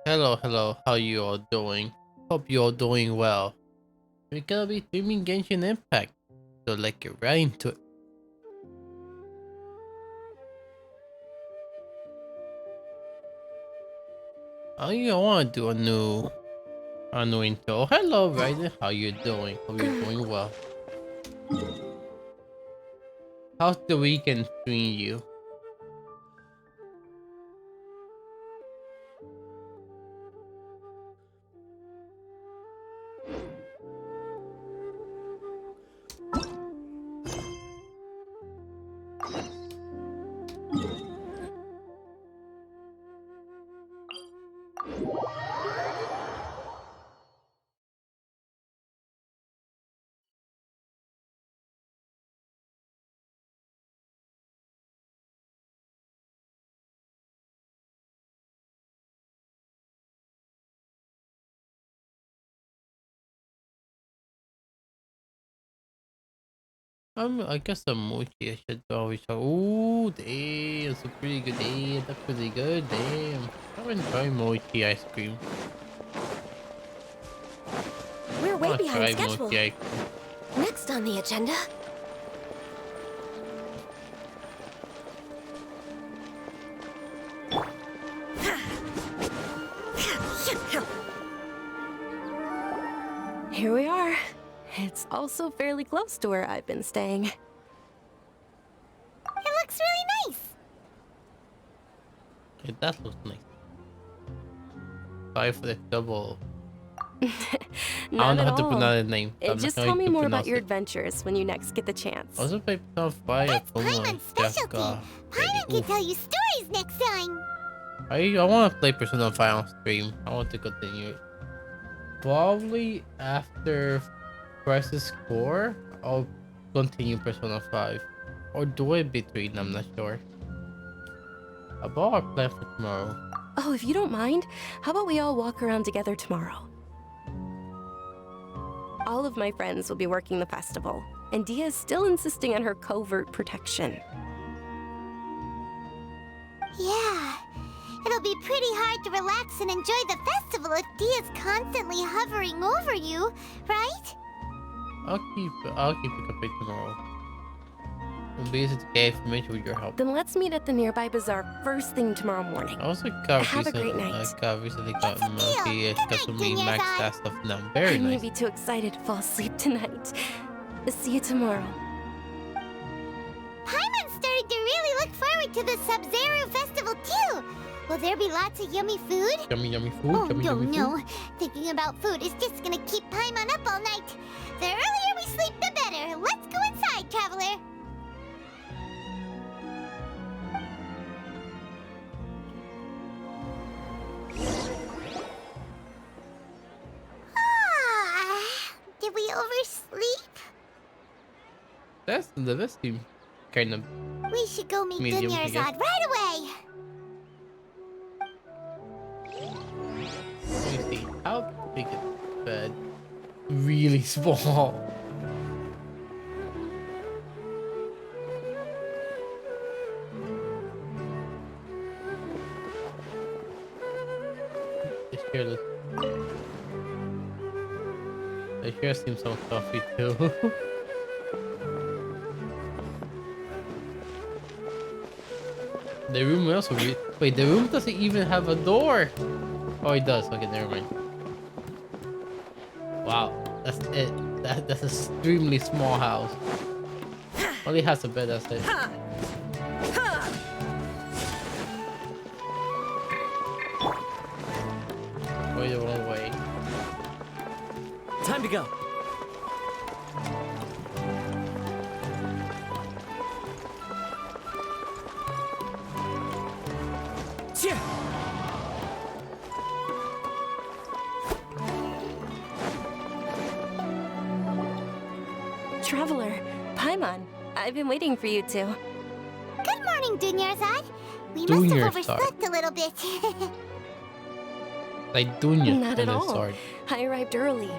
Hello, hello, how you all doing? Hope you all doing well. We're gonna be streaming Genshin Impact, so let's get right into it. I wanna do a new intro. Hello, Ryder, how you doing? Hope you're doing well. How's the weekend treating you? I guess the mochi I should always show. Ooh, damn, it's a pretty good day. That's pretty good, damn. I'm enjoying mochi ice cream. We're I way wanna behind try schedule. mochi ice cream. Next on the agenda. Here we are. It's also fairly close to where I've been staying. It looks really nice. Okay, that looks nice. Sorry for the double. I don't Not know at how to all. pronounce the name. So I'm not Just going tell me to more about pronounce your it. adventures when you next get the chance. Also, play Persona 5 That's from my Paimon's specialty. Paimon can tell you stories next time. I want to play Persona 5 on stream. I want to continue it. Probably after Crisis Core, I'll continue Persona 5. Or do it between, I'm not sure. About our plan for tomorrow. Oh, if you don't mind, how about we all walk around together tomorrow? All of my friends will be working the festival, and Dia is still insisting on her covert protection. Yeah. It'll be pretty hard to relax and enjoy the festival if Dia's constantly hovering over you, right? I'll keep it complete tomorrow. I'll be easy to get information with your help. Then let's meet at the nearby bazaar first thing tomorrow morning. I also got Have a great night. recently got It's a deal. Monkey Good night, Kasumi Junior Max Zai. that stuff now. Very I may nice. be too excited to fall asleep tonight. See you tomorrow. Paimon started to really look forward to the Sub-Zero festival too. Will there be lots of yummy food? Yummy yummy food. Oh, yummy, no, yummy no. food. Thinking about food is just gonna keep Paimon up all night. The earlier we sleep, the better. Let's go inside, traveler. Did we oversleep? That's the best team. Kind of. We should go meet Medium, I guess. Dunyarzad right away. Let me see. How big is the bed? Really small. The chair looks. The chair seems so stuffy too. The room also wait. The room doesn't even have a door. Oh, it does. Okay, never mind. Wow, that's it. That's an extremely small house. Only has a bed. That's it. Going the wrong way. Time to go. Cheer. Traveler, Paimon, I've been waiting for you two. Good morning, Dunyarzad. We must have Dunyarzad. overslept a little bit. Like Dunya Not at and a all. sword. I arrived early.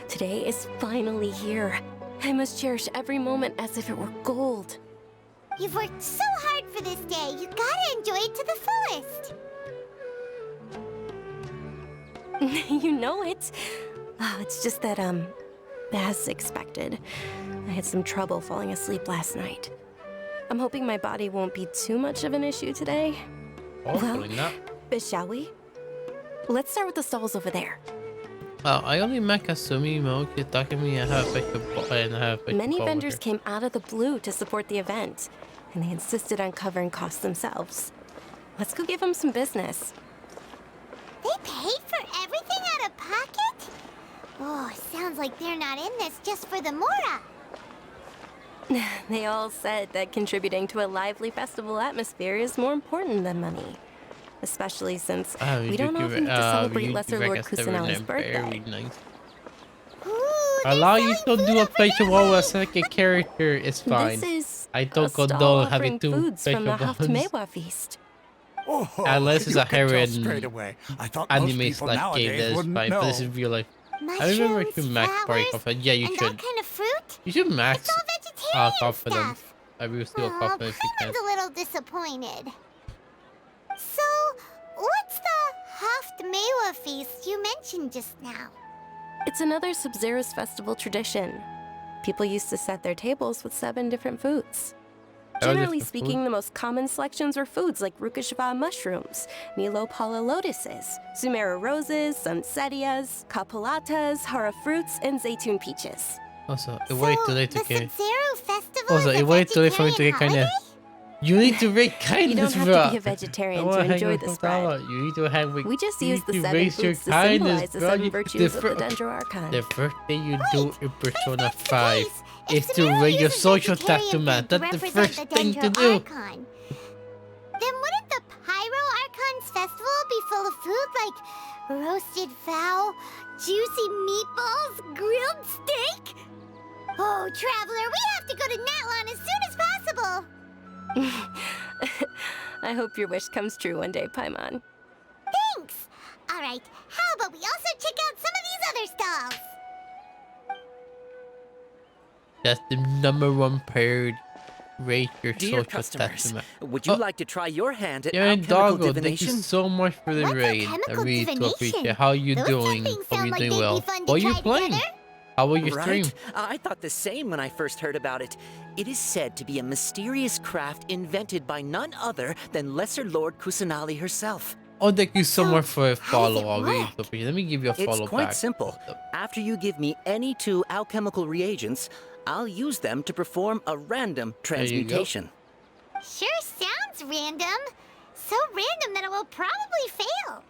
Today is finally here. I must cherish every moment as if it were gold. You've worked so hard for this day. You gotta enjoy it to the fullest. You know it. Oh, it's just that, as expected, I had some trouble falling asleep last night. I'm hoping my body won't be too much of an issue today. Hopefully not. But shall we? Let's start with the stalls over there. I only met Kasumi Moki talking to me. I have a picture. Many vendors came out of the blue to support the event, and they insisted on covering costs themselves. Let's go give them some business. They paid for everything out of pocket? Oh, sounds like they're not in this just for the Mora. They all said that contributing to a lively festival atmosphere is more important than money. Especially since we don't often get to celebrate Lesser Lord Kusanali's birthday. Nice. Ooh, Allow you selling to food do a over facial there? wall as a character is fine. This is I a don't stall condone offering having two foods from the facial bones. Haftamewa feast. Oh, Unless it's you a could tell heroin straight away. I thought most Anime people slash game nowadays that is wouldn't fine, know. but this is real life. I Mushrooms, remember if you max party flowers, confidence. Yeah, you and should. all kind of fruit? You should It's max all vegetarian confidence. stuff. I will still Aw, confidence you can. Paimon's a little disappointed. So, what's the Haftamewa feast you mentioned just now? It's another Sub-Zero's festival tradition. People used to set their tables with 7 different foods. Generally different speaking, food? the most common selections were foods like Rukashava mushrooms, Nilopala lotuses, Sumeru roses, Sunsetias, Kapalatas, Hara fruits, and Zaytun peaches. Also, it wait too late to the get. Sub-Zero festival Also, is a it wait too late for me to vegetarian get kind of. holiday? You need to rate You kindness, don't bro. have to be a vegetarian to enjoy the spread. You need to have. We just you use need the to 7 raise your foods to kindness, symbolize the bro. 7 You- virtues of the fir- Dendro Archon. The first thing you do in Persona That's the 5 case. is If to Sumeru rate your uses social vegetarian tattoo man. food to That's the represent first the thing to Dendro do. Archon, then wouldn't the Pyro Archon's festival be full of food like roasted fowl, juicy meatballs, grilled steak? Oh, Traveler, we have to go to Natlan as soon as possible. I hope your wish comes true one day, Paimon. Thanks. All right, how about we also check out some of these other stalls? That's the #1 priority. Rate your Dear social customers, tattoo man. would you Oh. like to try your hand at Yeah, alchemical Doggo, thank divination? you so much for the What's raid. I alchemical really do divination? appreciate. How you Those doing? things Hope sound you like doing they'd be well. fun to What are you try playing? together. How was your stream? Right? I thought the same when I first heard about it. It is said to be a mysterious craft invented by none other than Lesser Lord Kusanali herself. Oh, thank you so So, much for a how does follow. it I really work? do appreciate. Let me give you a It's follow quite back. simple. After you give me any 2 alchemical reagents, I'll use them to perform a random you go. transmutation. Sure sounds random. So random that it will probably fail.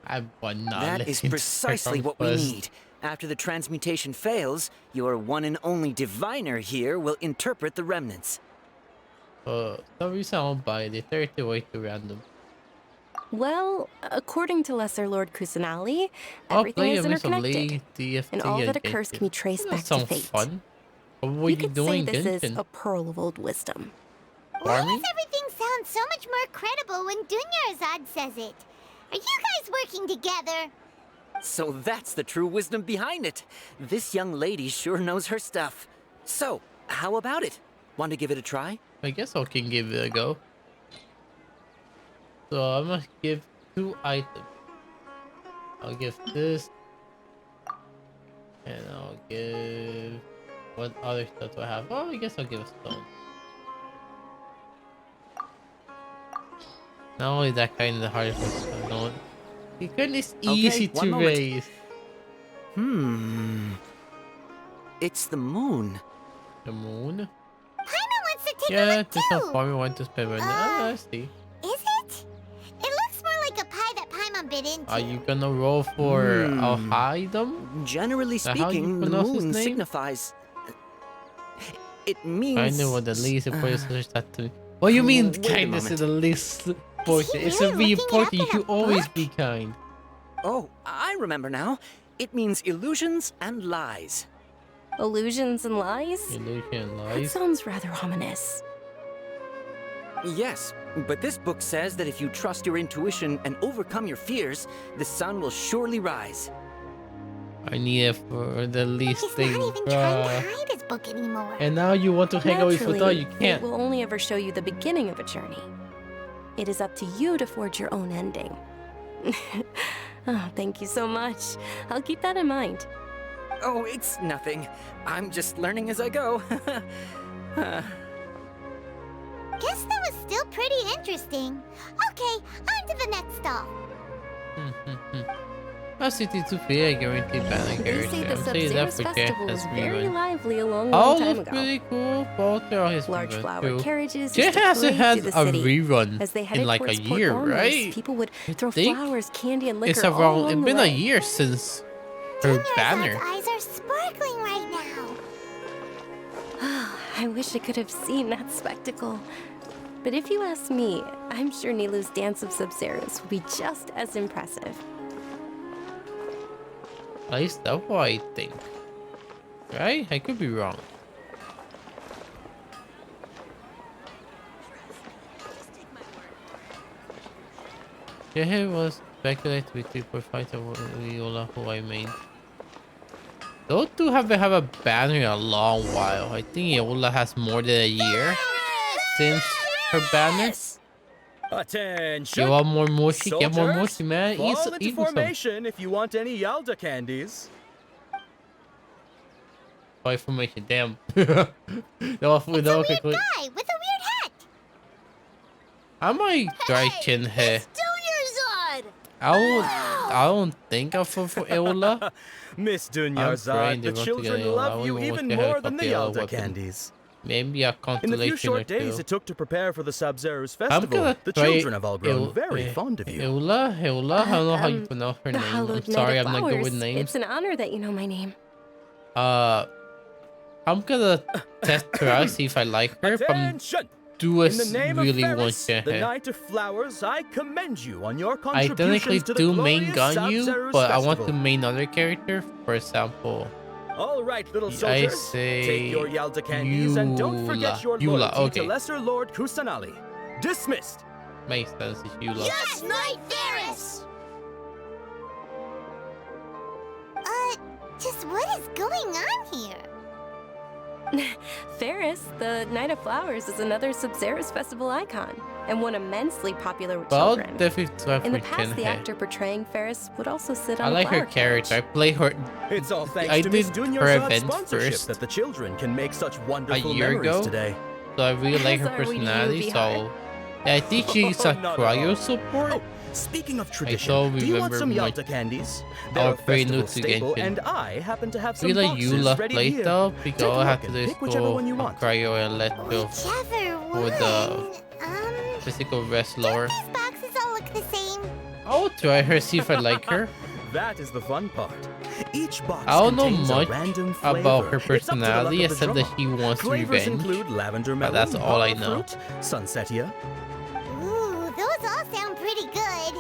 I would not That is listen to precisely her what we first. need. After the transmutation fails, your one and only diviner here will interpret the remnants. Some reason I won't buy it. It's 30 way too random. Well, according to Lesser Lord Kusanali, I'll everything play is a Miss interconnected, Lee, DFT, and all that and occurs can be traced That back to sounds fate. fun. What were You you could doing, say this is Genshin? a pearl of old wisdom. Why Farming? does everything sound so much more credible when Dunyarzad says it? Are you guys working together? So that's the true wisdom behind it. This young lady sure knows her stuff. So, how about it? Want to give it a try? I guess I can give it a go. So I must give 2 items. I'll give this. And I'll give... What other stuff do I have? Oh, I guess I'll give a stone. Not only that kind of the hardest one, no. Because it's easy one to moment. raise. It's the moon. The moon? Paimon wants to take a Yeah, look there's too. no farm we want to spend right now. Oh, I see. Is it? It looks more like a pie that Paimon bit into. Are you gonna roll for I'll hide them? Generally Now, how do you speaking, the pronounce his moon name? signifies... It means... I know what the least important is that to me. What do you mean wait a kindness is moment. the least important? It's really to be looking it up important. You in a should always book? be kind. Oh, I remember now. It means illusions and lies. Illusions and lies? Illusion That lies. sounds rather ominous. Yes, but this book says that if you trust your intuition and overcome your fears, the sun will surely rise. I need it for the least He's thing, not even trying to bruh. hide his book anymore. And now you want to hang out with Naturally, Fudal, you it can't. will only ever show you the beginning of a journey. It is up to you to forge your own ending. Oh, thank you so much. I'll keep that in mind. Oh, it's nothing. I'm just learning as I go. Guess that was still pretty interesting. Okay, on to the next stall. City to play a guaranteed banner They say character. the I'm saying that Sub-Zero's for festival Jay was has very rerun. lively a long All time looks ago. pretty cool. Both are his Large rerun flower too. carriages Jay used to hasn't parade had through the a city. rerun As they in headed like a towards Port year, Ormuz, right? people would throw think flowers, candy, and liquor It's all around. along It's the been a way. year since her banner. Dunyarzad's eyes are sparkling right now. I wish I could have seen that spectacle. But if you ask me, I'm sure Nilu's dance of Sub-Zeros will be just as impressive. At least that's what I think. Right? I could be wrong. Jay was speculated with 3.5 of Viola who I made. Those two haven't had a banner in a long while. I think Iola has more than a year since her banner. Attention! You want more mochi? Get more Soldiers, mochi, man. fall into Eat some. formation if you want any Yalda candies. Buy formation. Damn. No, It's a weird guy with a weird hat. I might try chin hair. Dunyarzad! I don't think I'll fall for Iola. Miss praying Dunyarzad, they the want to children get Eola. I love you only want even to have a more than the couple of Yalda weapons. candies. Maybe a In the constellation few short or two. days it took to prepare for the Sub-Zero's I'm festival, gonna the try children have all grown very fond of you. Iola? I don't know how you pronounce her The name. I'm hallowed sorry, Knight I'm of not good with Flowers. names. It's an honor that you know my name. I'm gonna test her out, see if I like her. But I'm Attention! do In the name really of want Ferris, to the hair. Knight of Flowers, I commend you on your I technically contributions to the do main glorious gun you, Sub-Zero's but I want festival. to main other character. For example, All right, little I soldiers, say take your Yalda candies and don't forget your Eula, loyalty okay. to Lesser Lord Kusanali. Dismissed. makes sense. It's Eula. Yes, Knight Ferris! Just what is going on here? Ferris, the Knight of Flowers, is another Sub-Zero's festival icon, and one immensely popular with But I'll children. definitely try In the for past, chin the hair. actor portraying Ferris would also sit on I a like her flower character. I carriage. play her It's all thanks I to Miss did her Dunyarzad's event sponsorship first that the children can make such wonderful year memories ago. today. So I really like her As are we to you, personality. Bihar. So yeah, I think she's a Not at cryo all. support. Oh, speaking of don't tradition, do you want remember some much- Yalda candies? I They're a was pretty new festival to staple, Genshin. and I happen to have some We like boxes Eula ready play here. though Take because a all I have look to and do is pick whichever one you go want. cryo and let go Whichever one. for the physical rest lower. These boxes all look the same. I'll try her, see if I like her. That is the fun part. Each box I don't know contains much a random flavor. about her It's up to the luck personality of the except that draw. she wants Flavors revenge. include lavender melon, that's all I know. fruit, sunsetia, Ooh, those all sound pretty good.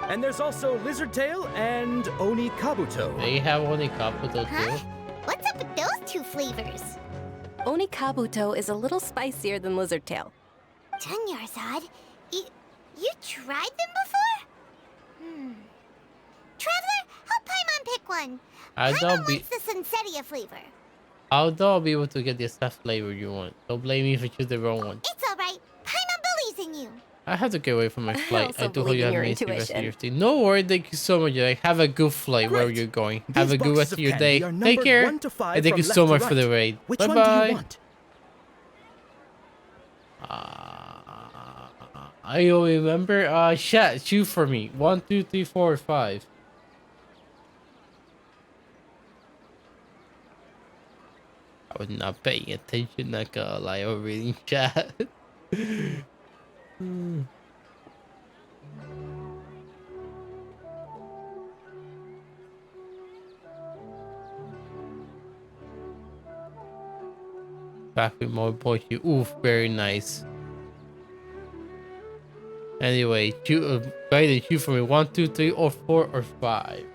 and there's also lizard tail and oni kabuto. They have only Kabuto Huh? too. What's up with those two flavors? Oni Kabuto is a little spicier than Lizard Tail. Dunyarzad, you tried them before? Traveler, help Paimon pick one. I Paimon don't be likes the Sunsetia flavor. I'll be able to get the exact flavor you want. Don't blame me if I choose the wrong one. It's all right. Paimon believes in you. I have to get away from my flight. also I do hope believe you in have your amazing rest of intuition. your stay. No worry, thank you so much. Like, have a good flight wherever Great. you're going. These Have a good boxes rest of of your candy day. are Take numbered care. 1 to 5 And thank you from so left much to for the right. raid. Which Bye one do bye. you want? I don't remember. Chat, shoot for me. 1, 2, 3, 4, 5. I was not paying attention, not gonna lie, I was reading chat. Back with more poetry. Oof, very nice. Anyway, choose, choose for me. 1, 2, 3, or 4, or 5.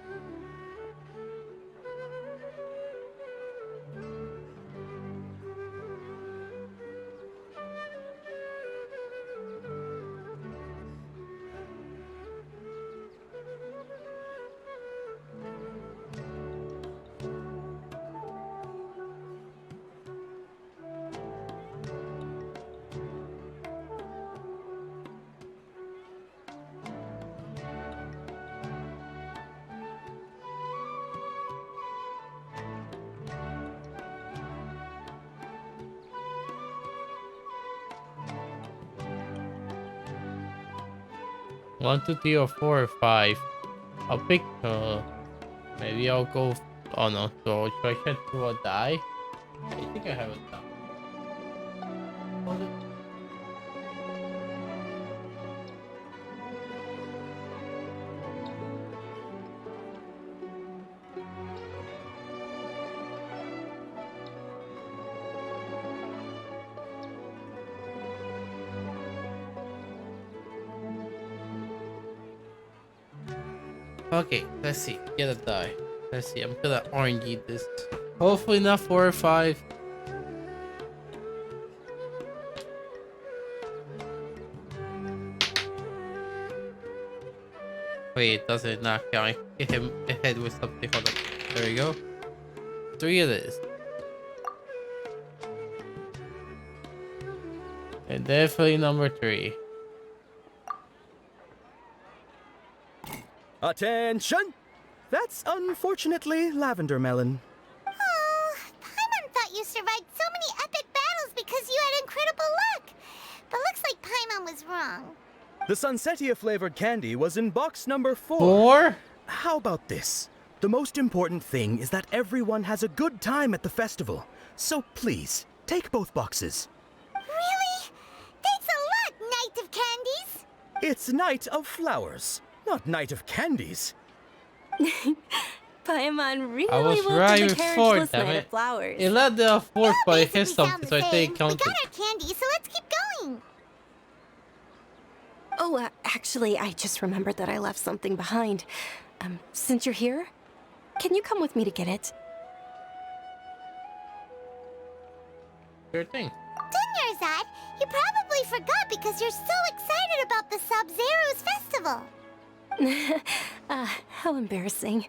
1, 2, 3, or 4 or 5. I'll pick. Maybe I'll go. Oh no. So should I shed 2 or die? I think I have it down. Hold it. Okay, let's see. Get a die. Let's see. I'm gonna RNG this. Hopefully not 4 or 5. Wait, does it not count? Hit him ahead with something. Hold on. There we go. 3 it is. And definitely number 3. Attention! That's unfortunately Lavender Melon. Oh, Paimon thought you survived so many epic battles because you had incredible luck. But looks like Paimon was wrong. The Sunsetia flavored candy was in box number 4. 4? How about this? The most important thing is that everyone has a good time at the festival. So please, take both boxes. Really? Thanks a lot, Knight of Candies. It's Night of Flowers, not Night of Candies. Paimon really I was loved right the with 4, carriageless damn night it. of flowers. It led the 4th, but it Basically hit sound something, the so I same. think it We counted. got our candy, so let's keep going. Oh, actually, I just remembered that I left something behind. Since you're here, can you come with me to get it? Sure thing. Dunyarzad, you probably forgot because you're so excited about the Sub-Zero's festival. How embarrassing.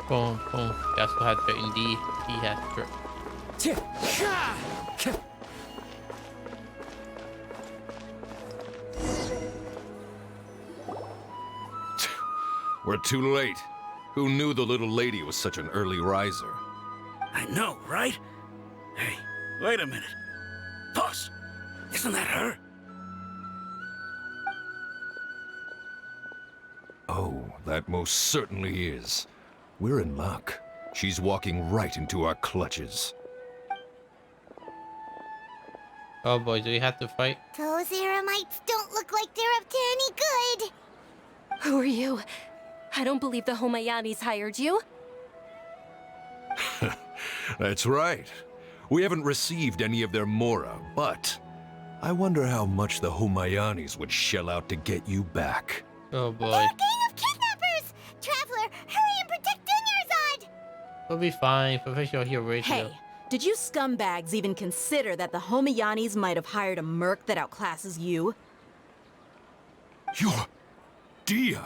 Boom, boom. That's what had to indeed. He has to. We're too late. Who knew the little lady was such an early riser? I know, right? Hey, wait a minute. Boss, isn't that her? Oh, that most certainly is. We're in luck. She's walking right into our clutches. Oh boy, do we have to fight? Those Eremites don't look like they're up to any good. Who are you? I don't believe the Homayanis hired you. That's right. We haven't received any of their mora, but I wonder how much the Homayanis would shell out to get you back. Oh boy. They're a gang of kidnappers! Traveler, hurry and protect Dunyarzad! We'll be fine. Professional hero ratio. Hey, did you scumbags even consider that the Homayanis might have hired a merc that outclasses you? You're... Dia!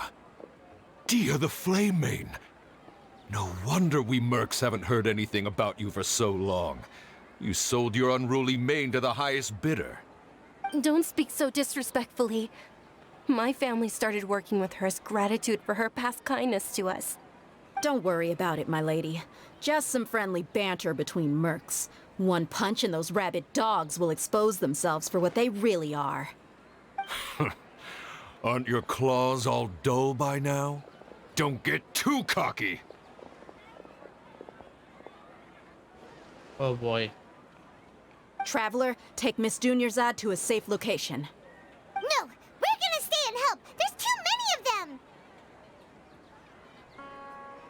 Dia the Flame Mane! No wonder we mercs haven't heard anything about you for so long. You sold your unruly mane to the highest bidder. Don't speak so disrespectfully. My family started working with her as gratitude for her past kindness to us. Don't worry about it, my lady. Just some friendly banter between mercs. One punch and those rabid dogs will expose themselves for what they really are. Aren't your claws all dull by now? Don't get too cocky! Oh boy. Traveler, take Miss Dunyarzad to a safe location. No, we're gonna stay and help. There's too many of them.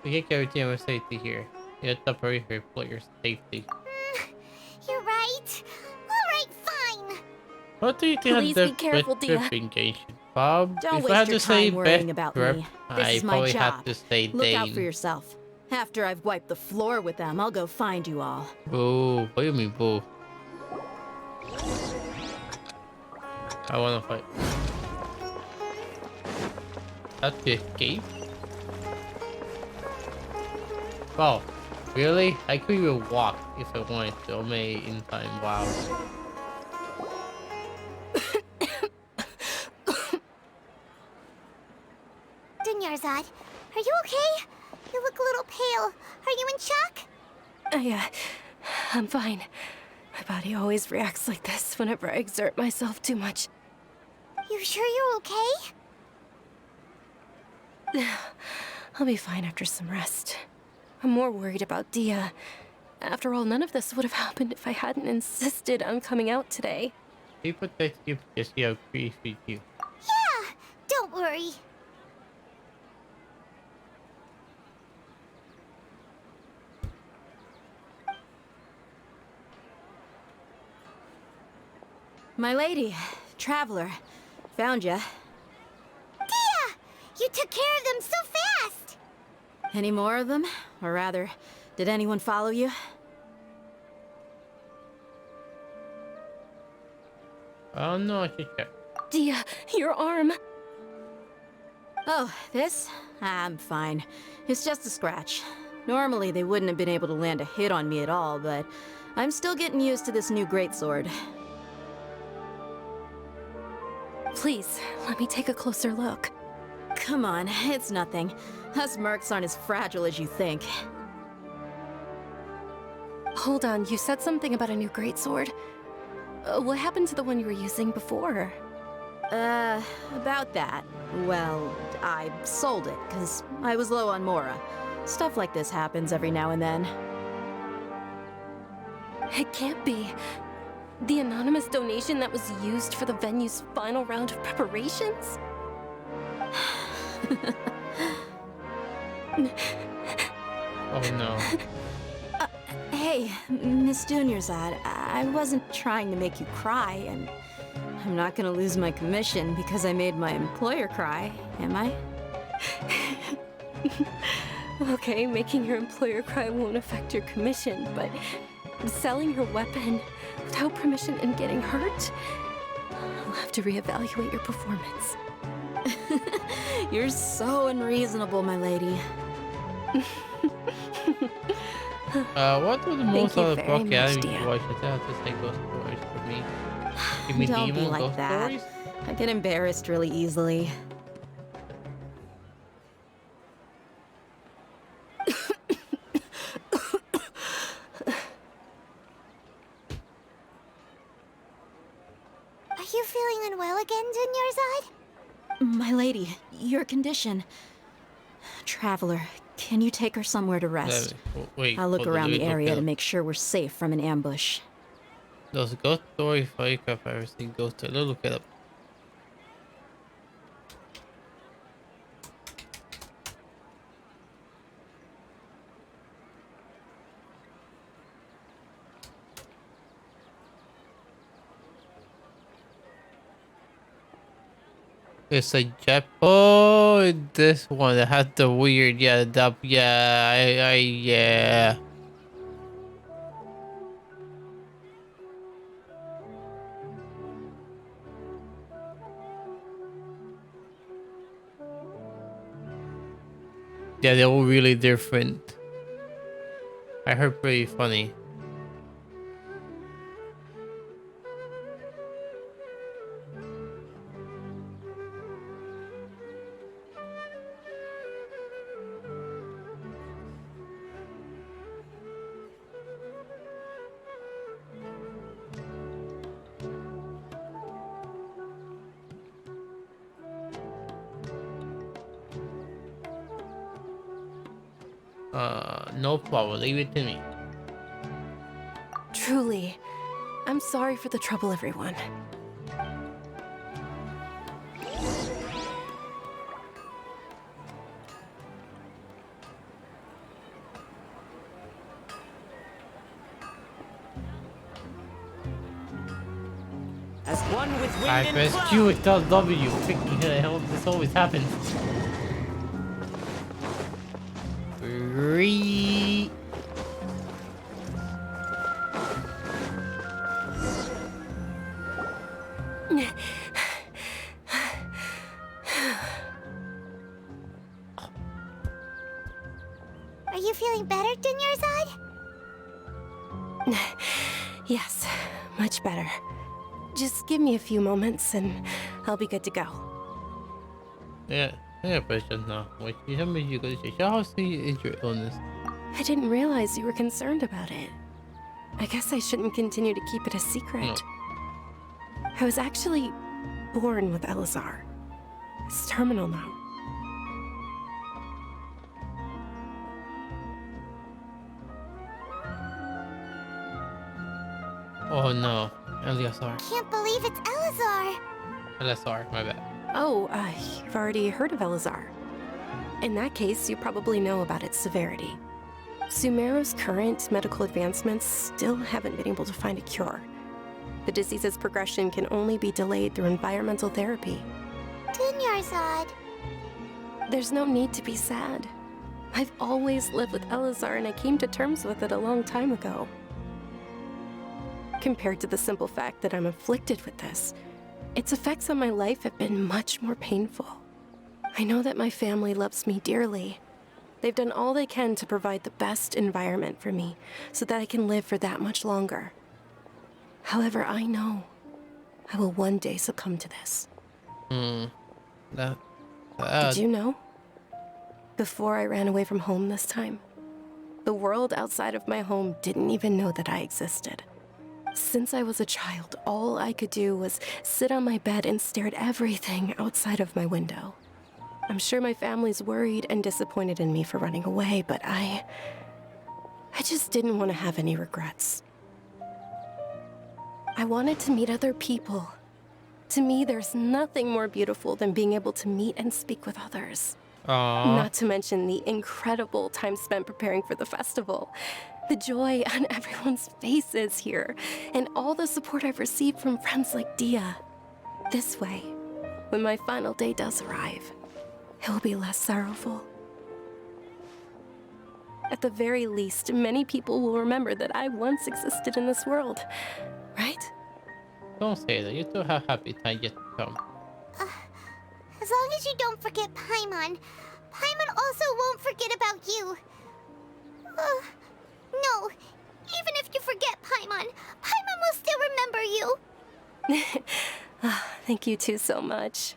We can guarantee our safety here. You have to hurry for your safety. You're right. All right, fine. What do you think Please of be careful, the Dia. tripping Genshin? Bob, Don't if I waste had your to say time worrying best about trip, me. This I is my probably job. have to say Look out Dane. for yourself. After I've wiped the floor with them, I'll go find you all. Boo. What do you mean, boo? I wanna fight. That's the escape? Oh, really? I could even walk if I wanted to. I may in time. Wow. in shock? I'm fine. My body always reacts like this whenever I exert myself too much. You sure you're okay? I'll be fine after some rest. I'm more worried about Dia. After all, none of this would have happened if I hadn't insisted on coming out today. He protects you because he appreciates you. Yeah, don't worry. My lady, traveler, found ya. Dia! You took care of them so fast! Any more of them? Or rather, did anyone follow you? Oh no, I should check. Dia, your arm. Oh, this? I'm fine. It's just a scratch. Normally, they wouldn't have been able to land a hit on me at all, but I'm still getting used to this new greatsword. Please, let me take a closer look. Come on, it's nothing. Us mercs aren't as fragile as you think. Hold on, you said something about a new greatsword. What happened to the one you were using before? About that. Well, I sold it, because I was low on Mora. Stuff like this happens every now and then. It can't be. The anonymous donation that was used for the venue's final round of preparations? Oh no. Hey, Miss Dunyarzad, I wasn't trying to make you cry, and I'm not gonna lose my commission because I made my employer cry, am I? Okay, making your employer cry won't affect your commission, but selling your weapon without permission and getting hurt? I'll have to reevaluate your performance. You're so unreasonable, my lady. What were the most you other very book much, anime dear. you watched? I'll just say ghost stories for me. Give me Don't be demon like ghost that. stories? I get embarrassed really easily. Are you feeling unwell again, Dunyarzad? My lady, your condition. Traveler, can you take her somewhere to rest? Wait, I'll look hold on, around let the me area look to it make sure we're safe from an ambush. up. Those ghost stories, Firecraft, everything ghost story. Let's look it up. It's a Jap. Oh, this one that has the weird, yeah, yeah. Yeah, they're all really different. I heard pretty funny. No problem. Leave it to me. Truly, I'm sorry for the trouble, everyone. As one with wind I and press cloud. Q, it does W. Freaking hell, this always happens. Three. Are you feeling better, Dunyarzad? Yes, much better. Just give me a few moments and I'll be good to go. Yeah, question now. What you tell me you go to how serious is your illness? I didn't realize you were concerned about it. I guess I shouldn't continue to keep it a secret. No. I was actually born with Elazar. It's terminal now. Oh no, Eleazar. Can't believe it's Elazar. Eleazar, my bad. Oh, you've already heard of Elazar. In that case, you probably know about its severity. Sumeru's current medical advancements still haven't been able to find a cure. The disease's progression can only be delayed through environmental therapy. Dunyarzad. There's no need to be sad. I've always lived with Elazar and I came to terms with it a long time ago. Compared to the simple fact that I'm afflicted with this, its effects on my life have been much more painful. I know that my family loves me dearly. They've done all they can to provide the best environment for me so that I can live for that much longer. However, I know I will one day succumb to this. Did you know? Before I ran away from home this time, the world outside of my home didn't even know that I existed. Since I was a child, all I could do was sit on my bed and stare at everything outside of my window. I'm sure my family's worried and disappointed in me for running away, but I just didn't want to have any regrets. I wanted to meet other people. To me, there's nothing more beautiful than being able to meet and speak with others. Not to mention the incredible time spent preparing for the festival. The joy on everyone's faces here, and all the support I've received from friends like Dia. This way, when my final day does arrive, it will be less sorrowful. At the very least, many people will remember that I once existed in this world, right? Don't say that. You still have happy time yet to come. As long as you don't forget Paimon. Paimon also won't forget about you. No, even if you forget Paimon, Paimon will still remember you. Thank you two so much.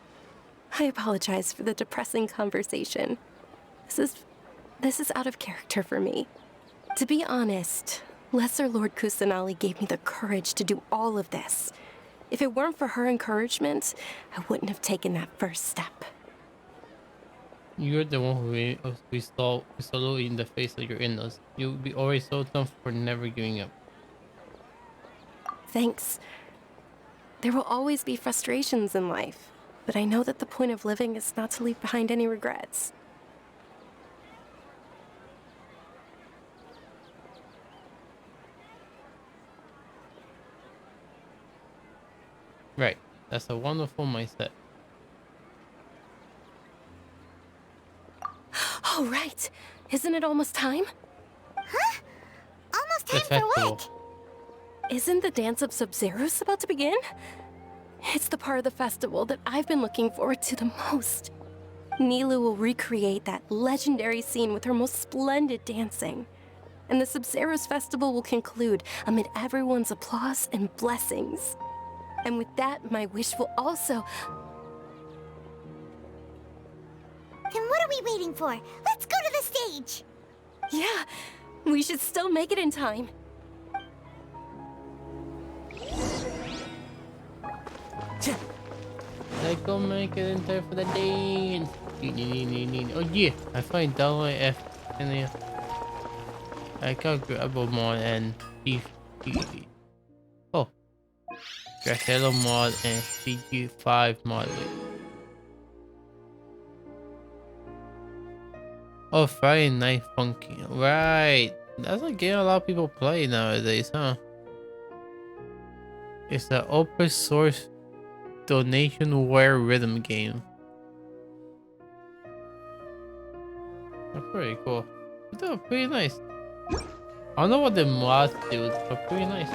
I apologize for the depressing conversation. This is out of character for me. To be honest, Lesser Lord Kusanali gave me the courage to do all of this. If it weren't for her encouragement, I wouldn't have taken that first step. You're the one who we saw in the face of your illness. You'll be always so tough for never giving up. Thanks. There will always be frustrations in life, but I know that the point of living is not to leave behind any regrets. Right. That's a wonderful mindset. Oh, right. Isn't it almost time? Huh? Almost The time for festival. what? Isn't the dance of Sub-Zeros about to begin? It's the part of the festival that I've been looking forward to the most. Nilu will recreate that legendary scene with her most splendid dancing. And the Sub-Zeros festival will conclude amid everyone's applause and blessings. And with that, my wish will also... Then what are we waiting for? Let's go to the stage! Yeah, we should still make it in time. Let's go make it in time for the dance. Oh yeah, I find WF in there. I got Grabomon and oh, Gracello mod and CG5 mod. Oh, Friday Night Funky. Right, that's a game a lot of people play nowadays, huh? It's an open source donation-ware rhythm game. That's pretty cool. That's pretty nice. I don't know what the mods do, but pretty nice.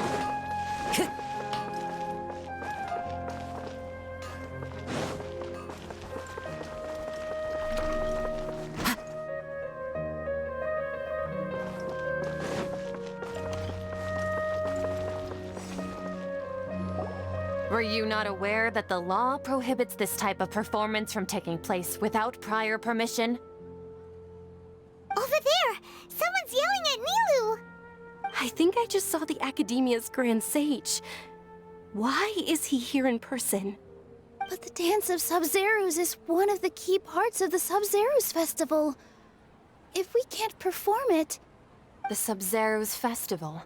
Were you not aware that the law prohibits this type of performance from taking place without prior permission? Over there! Someone's yelling I think I just saw the Academia's Grand Sage. Why is he here in person? But the Dance of Sub-Zerus is one of the key parts of the Sub-Zerus Festival. If we can't perform it... The Sub-Zerus Festival.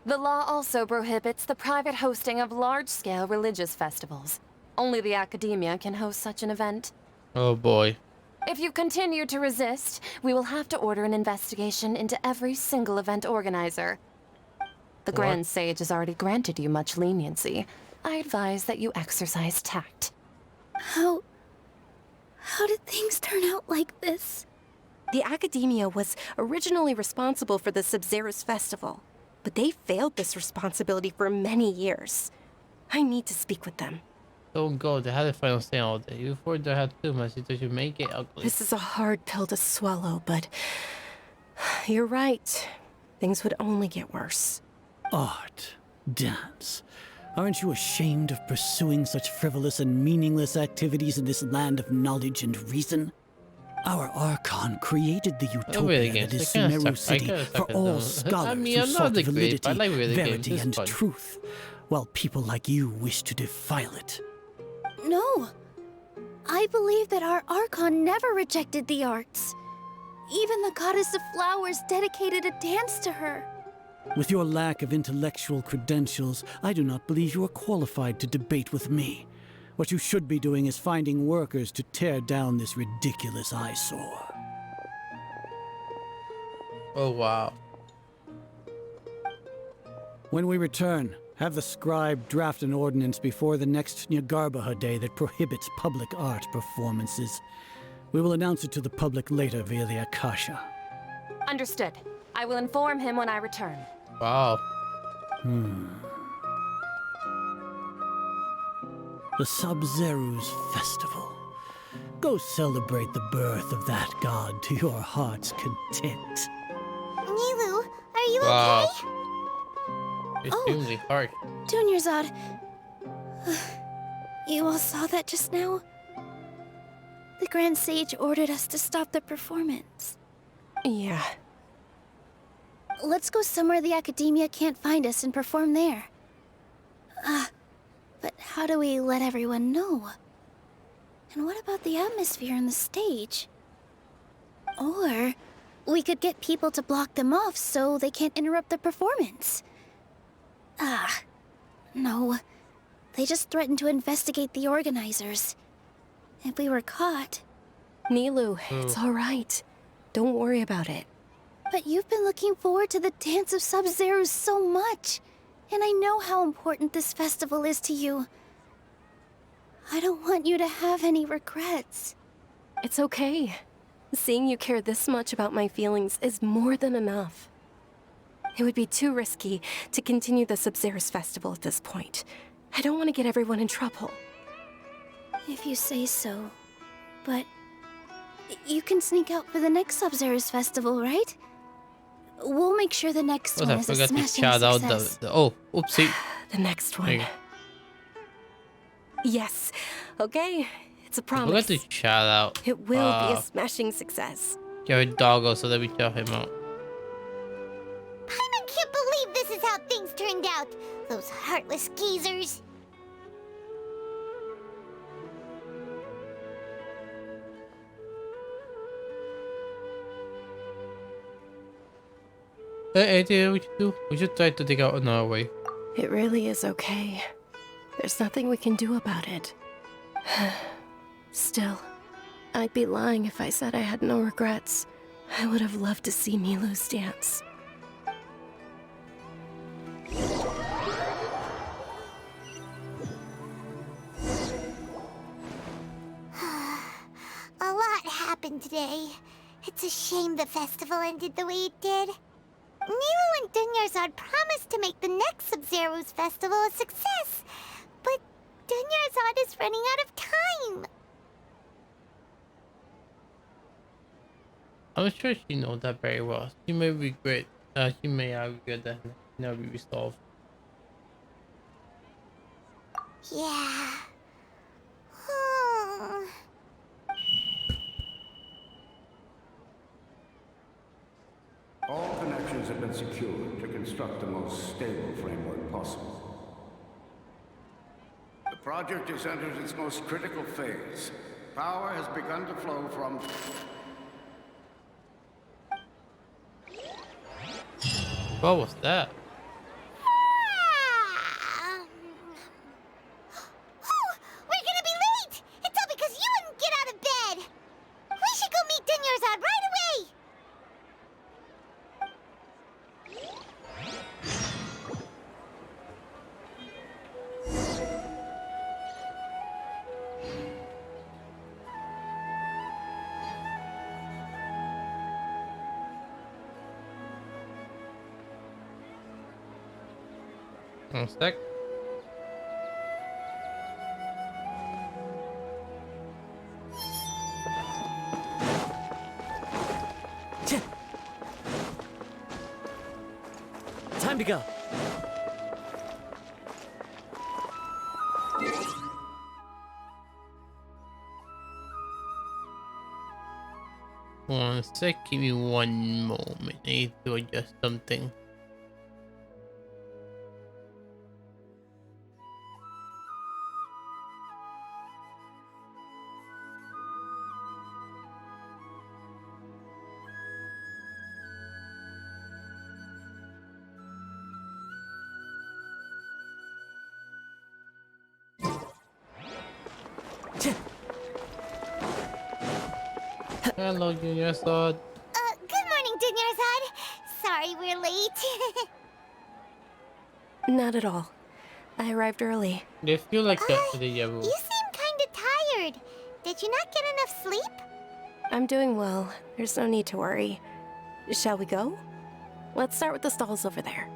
The law also prohibits the private hosting of large-scale religious festivals. Only the Academia can host such an event. Oh boy. If you continue to resist, we will have to order an investigation into every single event organizer. The Grand Sage has already granted you much leniency. I advise that you exercise tact. How did things turn out like this? The Academia was originally responsible for the Sub-Zerus Festival, but they failed this responsibility for many years. I need to speak with them. Don't go. They had the final say all day. Before they had too much, it should make it ugly. This is a hard pill to swallow, but you're right. Things would only get worse. Art, dance. Aren't you ashamed of pursuing such frivolous and meaningless activities in this land of knowledge and reason? Our Archon created the utopia that is Sumeru City for all scholars who sought validity, verity, and truth, while people like you wish to defile it. No. I believe that our Archon never rejected the arts. Even the goddess of flowers dedicated a dance to her. With your lack of intellectual credentials, I do not believe you are qualified to debate with me. What you should be doing is finding workers to tear down this ridiculous eyesore. Oh wow. When we return, have the scribe draft an ordinance before the next Nyargarbaha Day that prohibits public art performances. We will announce it to the public later via the Akasha. Understood. I will inform him when I return. Wow. The Sub-Zerus Festival. Go celebrate the birth of that god to your heart's content. Nilu, are you Wow. okay? Extremely harsh. Junior Zod. You all saw that just now? The Grand Sage ordered us to stop the performance. Yeah. Let's go somewhere the Academia can't find us and perform there. But how do we let everyone know? And what about the atmosphere on the stage? Or we could get people to block them off so they can't interrupt the performance. No. They just threatened to investigate the organizers. If we were caught... Nilu, it's all right. Don't worry about it. But you've been looking forward to the Dance of Sub-Zerus so much. And I know how important this festival is to you. I don't want you to have any regrets. It's okay. Seeing you care this much about my feelings is more than enough. It would be too risky to continue the Sub-Zerus Festival at this point. I don't want to get everyone in trouble. If you say so. But... you can sneak out for the next Sub-Zerus Festival, right? We'll make sure the next one I is a forgot to smashing shout out success. oh, oopsie. The next one. There Yes. Okay. It's a I promise. forgot to shout out. It will be a smashing success. Jared Doggo, so let me shout him out. I can't believe this is how things turned out. Those heartless geezers. Hey, idea we should do? We should try to dig out another way. It really is okay. There's nothing we can do about it. Still, I'd be lying if I said I had no regrets. I would have loved to see Milu's dance. A lot happened today. It's a shame the festival ended the way it did. Nilu and Dunyarzad promised to make the next Sub-Zerus festival a success, but Dunyarzad is running out of time. I'm sure she knows that very well. She may regret. She may regret that never be resolved. Yeah. All connections concessions have been secured to construct the most stable framework possible. The project has entered its most critical phase. Power has begun to flow from... What was that? Oh, we're gonna be late! It's all because you wouldn't get out of bed! We should go meet Dinyarzad right away! One sec. Time to go. One sec, give me one moment. I need to adjust something. Hello, Junior Sword. Good morning, Dinyarzad. Sorry we're late. Not at all. I arrived early. They feel like a Dejabu. You seem kinda tired. Did you not get enough sleep? I'm doing well. There's no need to worry. Shall we go? Let's start with the stalls over there.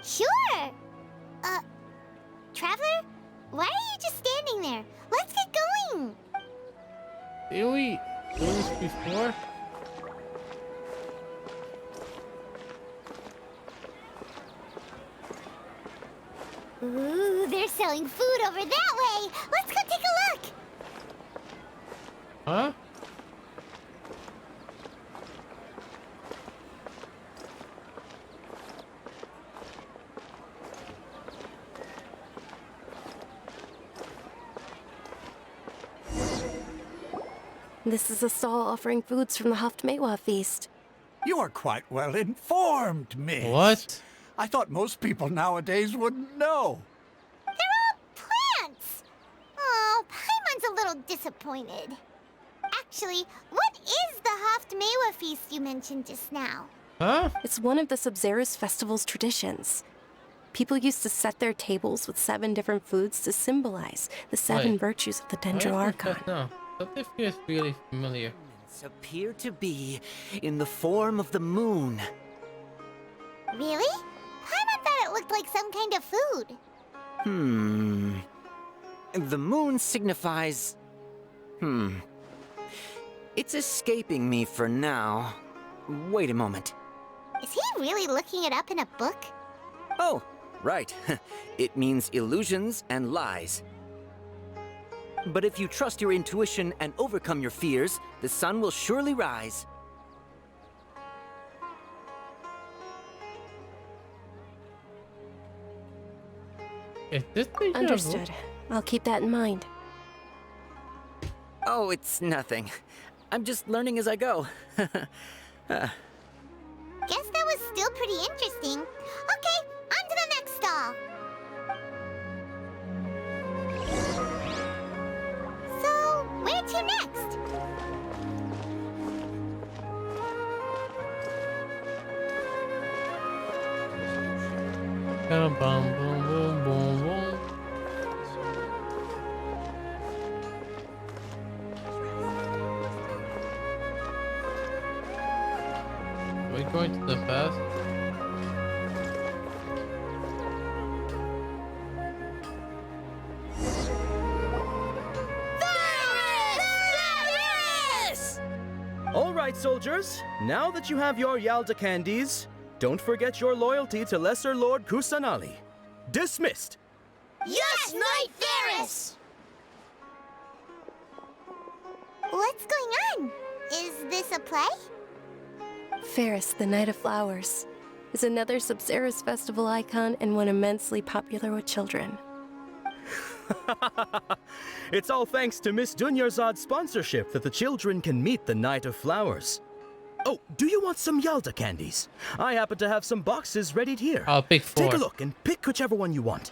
Sure! Traveler? Why are you just standing there? Let's get going! Didn't we do this before? Ooh, they're selling food over that way! Let's go take a look! Huh? This is a stall offering foods from the Haftmewa feast. You are quite well informed, miss. What? I thought most people nowadays wouldn't know. They're all plants! Oh, Paimon's a little disappointed. Actually, what is the Haftmewa feast you mentioned just now? Huh? It's one of the Subzerus festival's traditions. People used to set their tables with 7 different foods to symbolize the 7 Wait. virtues of the Why is Dendro this Archon. just now? Something feels really familiar. Appear to be in the form of the moon. Really? Paimon thought it looked like some kind of food. The moon signifies... It's escaping me for now. Wait a moment. Is he really looking it up in a book? Oh, right. It means illusions and lies. But if you trust your intuition and overcome your fears, the sun will surely rise. Is this Dejabu? Understood. I'll keep that in mind. Oh, it's nothing. I'm just learning as I go. Guess that was still pretty interesting. Okay, on to the next stall. So, where to next? Boom, boom, boom, boom, boom. Are we going to the past? All right, soldiers. Now that you have your Yalda candies, don't forget your loyalty to Lesser Lord Kusanali. Dismissed! Yes, Knight Varys! What's going on? Is this a play? Ferris, the Knight of Flowers. is another Sabzeruz festival icon and one immensely popular with children. It's all thanks to Miss Dunyarzad's sponsorship that the children can meet the Night of Flowers. Oh, do you want some Yalda candies? I happen to have some boxes ready here. I'll pick 4. Take a look and pick whichever one you want.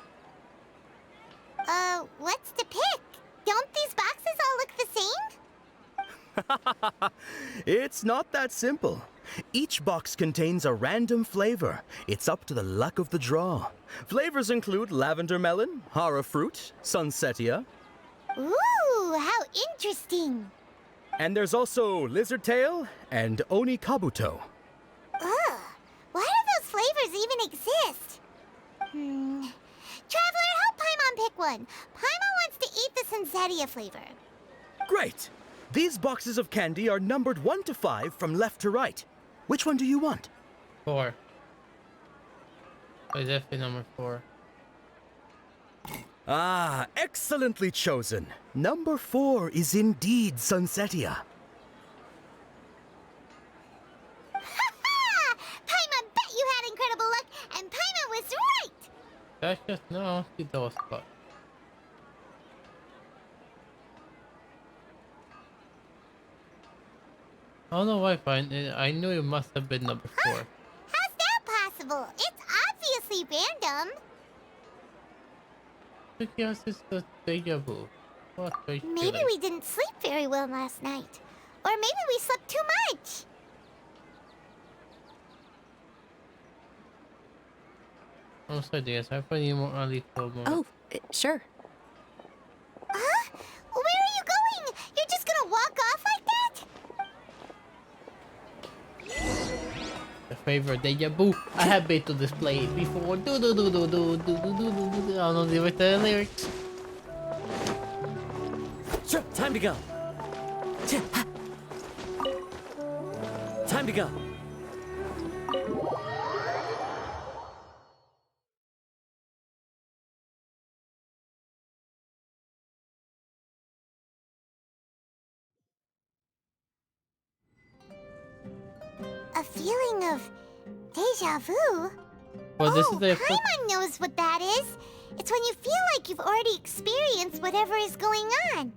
What's to pick? Don't these boxes all look the same? It's not that simple. Each box contains a random flavor. It's up to the luck of the draw. Flavors include lavender melon, hara fruit, sunsetia. Ooh, how interesting. And there's also lizard tail and oni kabuto. Ugh, why do those flavors even exist? Traveler, help Paimon pick one. Paimon wants to eat the sunsetia flavor. Great! These boxes of candy are numbered 1 to 5 from left to right. Which one do you want? 4. Oh, definitely number 4. Ah, excellently chosen. Number 4 is indeed sunsetia. Ha-ha! Paimon bet you had incredible luck, and Paimon was right! That's just no. It was spot. I don't know why, fine. I knew it must have been number 4. How's that possible? It's obviously random. Because it's the Dejabu. What are you Maybe doing? we didn't sleep very well last night. Or maybe we slept too much. I'm sorry, yes. I find you more early for more. Oh, sure. Huh? Where are you going? You're just gonna walk off like that? The favorite Dejabu. I have been to display it before. Do do do do do do do do do do. I don't know the lyrics. Sure, time to go. Time to go. A feeling of deja vu? Well, this is the Paimon knows what that is. It's when you feel like you've already experienced whatever is going on.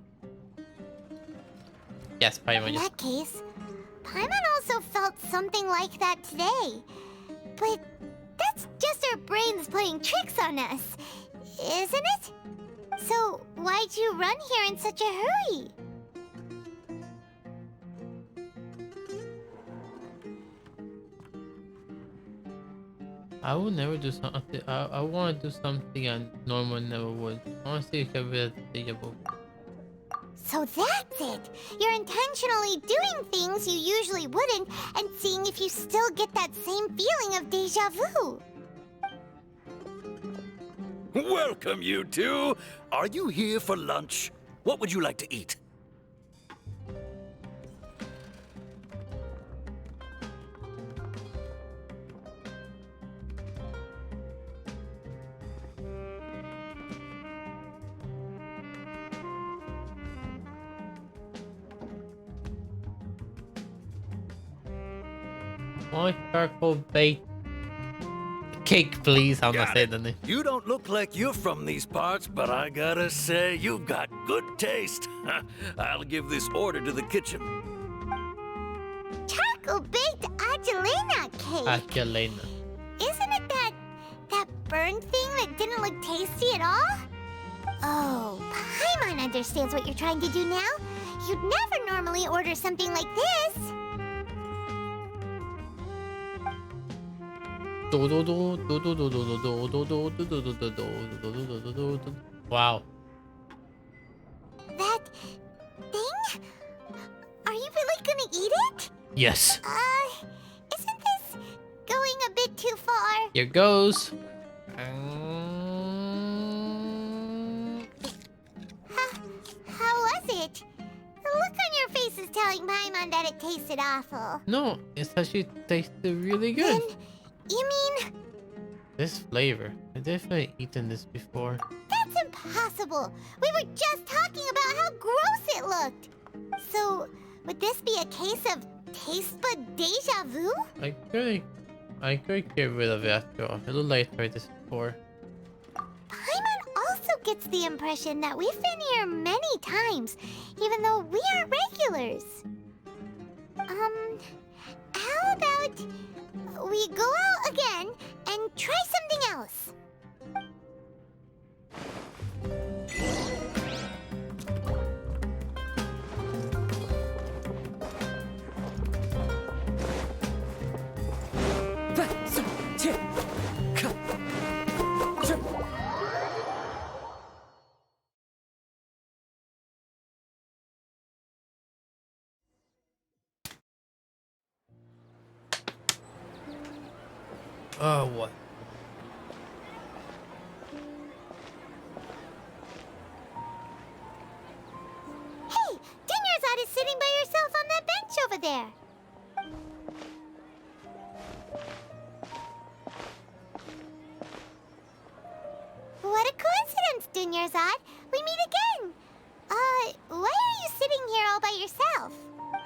yes, Paimon. In Yes. that case, Paimon also felt something like that today. But that's just our brains playing tricks on us, isn't it? So why'd you run here in such a hurry? I would never do something. I want to do something I normally never would. I want to see if I will Dejabu. So that's it! You're intentionally doing things you usually wouldn't and seeing if you still get that same feeling of deja vu. Welcome, you two. Are you here for lunch? What would you like to eat? One charcoal baked cake, please. I'm not Got saying it. the name. You don't look like you're from these parts, but I gotta say, you've got good taste. I'll give this order to the kitchen. Charcoal-baked Angelina cake! Angelina. Isn't it that burned thing that didn't look tasty at all? Oh, Paimon understands what you're trying to do now. You'd never normally order something like this. Wow. That thing? Are you really gonna eat it? Yes. Isn't this going a bit too far? Here goes. How was it? The look on your face is telling Paimon that it tasted awful. No, it's actually tasted really good. Then, you mean This flavor. I've definitely eaten this before. that's impossible? We were just talking about how gross it looked. So, would this be a case of taste bud deja vu? I really I could get rid of it after all. It looked like I tried this before. Paimon also gets the impression that we've been here many times, even though we are regulars. How about we go out again and try something else? Oh, what? Hey, Dinyarzad is sitting by herself on that bench over there. What a coincidence, Dinyarzad. We meet again. Why are you sitting here all by yourself?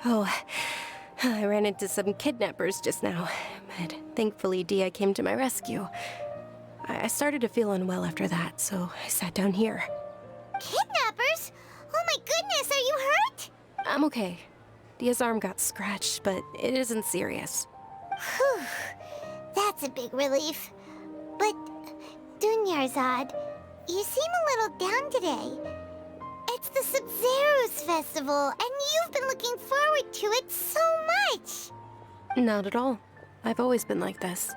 Oh, I ran into some kidnappers just now, but thankfully Dia came to my rescue. I started to feel unwell after that, so I sat down here. Kidnappers? Oh my goodness, are you hurt? I'm okay. Dia's arm got scratched, but it isn't serious. Whew, that's a big relief. But, Dunyarzad, you seem a little down today. It's the Sub-Zero's festival, and you've been looking forward to it so much! Not at all. I've always been like this.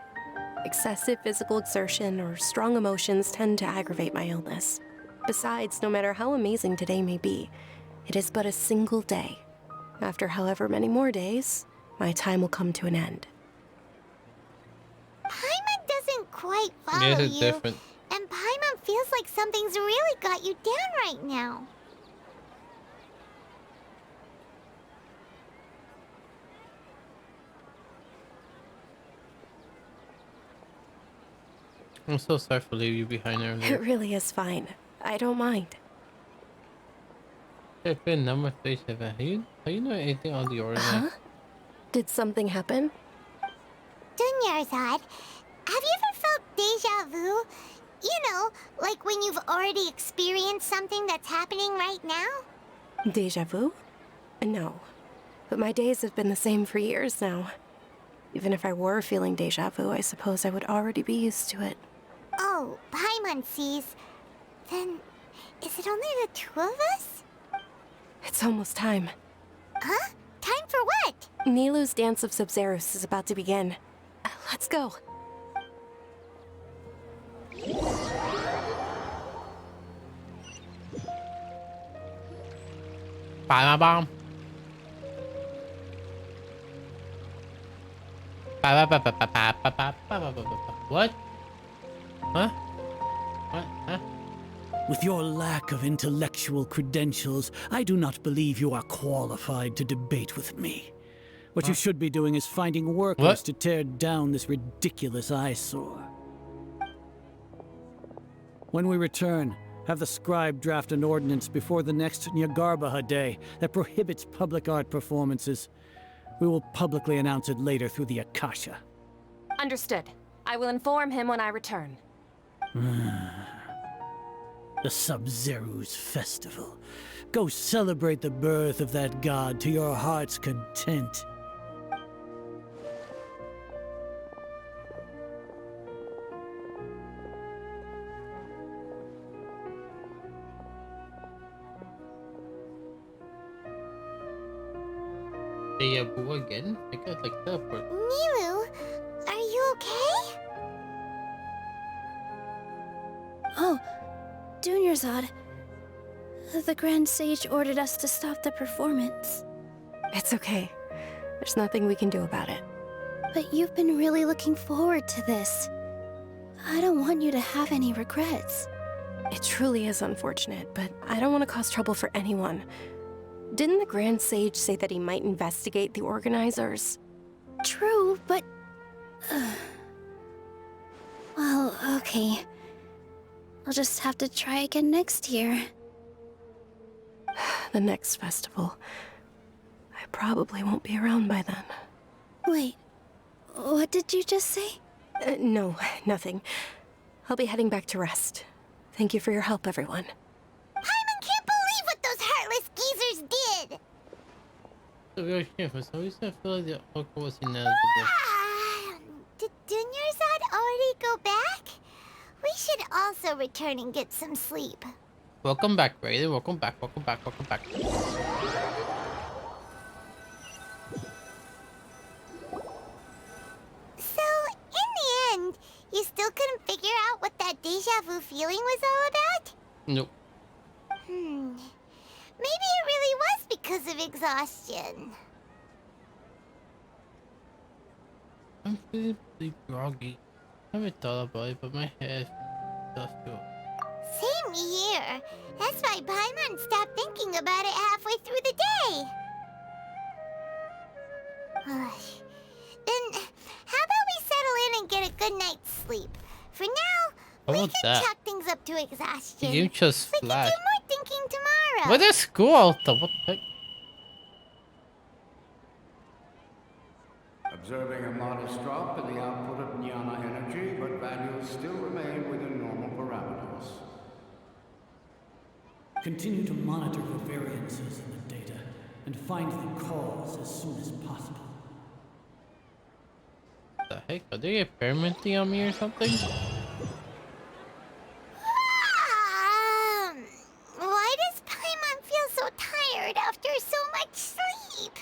Excessive physical exertion or strong emotions tend to aggravate my illness. Besides, no matter how amazing today may be, it is but a single day. After however many more days, my time will come to an end. Paimon doesn't quite follow Yeah, it's you, different. and Paimon feels like something's really got you down right now. I'm so sorry for leaving you behind It earlier. really is fine. I don't mind. There's been number 37. Have you know anything on the organizer? Huh? Did something happen? Dunyarzad, have you ever felt deja vu? You know, like when you've already experienced something that's happening right now? Deja vu? No. But my days have been the same for years now. Even if I were feeling deja vu, I suppose I would already be used to it. Oh, Paimon sees. Then, is it only the two of us? It's almost time. Huh? Time for what? Nilou's Dance of Sub-Zeros is about to begin. Let's go. Bam, bam. What? Huh? What? Huh? With your lack of intellectual credentials, I do not believe you are qualified to debate with me. What you should be doing is finding workers What? to tear down this ridiculous eyesore. When we return, have the scribe draft an ordinance before the next Nyagarbaha Day that prohibits public art performances. We will publicly announce it later through the Akasha. Understood. I will inform him when I return. The Sub-Zero's festival. Go celebrate the birth of that god to your heart's content. Dejabu again? I got like teleport. Nilou, are you okay? Oh, Dunyarzad. The Grand Sage ordered us to stop the performance. It's okay. There's nothing we can do about it. But you've been really looking forward to this. I don't want you to have any regrets. It truly is unfortunate, but I don't want to cause trouble for anyone. Didn't the Grand Sage say that he might investigate the organizers? True, but... well, okay. I'll just have to try again next year. The next festival. I probably won't be around by then. Wait, What did you just say? No, nothing. I'll be heading back to rest. Thank you for your help, everyone. Paimon can't believe what those heartless geezers did! So we are here for some reason. I feel like the Archon was ineligible. Did Dunyarzad already go back? We should also return and get some sleep. Welcome back, Raider. Welcome back. Welcome back. Welcome back. So, in the end, you still couldn't figure out what that deja vu feeling was all about? Nope. Maybe it really was because of exhaustion. I'm feeling pretty groggy. I haven't thought about it, but my head does feel. Same here. That's why Paimon stopped thinking about it halfway through the day. Then, how about we settle in and get a good night's sleep? For now, I we want can that. chalk things up to exhaustion. You just We can flash. do more thinking tomorrow. What is school? What the heck? Observing a modest drop in the output of Jnana energy, but values still remain within normal parameters. Continue to monitor the variances in the data and find the cause as soon as possible. What the heck? Are they experimenting on me or something? Why does Paimon feel so tired after so much sleep?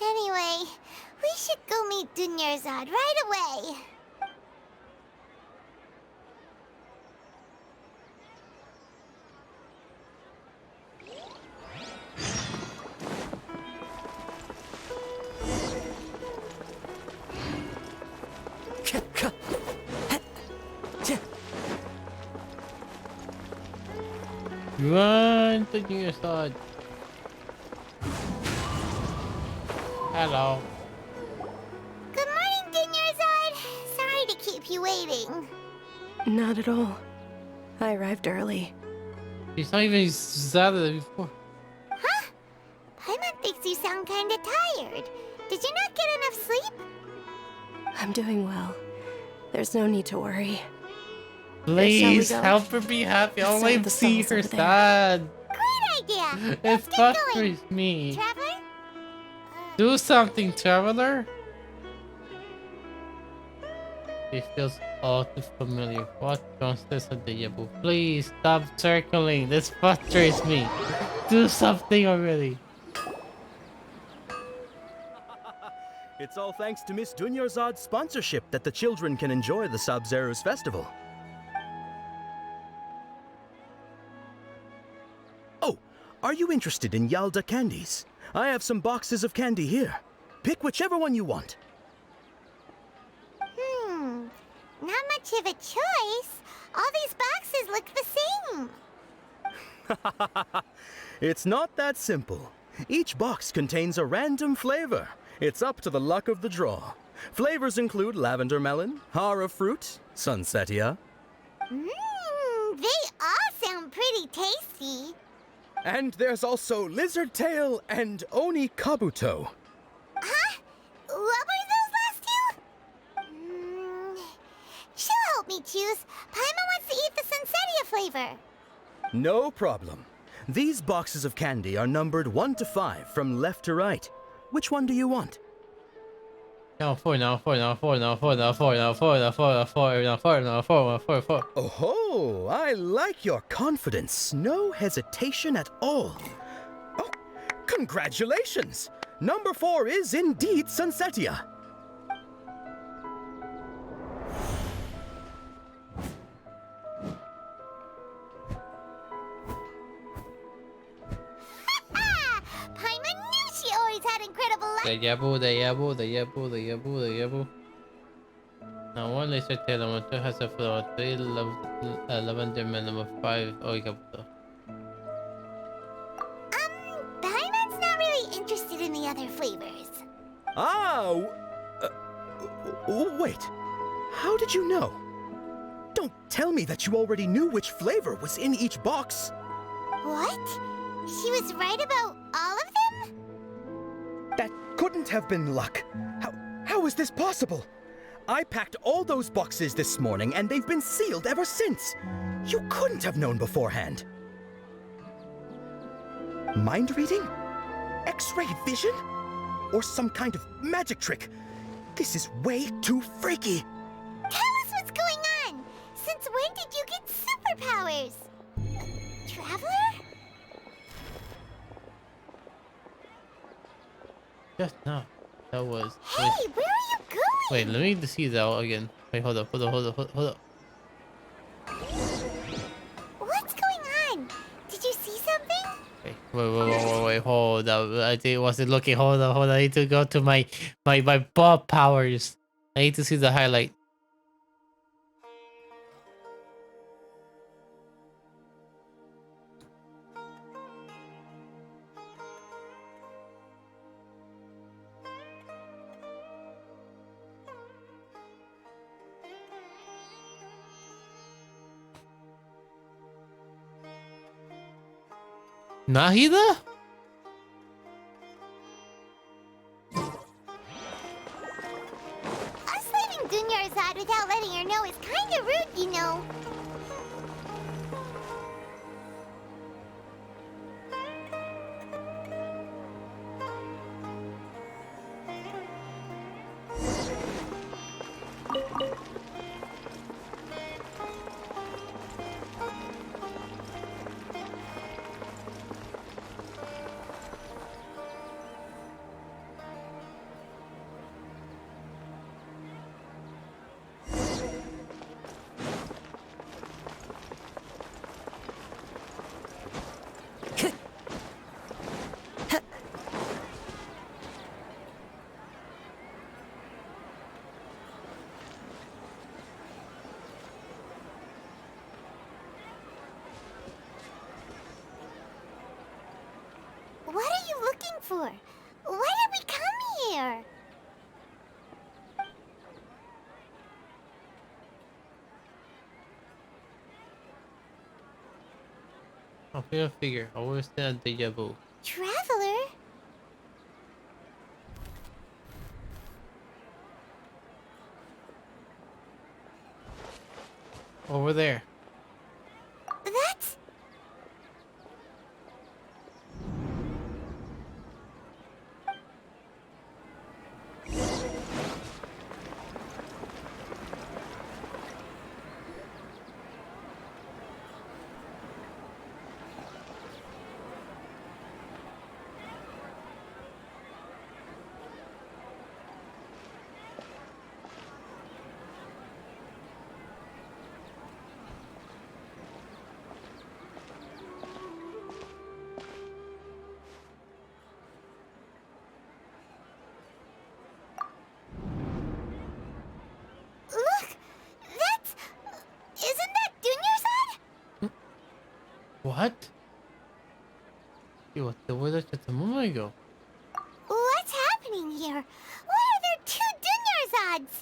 Anyway, we should go meet Dunyarzad right away. Run to your side. Hello. Good morning, Dunyarzad. Sorry to keep you waiting. Not at all. I arrived early. She's not even Saturday before. Huh? Paimon thinks you sound kinda tired. Did you not get enough sleep? I'm doing well. There's no need to worry. Please Shall we go? help her be happy. I Some want of to the see stalls her over there. sad. Great idea. It Let's get going. frustrates me. Traveler? Do something, traveler. It feels all too familiar. What constants of Dejabu? Please stop circling. This frustrates me. Do something already. It's all thanks to Miss Dunyarzad's sponsorship that the children can enjoy the Sub-Zero's festival. Oh, are you interested in Yalda candies? I have some boxes of candy here. Pick whichever one you want. Not much of a choice. All these boxes look the same. It's not that simple. Each box contains a random flavor. It's up to the luck of the draw. Flavors include lavender melon, hara fruit, sunsetia. They all sound pretty tasty. And there's also lizard tail and oni kabuto. Huh? What were those last two? She'll help me choose. Paimon wants to eat the sunsetia flavor. No problem. These boxes of candy are numbered 1 to 5 from left to right. Which one do you want? Now four. Oh, I like your confidence. No hesitation at all. Oh, congratulations! Number 4 is indeed sunsetia. Paimon knew she always had incredible luck. Dejabu. Now one laser tail number 2 has a floor 3 lavender melon number 5 oikabuto. Paimon's not really interested in the other flavors. Wait. How did you know? Don't tell me that you already knew which flavor was in each box. What? She was right about all of them? That couldn't have been luck. How is this possible? I packed all those boxes this morning and they've been sealed ever since. You couldn't have known beforehand. Mind reading? X-ray vision? Or some kind of magic trick? This is way too freaky. Tell us what's going on! Since when did you get superpowers? Traveler? Just now. That was. Hey, where are you going? Wait, let me see that again. Wait, hold up. What's going on? Did you see something? Wait, hold up. I wasn't looking. Hold on. I need to go to my Bob powers. I need to see the highlight. Nahida? Us leaving Dunyarzad without letting her know is kinda rude, you know. What are you looking for? Why did we come here? I'll figure. I always stand at Dejabu. Traveler? Over there. That's... Look! That's... Isn't that Dunyarzad? What? Yo, what was that just a moment ago? What's happening here? Why are there two Dunyarzads?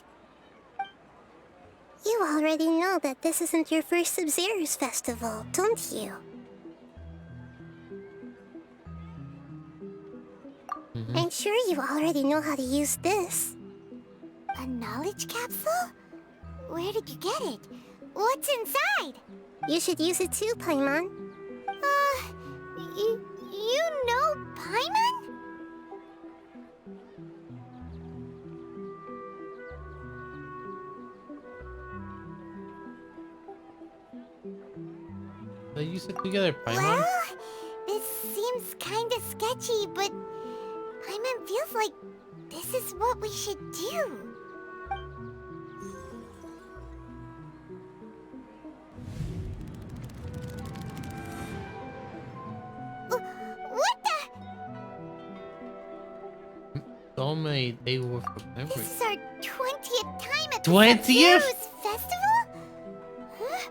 You already know that this isn't your first Sub-Zero's festival, don't you? I'm sure you already know how to use this. A knowledge capsule? Where did you get it? What's inside? You should use it too, Paimon. You know Paimon? They use it together, Paimon. Well, this seems kinda sketchy, but Paimon feels like this is what we should do. What the? So many day worth of memories. This is our 20th time at the 20th? Sub-Zero's festival? Huh?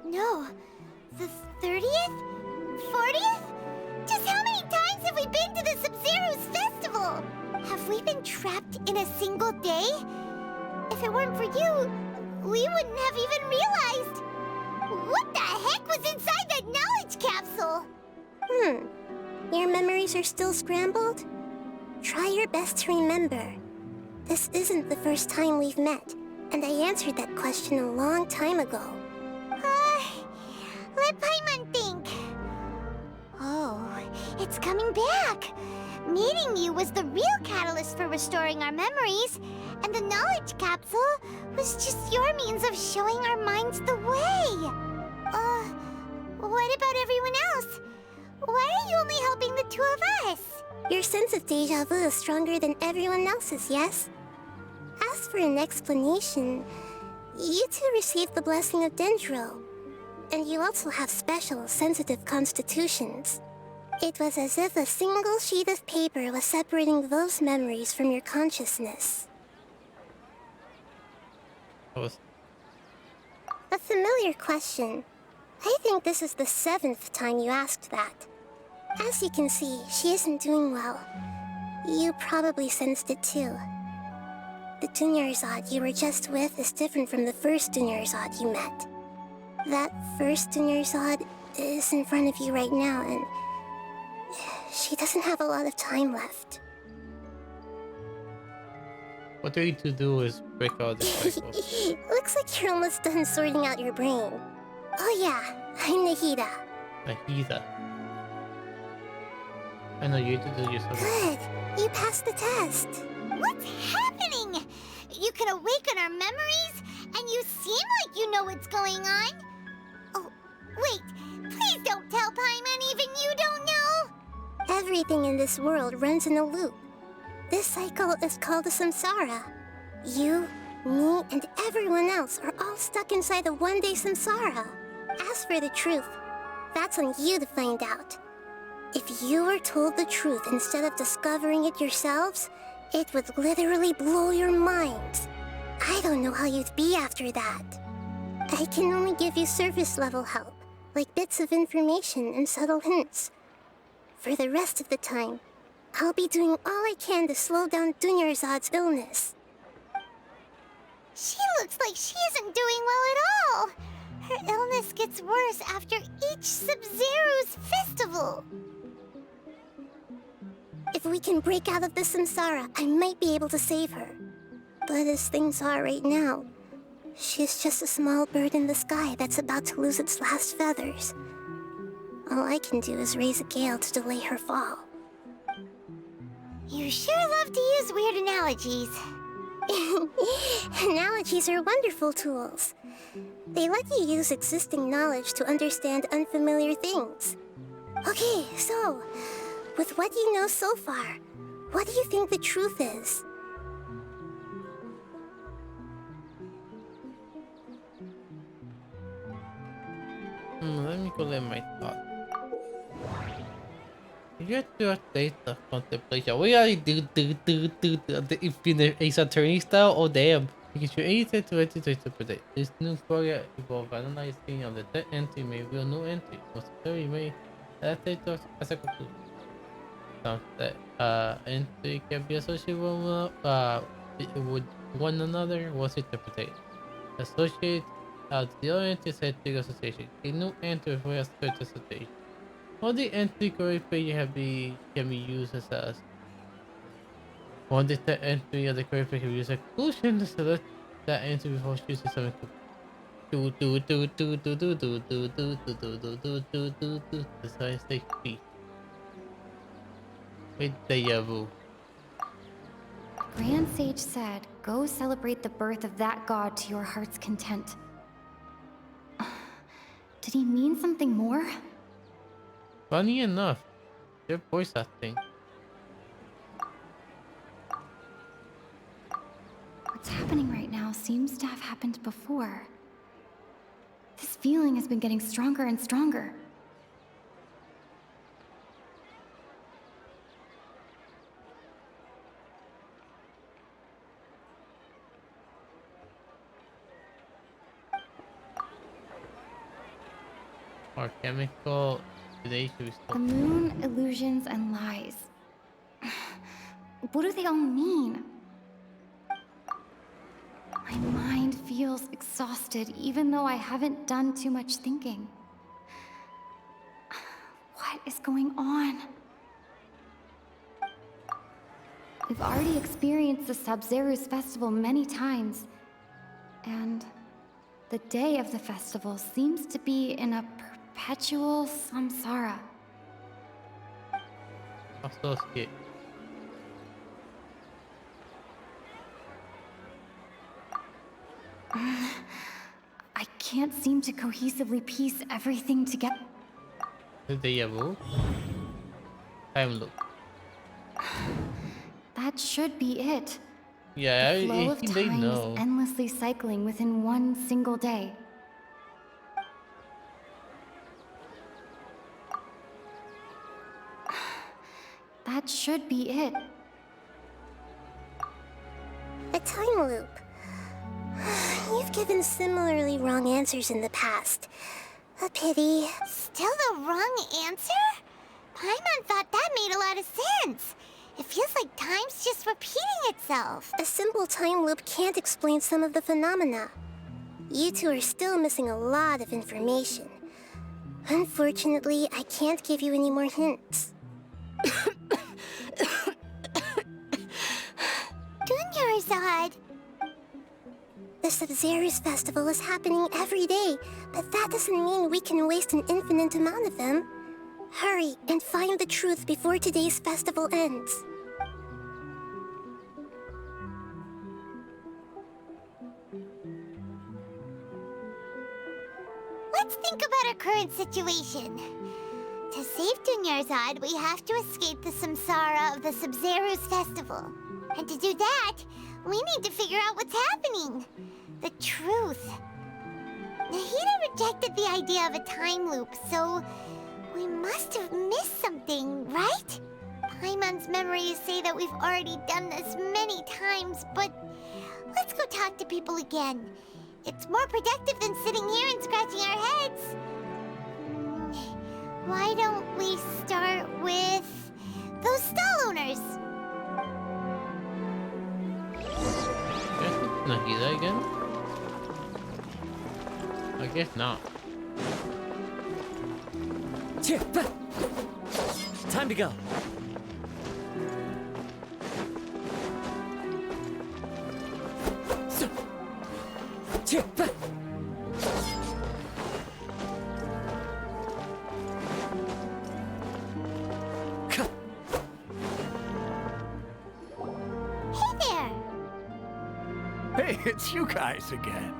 No. The 30th? 40th? Just how many times have we been to the Sub-Zero's festival? Have we been trapped in a single day? If it weren't for you, we wouldn't have even realized. What the heck was inside that knowledge capsule? Your memories are still scrambled? Try your best to remember. This isn't the first time we've met, and I answered that question a long time ago. Let Paimon think. Oh, it's coming back. Meeting you was the real catalyst for restoring our memories, and the knowledge capsule was just your means of showing our minds the way. What about everyone else? Why are you only helping the two of us? Your sense of deja vu is stronger than everyone else's, yes? As for an explanation, you two received the blessing of Dendro, and you also have special, sensitive constitutions. It was as if a single sheet of paper was separating those memories from your consciousness. A familiar question. I think this is the 7th time you asked that. As you can see, she isn't doing well. You probably sensed it too. The Dunyarzad you were just with is different from the first Dunyarzad you met. That first Dunyarzad is in front of you right now, and she doesn't have a lot of time left. What we need to do is break out the cycle. Looks like you're almost done sorting out your brain. Oh yeah, I'm Nahida. Nahida. I know you need to do yourself. Good, you passed the test. What's happening? You can awaken our memories, and you seem like you know what's going on. Oh, wait, please don't tell Paimon even you don't know. Everything in this world runs in a loop. This cycle is called the samsara. You, me, and everyone else are all stuck inside the one-day samsara. As for the truth, that's on you to find out. If you were told the truth instead of discovering it yourselves, it would literally blow your minds. I don't know how you'd be after that. I can only give you surface-level help, like bits of information and subtle hints. For the rest of the time, I'll be doing all I can to slow down Dunyarzad's illness. She looks like she isn't doing well at all. Her illness gets worse after each Sub-Zero's festival. If we can break out of the samsara, I might be able to save her. But as things are right now, she's just a small bird in the sky that's about to lose its last feathers. All I can do is raise a gale to delay her fall. You sure love to use weird analogies. Analogies are wonderful tools. They let you use existing knowledge to understand unfamiliar things. Okay, so, with what you know so far, what do you think the truth is? Let me collect my thoughts. You have to update the contemplation. We gotta do the infinite Ace Attorney style? Oh damn. You can choose any set to enter to interpret. This new program involves analyzing of the dead entry may reveal new entry. Most certainly may adaptate to as a conclusion. That entry can be associated with one another once interpreted. Associate the other entry set to association. A new entry for a search association. All the entry correct page can be used as one the entry of the correct page can be used as a conclusion to select that entry before choosing something to decide stage B. With Dejabu. Grand Sage said, go celebrate the birth of that god to your heart's content. Did he mean something more? Funny enough, their voice acting. What's happening right now seems to have happened before. This feeling has been getting stronger and stronger. Our chemical today should be The moon, illusions, and lies. What do they all mean? My mind feels exhausted, even though I haven't done too much thinking. What is going on? We've already experienced the Sub-Zeru's festival many times. And the day of the festival seems to be in a perpetual samsara. Associate. I can't seem to cohesively piece everything together. The Dejabu. Time loop. That should be it. Yeah, The flow of they time know. is endlessly cycling within one single day. That should be it. A time loop. You've given similarly wrong answers in the past. A pity. Still the wrong answer? Paimon thought that made a lot of sense. It feels like time's just repeating itself. A simple time loop can't explain some of the phenomena. You two are still missing a lot of information. Unfortunately, I can't give you any more hints. Dunyarzad! The Sub-Zeru's festival is happening every day, but that doesn't mean we can waste an infinite amount of them. Hurry and find the truth before today's festival ends. Let's think about our current situation. To save Dunyarzad, we have to escape the samsara of the Sub-Zeru's festival. And to do that, we need to figure out what's happening. The truth. Nahida rejected the idea of a time loop, so we must have missed something, right? Paimon's memories say that we've already done this many times, but let's go talk to people again. It's more productive than sitting here and scratching our heads. Why don't we start with those stall owners? Nahida again? I guess not. Time to go. Hey, it's you guys again.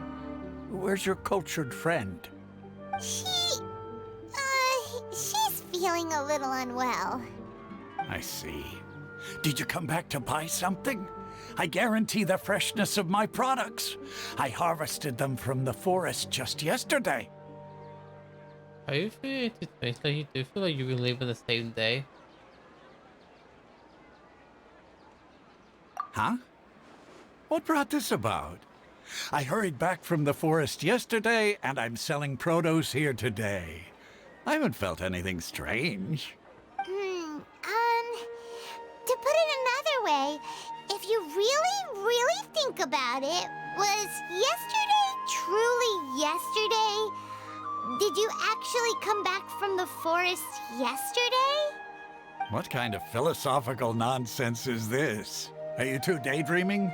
Where's your cultured friend? She's feeling a little unwell. I see. Did you come back to buy something? I guarantee the freshness of my products. I harvested them from the forest just yesterday. Are you feeling it makes like you do feel like you can live in the same day? Huh? What brought this about? I hurried back from the forest yesterday, and I'm selling produce here today. I haven't felt anything strange. To put it another way, if you really think about it, was yesterday truly yesterday? Did you actually come back from the forest yesterday? What kind of philosophical nonsense is this? Are you two daydreaming?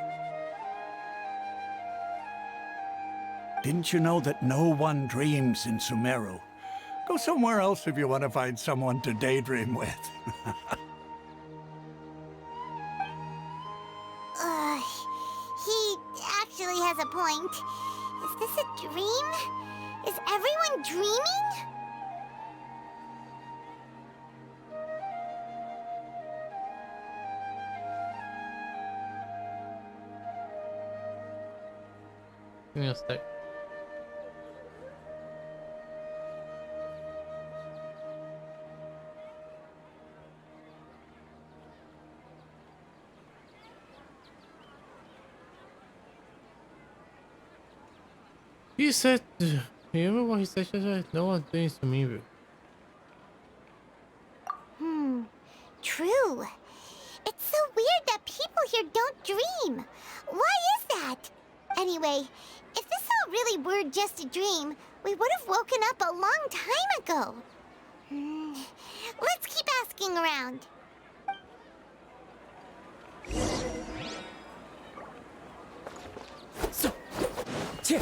Didn't you know that no one dreams in Sumeru? Go somewhere else if you want to find someone to daydream with. He actually has a point. Is this a dream? Is everyone dreaming? Give me a sec. He said, you remember what he said? She said, no one's doing Sumeru. True. It's so weird that people here don't dream. Why is that? Anyway, if this all really were just a dream, we would have woken up a long time ago. Let's keep asking around. Do.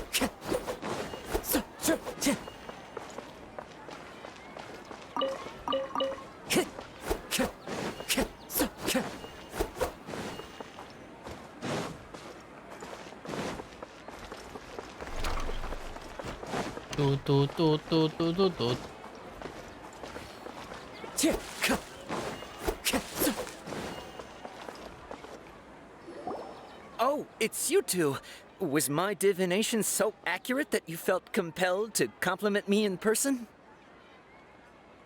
Oh, it's you two. Was my divination so accurate that you felt compelled to compliment me in person?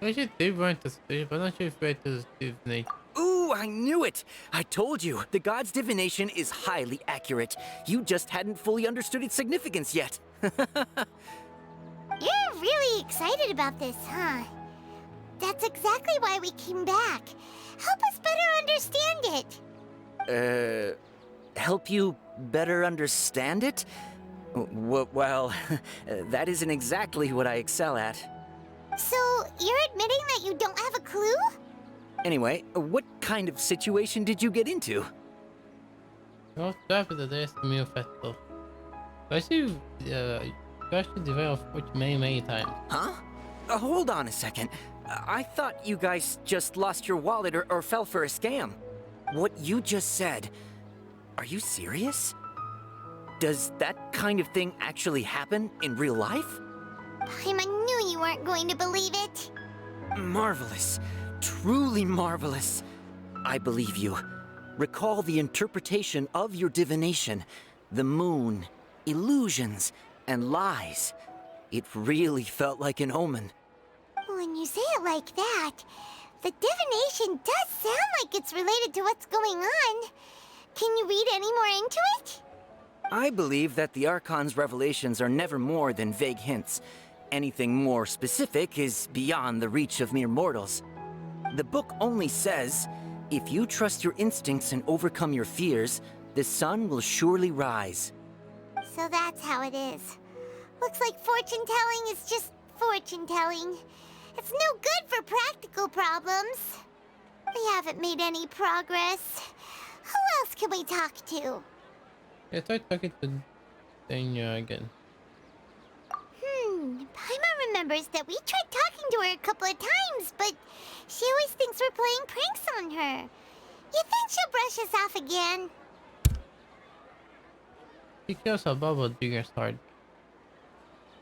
I should do want to speak, but I'm not sure if I to divinate. Ooh, I knew it! I told you, the god's divination is highly accurate. You just hadn't fully understood its significance yet. You're really excited about this, huh? That's exactly why we came back. Help us better understand it. Help you better understand it? Well, that isn't exactly what I excel at. So, you're admitting that you don't have a clue? Anyway, what kind of situation did you get into? Well, after the day Sumeru festival. I see you actually developed fortune many times. Huh? Hold on a second. I thought you guys just lost your wallet or fell for a scam. What you just said, are you serious? Does that kind of thing actually happen in real life? Paimon knew you weren't going to believe it. Marvelous. Truly marvelous. I believe you. Recall the interpretation of your divination. The moon, illusions, and lies. It really felt like an omen. When you say it like that, the divination does sound like it's related to what's going on. Can you read any more into it? I believe that the Archon's revelations are never more than vague hints. Anything more specific is beyond the reach of mere mortals. The book only says, if you trust your instincts and overcome your fears, the sun will surely rise. So that's how it is. Looks like fortune-telling is just fortune-telling. It's no good for practical problems. We haven't made any progress. Who else can we talk to? Yeah, try talking to Danya again. Paimon remembers that we tried talking to her a couple of times, but she always thinks we're playing pranks on her. You think she'll brush us off again? She cares about Junior's heart.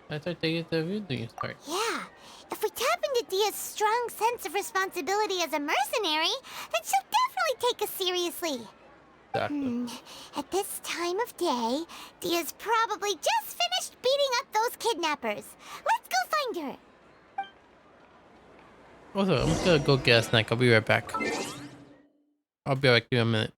I tried to get the real Junior's heart. Yeah. If we tap into Dia's strong sense of responsibility as a mercenary, then she'll definitely take us seriously. Exactly. At this time of day, Dia's probably just finished beating up those kidnappers. Let's go find her. Also, I'm just gonna go get a snack. I'll be right back. I'll be back in a minute.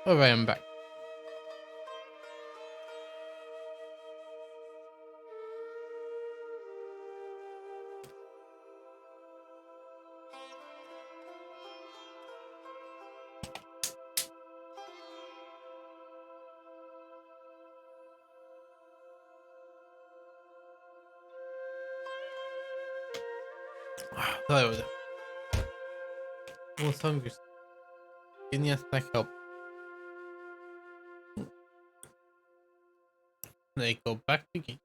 Alright, I'm back. Sorry about that. Was hungry. Give me a snack help. They go back to game.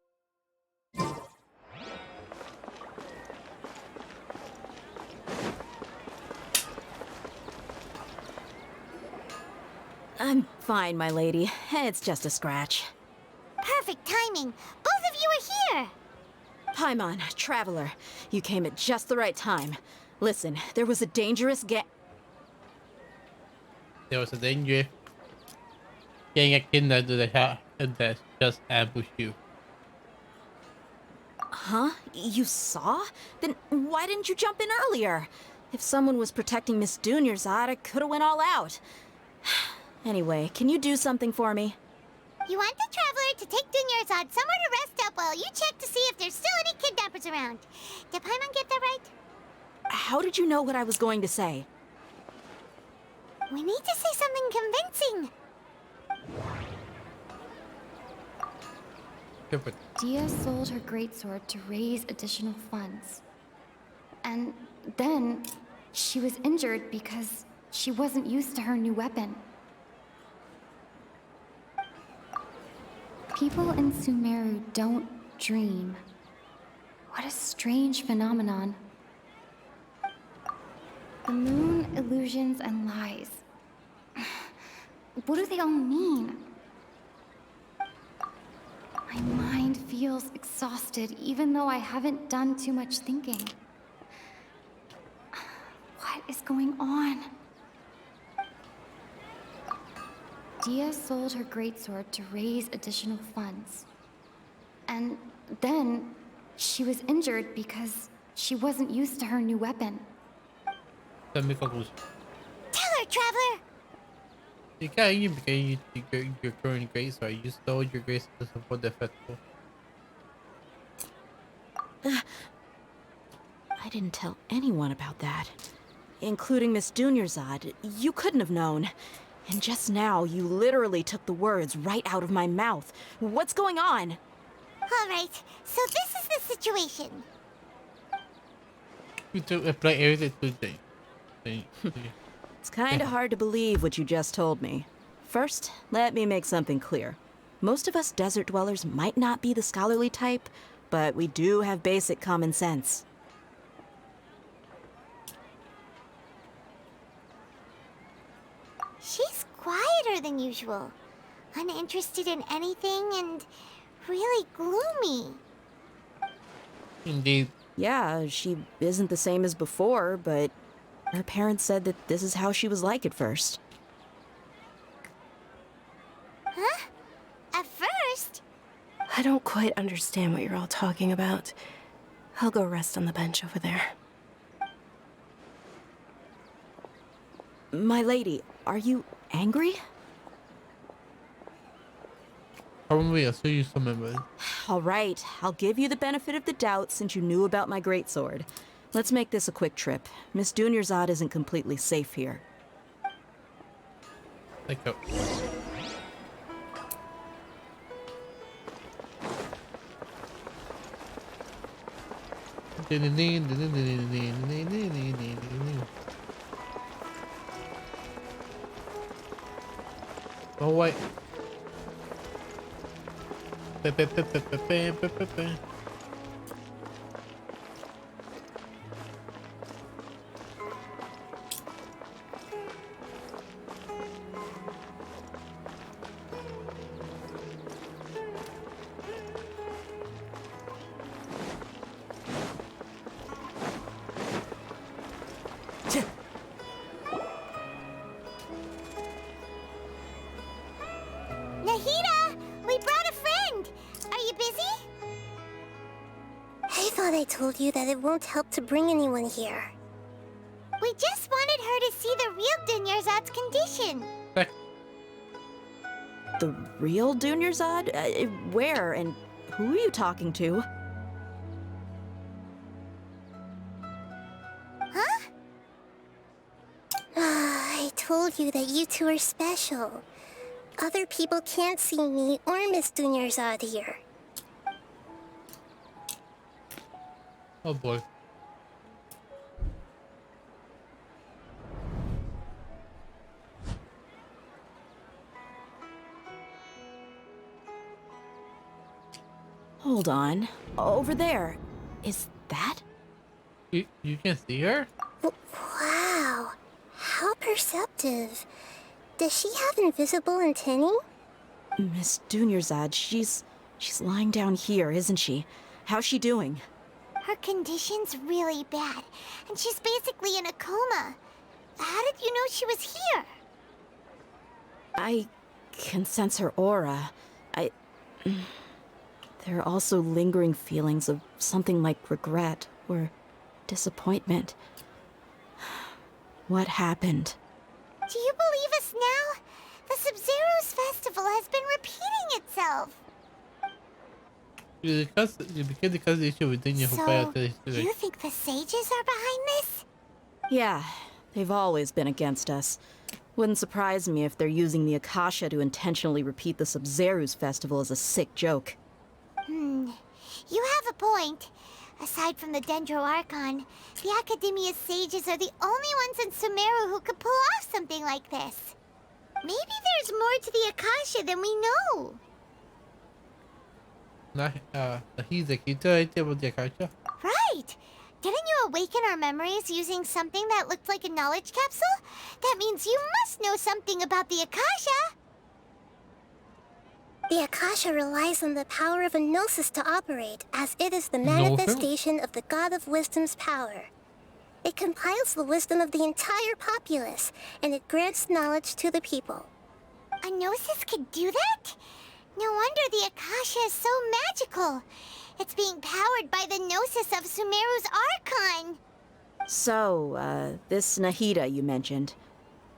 I'm fine, my lady. It's just a scratch. Perfect timing. Both of you are here. Paimon, traveler, you came at just the right time. Listen, there was a dangerous There was a danger. Getting a kidnapped to the house that just ambushed you. Huh? You saw? Then why didn't you jump in earlier? If someone was protecting Miss Dunyarzad, I could have went all out. Anyway, can you do something for me? You want the traveler to take Dunyarzad somewhere to rest up while you check to see if there's still any kidnappers around. Did Paimon get that right? How did you know what I was going to say? We need to say something convincing. Dia sold her greatsword to raise additional funds. And then she was injured because she wasn't used to her new weapon. People in Sumeru don't dream. What a strange phenomenon. The moon, illusions, and lies. What do they all mean? My mind feels exhausted, even though I haven't done too much thinking. What is going on? Dia sold her greatsword to raise additional funds. And then she was injured because she wasn't used to her new weapon. Tell her, traveler! You can't even because your current grace, so you stole your grace to support the festival. I didn't tell anyone about that. Including Miss Dunyarzad. You couldn't have known. And just now, you literally took the words right out of my mouth. What's going on? Alright, so this is the situation. You took a play everything today. It's kinda hard to believe what you just told me. First, let me make something clear. Most of us desert dwellers might not be the scholarly type, but we do have basic common sense. She's quieter than usual. Uninterested in anything and really gloomy. Indeed. Yeah, she isn't the same as before, but her parents said that this is how she was like at first. Huh? At first? I don't quite understand what you're all talking about. I'll go rest on the bench over there. My lady, are you angry? Probably I'll show you some memory. All right, I'll give you the benefit of the doubt since you knew about my greatsword. Let's make this a quick trip. Miss Dunyarzad isn't completely safe here. Let's go. Oh wait. Nahida! We brought a friend! Are you busy? I thought I told you that it won't help to bring anyone here. We just wanted her to see the real Dunyarzad's condition. The real Dunyarzad? Where and who are you talking to? Huh? I told you that you two are special. Other people can't see me or Miss Dunyarzad here. Oh boy. Hold on. Over there. Is that? You can see her? Wow. How perceptive. Does she have invisible antennae? Miss Dunyarzad, she's lying down here, isn't she? How's she doing? Her condition's really bad, and she's basically in a coma. How did you know she was here? I can sense her aura. There are also lingering feelings of something like regret or disappointment. What happened? Do you believe us now? The Sub-Zero's festival has been repeating itself. Because the issue with Dinya who So, you think the sages are behind this? Yeah, they've always been against us. Wouldn't surprise me if they're using the Akasha to intentionally repeat the Sub-Zero's festival as a sick joke. You have a point. Aside from the Dendro Archon, the Academia's sages are the only ones in Sumeru who could pull off something like this. Maybe there's more to the Akasha than we know. He's the key to it about the Akasha. Right! Didn't you awaken our memories using something that looked like a knowledge capsule? That means you must know something about the Akasha! The Akasha relies on the power of a gnosis to operate, as it is the manifestation of the God of Wisdom's power. It compiles the wisdom of the entire populace, and it grants knowledge to the people. A gnosis could do that? No wonder the Akasha is so magical. It's being powered by the gnosis of Sumeru's Archon. So, this Nahida you mentioned,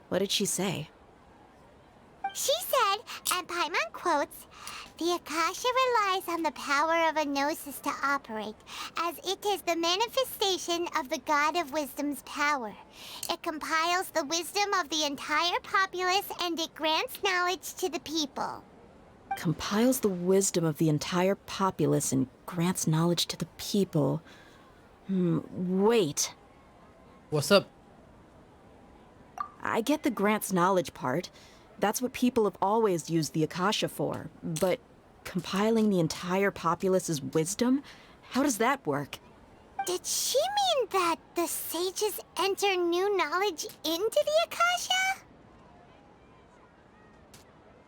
what did she say? She said, and Paimon quotes, "The Akasha relies on the power of a gnosis to operate, as it is the manifestation of the God of Wisdom's power. It compiles the wisdom of the entire populace and it grants knowledge to the people." Compiles the wisdom of the entire populace and grants knowledge to the people. Wait. What's up? I get the grants knowledge part. That's what people have always used the Akasha for. But compiling the entire populace's wisdom? How does that work? Did she mean that the sages enter new knowledge into the Akasha?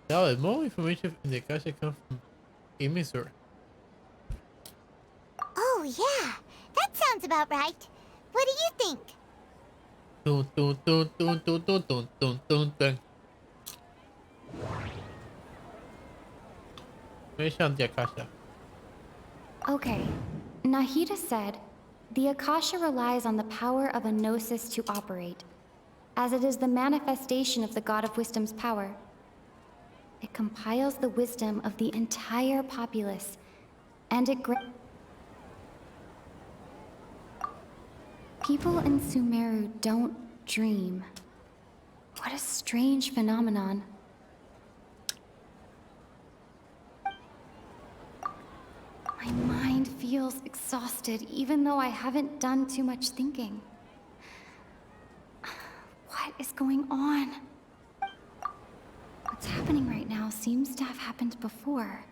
No, more information in the Akasha comes from Imisur. Oh yeah, that sounds about right. What do you think? Dun, dun, dun, dun, dun, dun, dun, dun, dun, dun. Information the Akasha. Okay. Nahida said, "The Akasha relies on the power of a gnosis to operate, as it is the manifestation of the God of Wisdom's power. It compiles the wisdom of the entire populace, and it People in Sumeru don't dream. What a strange phenomenon. My mind feels exhausted, even though I haven't done too much thinking. What is going on? What's happening right now seems to have happened before.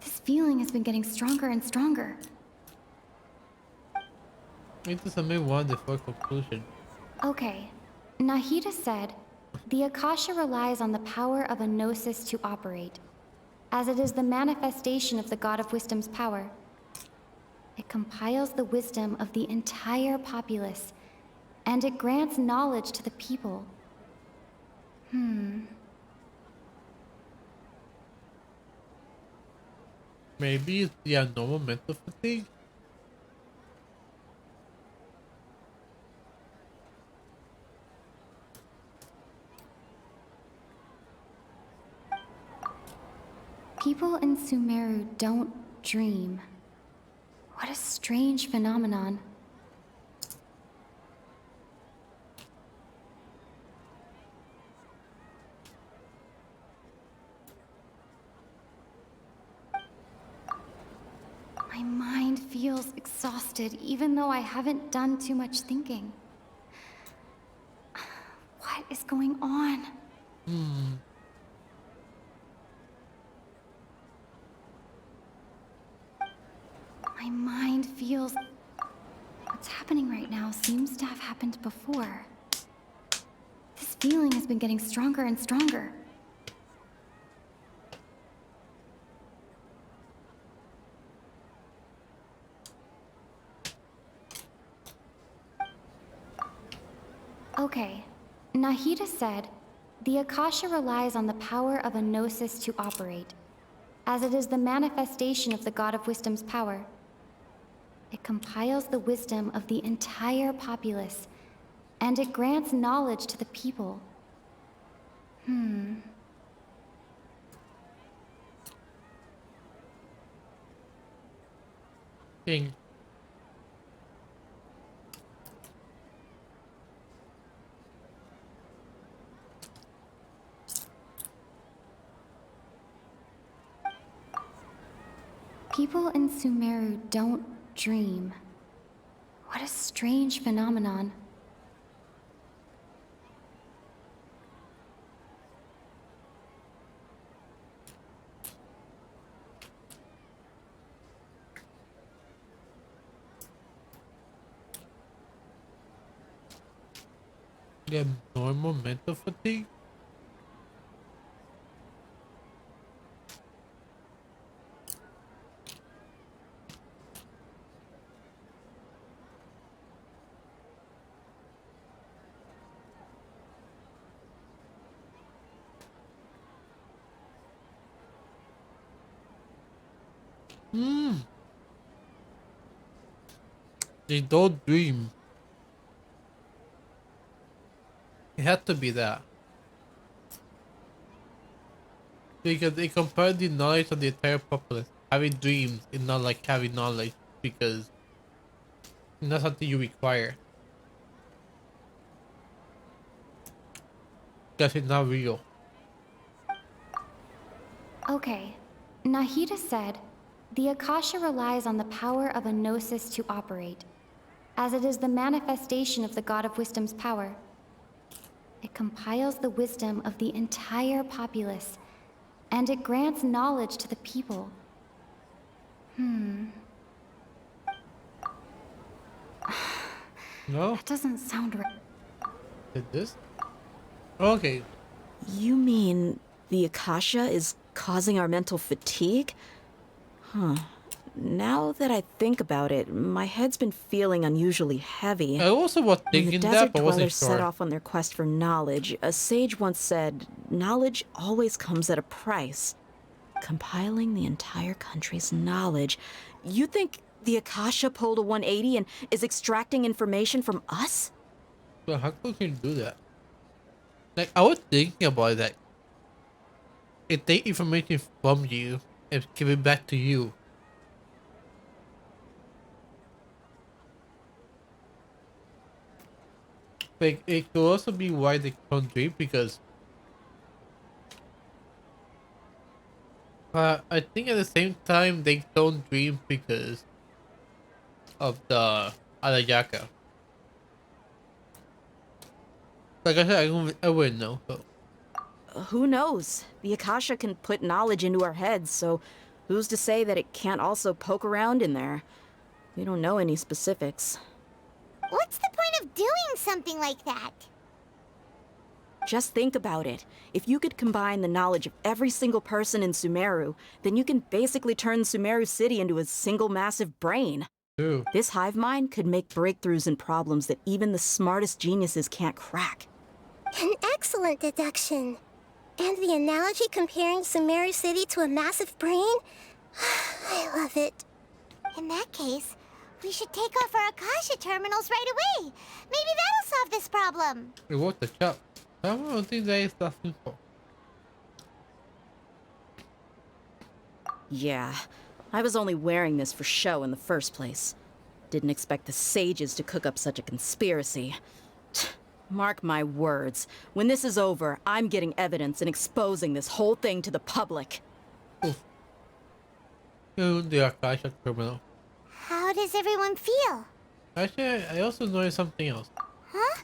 This feeling has been getting stronger and stronger. It doesn't make one the full conclusion. Okay. Nahida said, "The Akasha relies on the power of a gnosis to operate, as it is the manifestation of the God of Wisdom's power. It compiles the wisdom of the entire populace, and it grants knowledge to the people." Maybe it's the abnormal mental fatigue. People in Sumeru don't dream. What a strange phenomenon. My mind feels exhausted, even though I haven't done too much thinking. What is going on? My mind feels... What's happening right now seems to have happened before. This feeling has been getting stronger and stronger. Okay, Nahida said, the Akasha relies on the power of a gnosis to operate, as it is the manifestation of the God of Wisdom's power. It compiles the wisdom of the entire populace, and it grants knowledge to the people. King. People in Sumeru don't dream. What a strange phenomenon. Yeah, normal mental fatigue. They don't dream. It had to be that. Because they compare the knowledge of the entire populace. Having dreams is not like having knowledge because it's not something you require. Because it's not real. Okay, Nahida said, the Akasha relies on the power of a gnosis to operate, as it is the manifestation of the God of Wisdom's power. It compiles the wisdom of the entire populace, and it grants knowledge to the people. No? That doesn't sound right. Did this? Okay. You mean the Akasha is causing our mental fatigue? Huh. Now that I think about it, my head's been feeling unusually heavy. I also was When the thinking desert that, but wasn't dwellers sure. set off on their quest for knowledge, a sage once said, knowledge always comes at a price. Compiling the entire country's knowledge. You think the Akasha pulled a 180 and is extracting information from us? But how could you do that? Like, I was thinking about that. It take information from you and give it back to you. Like, it could also be why they don't dream because I think at the same time they don't dream because of the Alayaka. Like I said, I wouldn't know. So. Who knows? The Akasha can put knowledge into our heads, so who's to say that it can't also poke around in there? We don't know any specifics. What's the point of doing something like that? Just think about it. If you could combine the knowledge of every single person in Sumeru, then you can basically turn Sumeru City into a single massive brain. True. This hive mind could make breakthroughs in problems that even the smartest geniuses can't crack. An excellent deduction. And the analogy comparing Sumeru City to a massive brain? I love it. In that case, we should take off our Akasha terminals right away. Maybe that'll solve this problem. It was the chop. I don't think that is that simple. Yeah, I was only wearing this for show in the first place. Didn't expect the sages to cook up such a conspiracy. Mark my words, when this is over, I'm getting evidence and exposing this whole thing to the public. The Akasha terminal. How does everyone feel? Actually, I also noticed something else. Huh?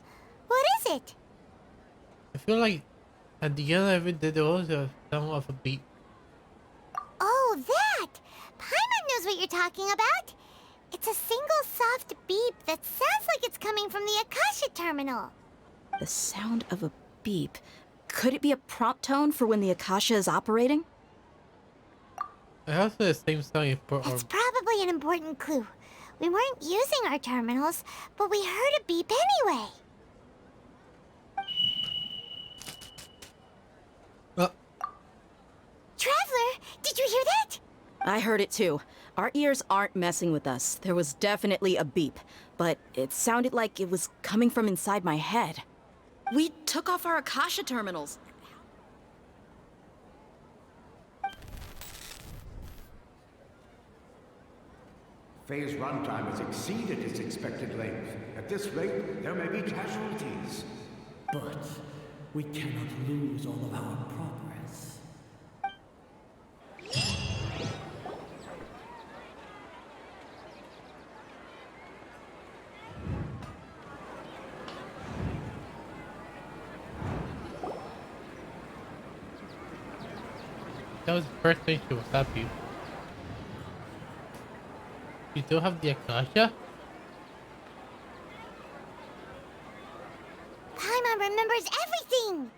What is it? I feel like at the end of it, there was a sound of a beep. Oh, that! Paimon knows what you're talking about. It's a single soft beep that sounds like it's coming from the Akasha terminal. The sound of a beep. Could it be a prompt tone for when the Akasha is operating? It has the same sound. That's probably an important clue. We weren't using our terminals, but we heard a beep anyway. Traveler, did you hear that? I heard it too. Our ears aren't messing with us. There was definitely a beep, but it sounded like it was coming from inside my head. We took off our Akasha terminals. Phase runtime has exceeded its expected length. At this rate, there may be casualties. But we cannot lose all of our progress. That was the first thing she was happy. You still have the Akasha? Paimon remembers everything!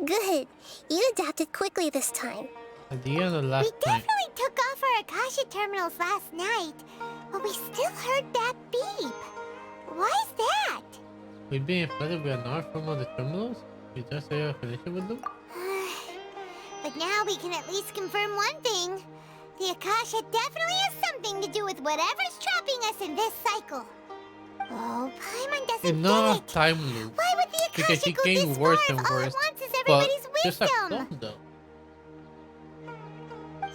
Good. You adapted quickly this time. At the end of the last We definitely took off our Akasha terminals last night, but we still heard that beep. Why is that? We've been flooded with an art from all the terminals? You just say a connection with them? But now we can at least confirm one thing. The Akasha definitely has something to do with whatever's trapping us in this cycle. Oh, Paimon doesn't It's not get a it. time loop. Why would the Because Akasha she go getting this worse far and if all it worse. wants is But everybody's just a wisdom? song though.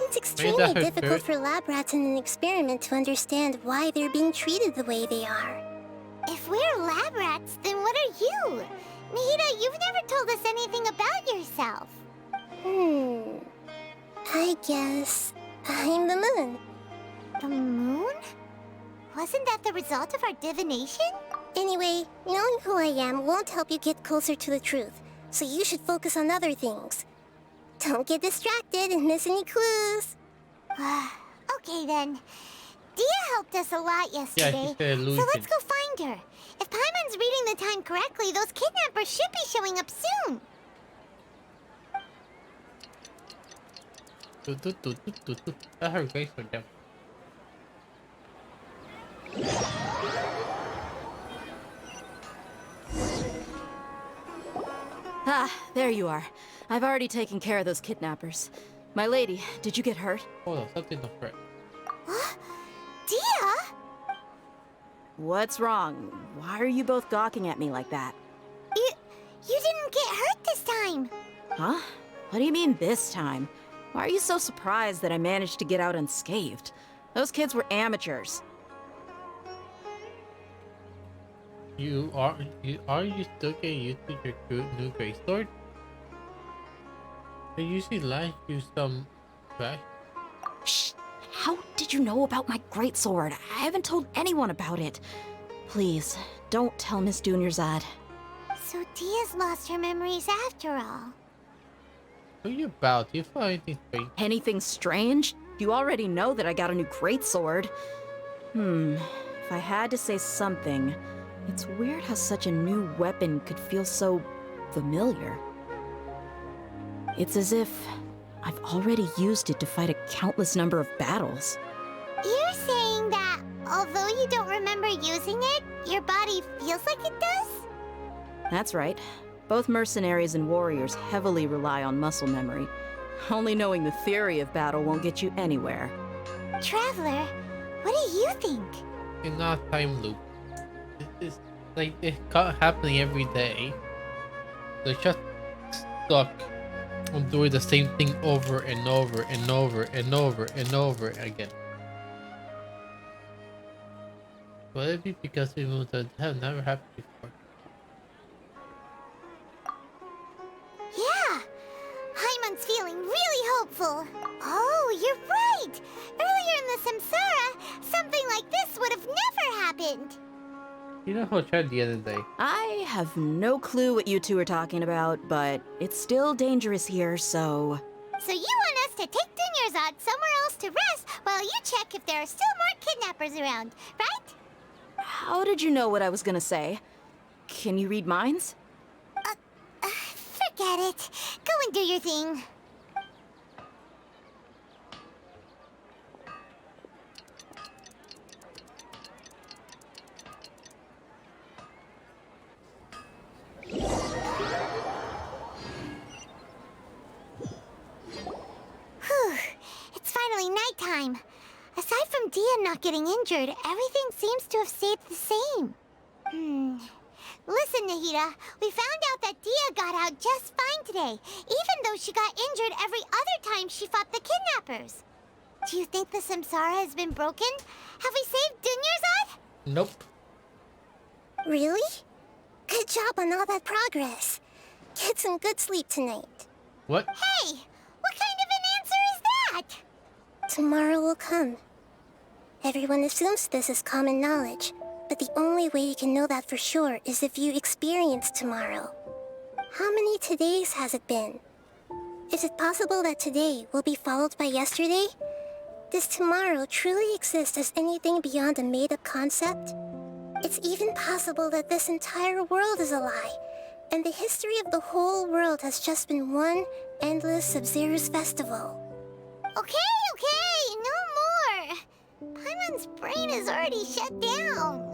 It's extremely her difficult third? for lab rats in an experiment to understand why they're being treated the way they are. If we're lab rats, then what are you? Nahida, you've never told us anything about yourself. I guess I'm the moon. The moon? Wasn't that the result of our divination? Anyway, knowing who I am won't help you get closer to the truth, so you should focus on other things. Don't get distracted and miss any clues. Okay then. Dia helped us a lot yesterday, she said so illusion. let's go find her. If Paimon's reading the time correctly, those kidnappers should be showing up soon. That's her grace for them. Ah, there you are. I've already taken care of those kidnappers. My lady, did you get hurt? Hold on, something not correct. Dia? What's wrong? Why are you both gawking at me like that? You didn't get hurt this time. Huh? What do you mean this time? Why are you so surprised that I managed to get out unscathed? Those kids were amateurs. Are you still getting used to your new great sword? I usually like you some trash. Shh! How did you know about my greatsword? I haven't told anyone about it. Please, don't tell Miss Dunyarzad. So Dia's lost her memories after all. What are you about? Do you find anything strange? Anything strange? You already know that I got a new greatsword. If I had to say something, it's weird how such a new weapon could feel so familiar. It's as if I've already used it to fight a countless number of battles. You're saying that although you don't remember using it, your body feels like it does? That's right. Both mercenaries and warriors heavily rely on muscle memory. Only knowing the theory of battle won't get you anywhere. Traveler, what do you think? It's not a time loop. It's like it's happening every day. They're just stuck. I'm doing the same thing over and over and over and over and over again. Will it be because we moved that have never happened before? Yeah, Hyman's feeling really hopeful. Oh, you're right. Earlier in the Samsara, something like this would have never happened. You know how I tried the other day. I have no clue what you two are talking about, but it's still dangerous here, so... So you want us to take Dunyarzad somewhere else to rest while you check if there are still more kidnappers around, right? How did you know what I was gonna say? Can you read minds? Forget it. Go and do your thing. Whew. It's finally nighttime. Aside from Dia not getting injured, everything seems to have stayed the same. Listen, Nahida, we found out that Dia got out just fine today, even though she got injured every other time she fought the kidnappers. Do you think the Samsara has been broken? Have we saved Dunyarzad? Nope. Really? Good job on all that progress. Get some good sleep tonight. What? Hey, what kind of an answer is that? Tomorrow will come. Everyone assumes this is common knowledge, but the only way you can know that for sure is if you experience tomorrow. How many todays has it been? Is it possible that today will be followed by yesterday? Does tomorrow truly exist as anything beyond a made-up concept? It's even possible that this entire world is a lie, and the history of the whole world has just been one endless Sub-Zero's festival. Okay, no more. Paimon's brain is already shut down.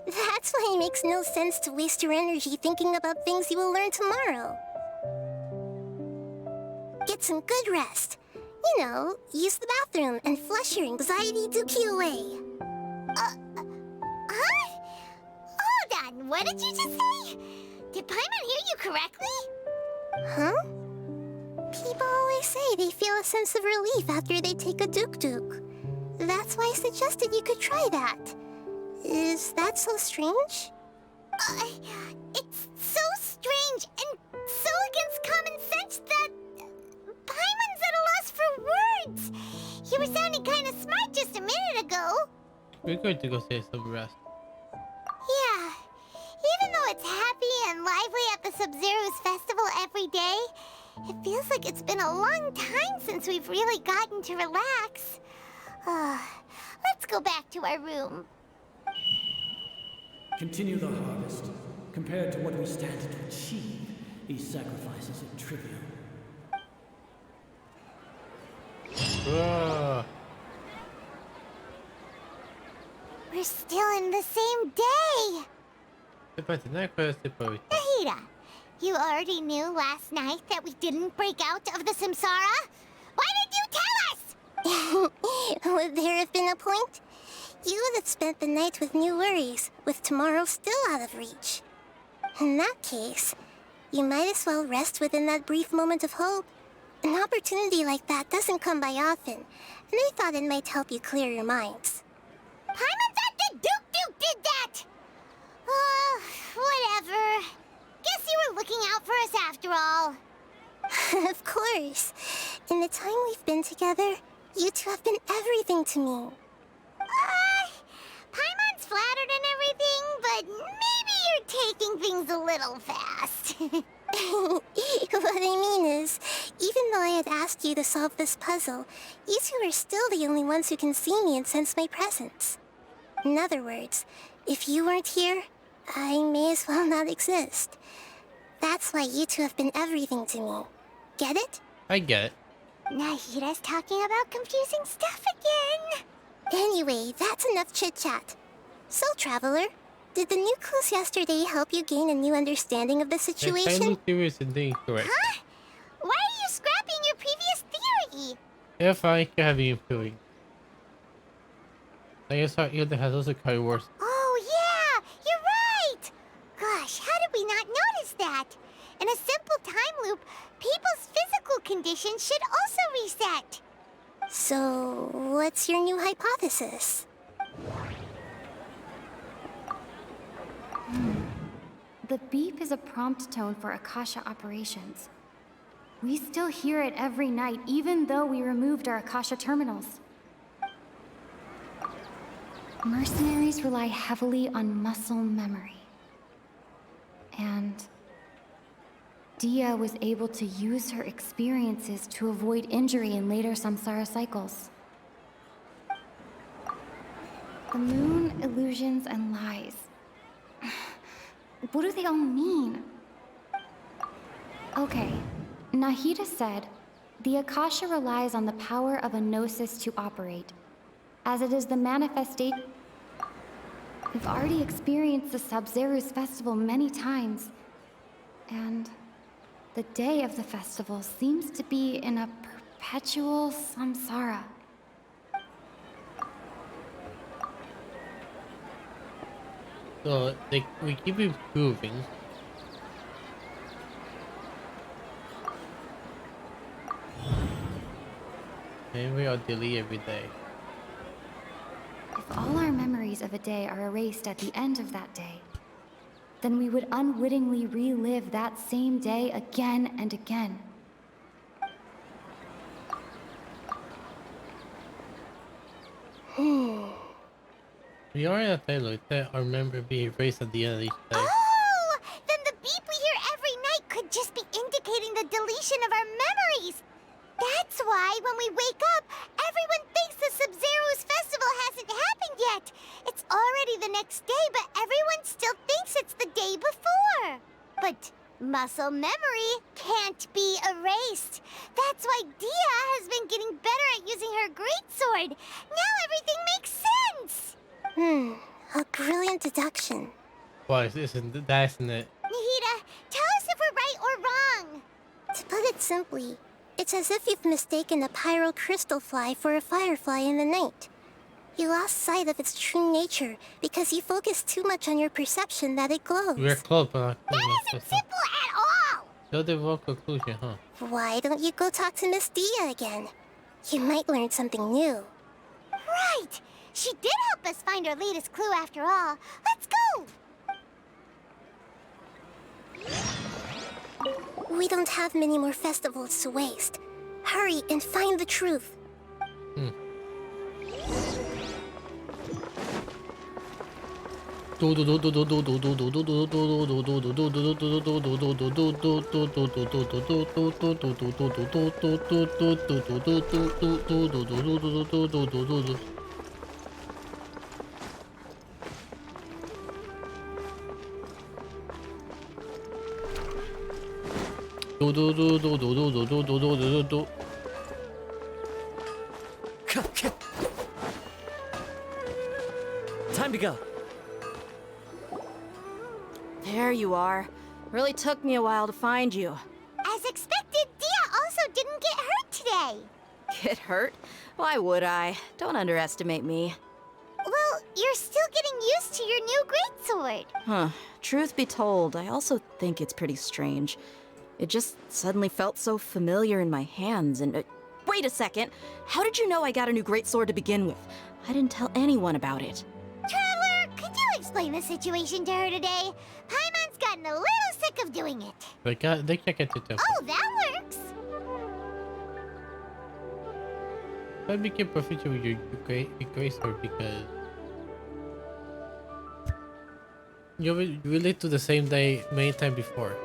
That's why it makes no sense to waste your energy thinking about things you will learn tomorrow. Get some good rest. You know, use the bathroom and flush your anxiety dookie away. Huh? Hold on, what did you just say? Did Paimon hear you correctly? Huh? People always say they feel a sense of relief after they take a duk-duk. That's why I suggested you could try that. Is that so strange? It's so strange and so against common sense that Paimon's at a loss for words. You were sounding kind of smart just a minute ago. We're going to go save some rest. Yeah. Even though it's happy and lively at the Sub-Zero's festival every day, it feels like it's been a long time since we've really gotten to relax. Let's go back to our room. Continue the harvest. Compared to what we stand to achieve, these sacrifices are trivial. We're still in the same day. Nahida, you already knew last night that we didn't break out of the Samsara? Why did you tell us? Would there have been a point? You would have spent the night with new worries, with tomorrow still out of reach. In that case, you might as well rest within that brief moment of hope. An opportunity like that doesn't come by often, and I thought it might help you clear your minds. Paimon thought the Duke did that! Whatever. Guess you were looking out for us after all. Of course. In the time we've been together, you two have been everything to me. Paimon's flattered and everything, but maybe you're taking things a little fast. What I mean is, even though I had asked you to solve this puzzle, you two are still the only ones who can see me and sense my presence. In other words, if you weren't here, I may as well not exist. That's why you two have been everything to me. Get it? I get it. Nahida's talking about confusing stuff again. Anyway, that's enough chit-chat. So, Traveler, did the new clues yesterday help you gain a new understanding of the situation? Theory is indeed correct. Huh? Why are you scrapping your previous theory? If I can have you improving. I guess our Ilda has also carried worse. Oh yeah, you're right! Gosh, how did we not notice that? In a simple time loop, people's physical condition should also reset. So, what's your new hypothesis? The beep is a prompt tone for Akasha operations. We still hear it every night, even though we removed our Akasha terminals. Mercenaries rely heavily on muscle memory. And Dia was able to use her experiences to avoid injury in later samsara cycles. The moon, illusions, and lies. What do they all mean? Okay, Nahida said, the Akasha relies on the power of a gnosis to operate, as it is the manifestation. We've already experienced the Sub-Zeru's festival many times, and the day of the festival seems to be in a perpetual samsara. So we keep improving. And we are delete every day. If all our memories of a day are erased at the end of that day, then we would unwittingly relive that same day again and again. We are in a day like that. I remember being erased at the end of each day. Oh! Then the beep we hear every night could just be indicating the deletion of our memories. That's why when we wake up, everyone thinks the Sub-Zeru's festival hasn't happened yet. It's already the next day, but everyone still thinks it's the day before. But muscle memory can't be erased. That's why Dia has been getting better at using her greatsword. Now everything makes sense. A brilliant deduction. Why isn't it? Nahida, tell us if we're right or wrong. To put it simply, it's as if you've mistaken a pyro crystal fly for a firefly in the night. You lost sight of its true nature because you focused too much on your perception that it glows. We're close, but that isn't simple at all! So the wrong conclusion, huh? Why don't you go talk to Miss Dia again? You might learn something new. Right! She did help us find our latest clue after all. Let's go! We don't have many more festivals to waste. Hurry and find the truth. Time to go. There you are. Really took me a while to find you. As expected, Dia also didn't get hurt today. Get hurt? Why would I? Don't underestimate me. Well, you're still getting used to your new greatsword. Huh. Truth be told, I also think it's pretty strange. It just suddenly felt so familiar in my hands and... wait a second! How did you know I got a new greatsword to begin with? I didn't tell anyone about it. Traveler, could you explain the situation to her today? Paimon's gotten a little sick of doing it. They can't get to temple. Oh, that works! I became proficient with your greatsword because you relate to the same day many times before.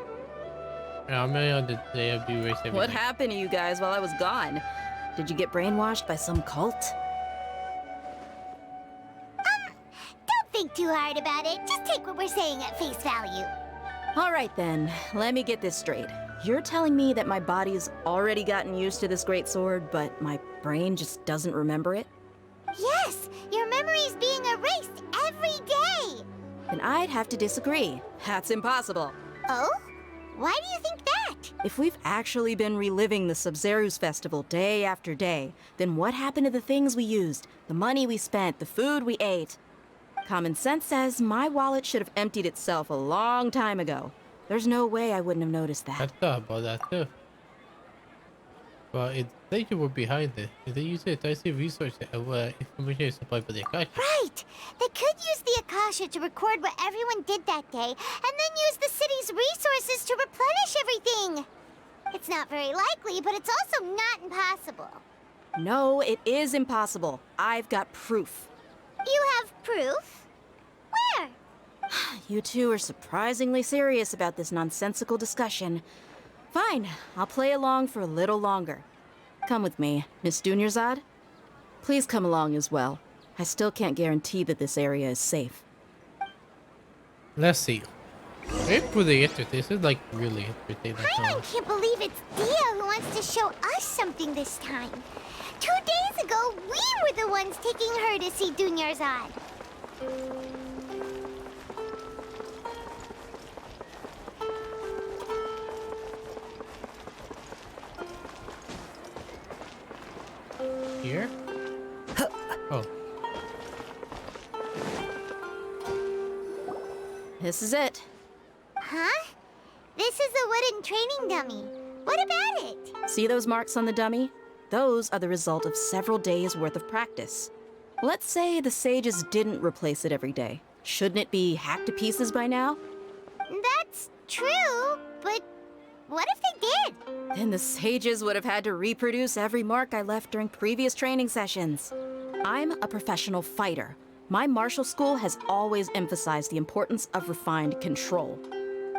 I'm many on the day of the race every What night. happened to you guys while I was gone? Did you get brainwashed by some cult? Don't think too hard about it. Just take what we're saying at face value. All right then, let me get this straight. You're telling me that my body's already gotten used to this greatsword, but my brain just doesn't remember it? Yes, your memory's being erased every day. Then I'd have to disagree. That's impossible. Oh? Why do you think that? If we've actually been reliving the Sub-Zeru's festival day after day, then what happened to the things we used, the money we spent, the food we ate? Common sense says my wallet should have emptied itself a long time ago. There's no way I wouldn't have noticed I that. thought about that too. But they were behind it. If they use it, I see resource information is supplied by the Akasha. Right! They could use the Akasha to record what everyone did that day, and then use the city's resources to replenish everything! It's not very likely, but it's also not impossible. No, it is impossible. I've got proof. You have proof? Where? You two are surprisingly serious about this nonsensical discussion. Fine, I'll play along for a little longer. Come with me, Miss Dunyarzad. Please come along as well. I still can't guarantee that this area is safe. Let's see. It's pretty interesting. This is like really entertaining. I can't believe it's Dia who wants to show us something this time. 2 days ago, we were the ones taking her to see Dunyarzad. Here? Oh. This is it. Huh? This is a wooden training dummy. What about it? See those marks on the dummy? Those are the result of several days' worth of practice. Let's say the sages didn't replace it every day. Shouldn't it be hacked to pieces by now? That's true, but what if they did? Then the sages would have had to reproduce every mark I left during previous training sessions. I'm a professional fighter. My martial school has always emphasized the importance of refined control.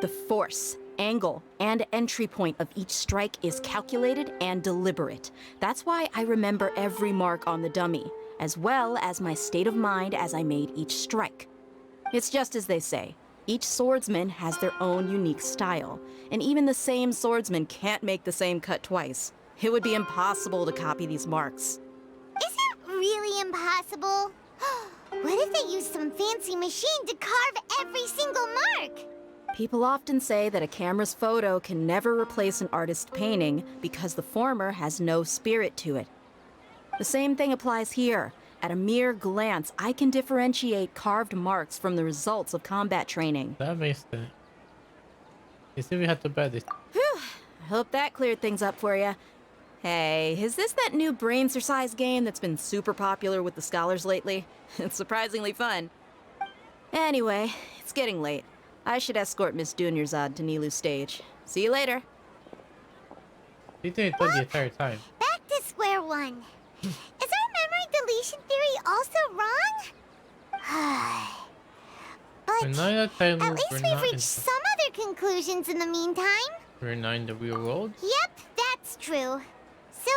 The force, angle, and entry point of each strike is calculated and deliberate. That's why I remember every mark on the dummy, as well as my state of mind as I made each strike. It's just as they say, each swordsman has their own unique style, and even the same swordsman can't make the same cut twice. It would be impossible to copy these marks. Is it really impossible? What if they use some fancy machine to carve every single mark? People often say that a camera's photo can never replace an artist's painting because the former has no spirit to it. The same thing applies here. At a mere glance, I can differentiate carved marks from the results of combat training. That makes sense. You see, we had to bet this. Whew, I hope that cleared things up for you. Hey, is this that new brain exercise game that's been super popular with the scholars lately? It's surprisingly fun. Anyway, it's getting late. I should escort Miss Dunyarzad to Nilu's stage. See you later. You didn't tell the entire time. Back to square one. Is our memory deletion theory also wrong? We're not in a time At loop, least we've reached some other conclusions in the meantime. We're not in the real world. Yep, that's true. So,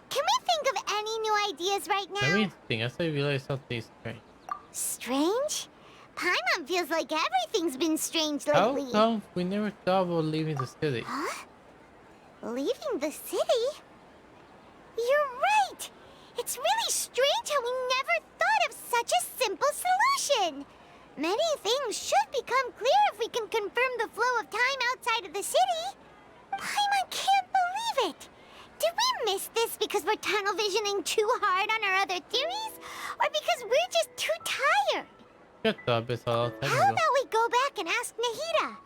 can we think of any new ideas right now? Let me think. I saw you realize something strange. Strange? Paimon feels like everything's been strange How lately. come we never thought about leaving the city? Huh? Leaving the city? You're right! It's really strange how we never thought of such a simple solution! Many things should become clear if we can confirm the flow of time outside of the city. Paimon can't believe it! Did we miss this because we're tunnel visioning too hard on our other theories? Or because we're just too tired? Shut up, it's all time How ago. about we go back and ask Nahida?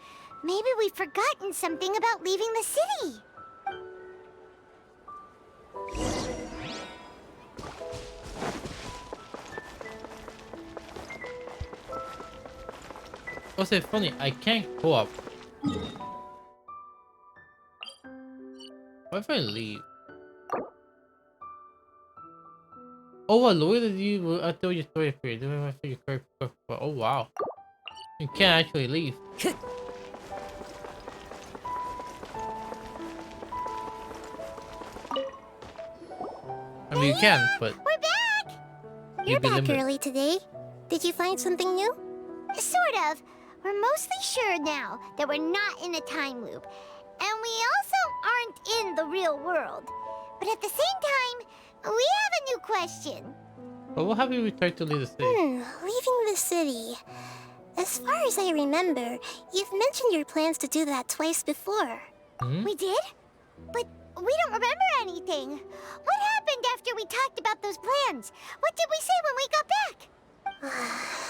Maybe we've forgotten something about leaving the city. What's it funny? I can't co-op. What if I leave? Oh, I loaded you. I told you story for you. Doing my figure card. Oh wow. You can't actually leave. I mean, you can, but we're back. You're back limited. early today. Did you find something new? Sort of. We're mostly sure now that we're not in a time loop. And we also aren't in the real world. But at the same time, we have a new question. But what have you tried to leave the city? Leaving the city. As far as I remember, you've mentioned your plans to do that twice before. We did? But we don't remember anything. What happened after we talked about those plans? What did we say when we got back?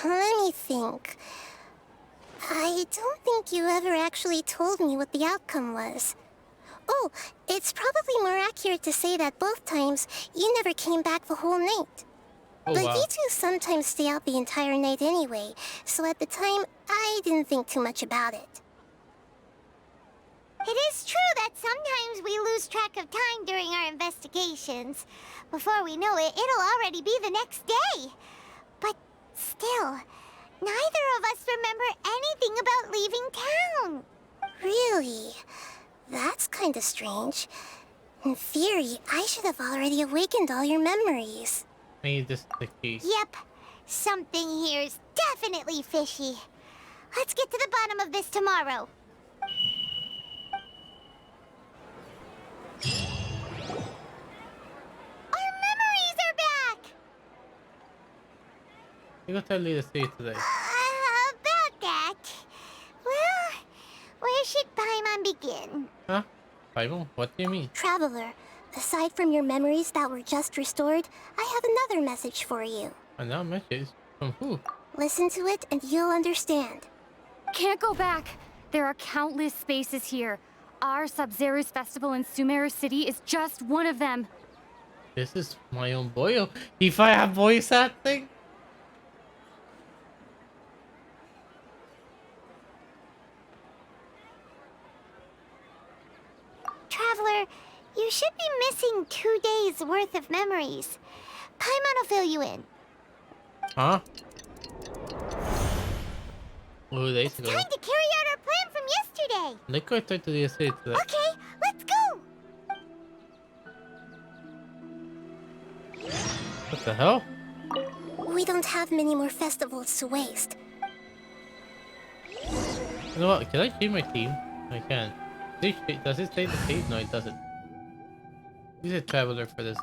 Let me think. I don't think you ever actually told me what the outcome was. Oh, it's probably more accurate to say that both times you never came back the whole night. Oh, But wow. you two sometimes stay out the entire night anyway, so at the time, I didn't think too much about it. It is true that sometimes we lose track of time during our investigations. Before we know it, it'll already be the next day. But still, neither of us remember anything about leaving town. Really? That's kinda strange. In theory, I should have already awakened all your memories. I need this key. Yep, something here's definitely fishy. Let's get to the bottom of this tomorrow. Our memories are back! You go tell Lee to see today. About that. Well, where should Paimon begin? Huh? Bible? What do you mean? Traveler, aside from your memories that were just restored, I have another message for you. Another message? From who? Listen to it and you'll understand. Can't go back. There are countless spaces here. Our Sub-Zero's festival in Sumeru City is just one of them. This is my own boyo. If I have voice acting? Traveler, you should be missing 2 days worth of memories. Paimon will fill you in. Huh? Oh, days ago. Time to carry out our plan from yesterday. Let's go talk to the city today. Okay, let's go. What the hell? We don't have many more festivals to waste. You know what? Can I change my team? I can. Does it stay the same? No, it doesn't. Use a traveler for this.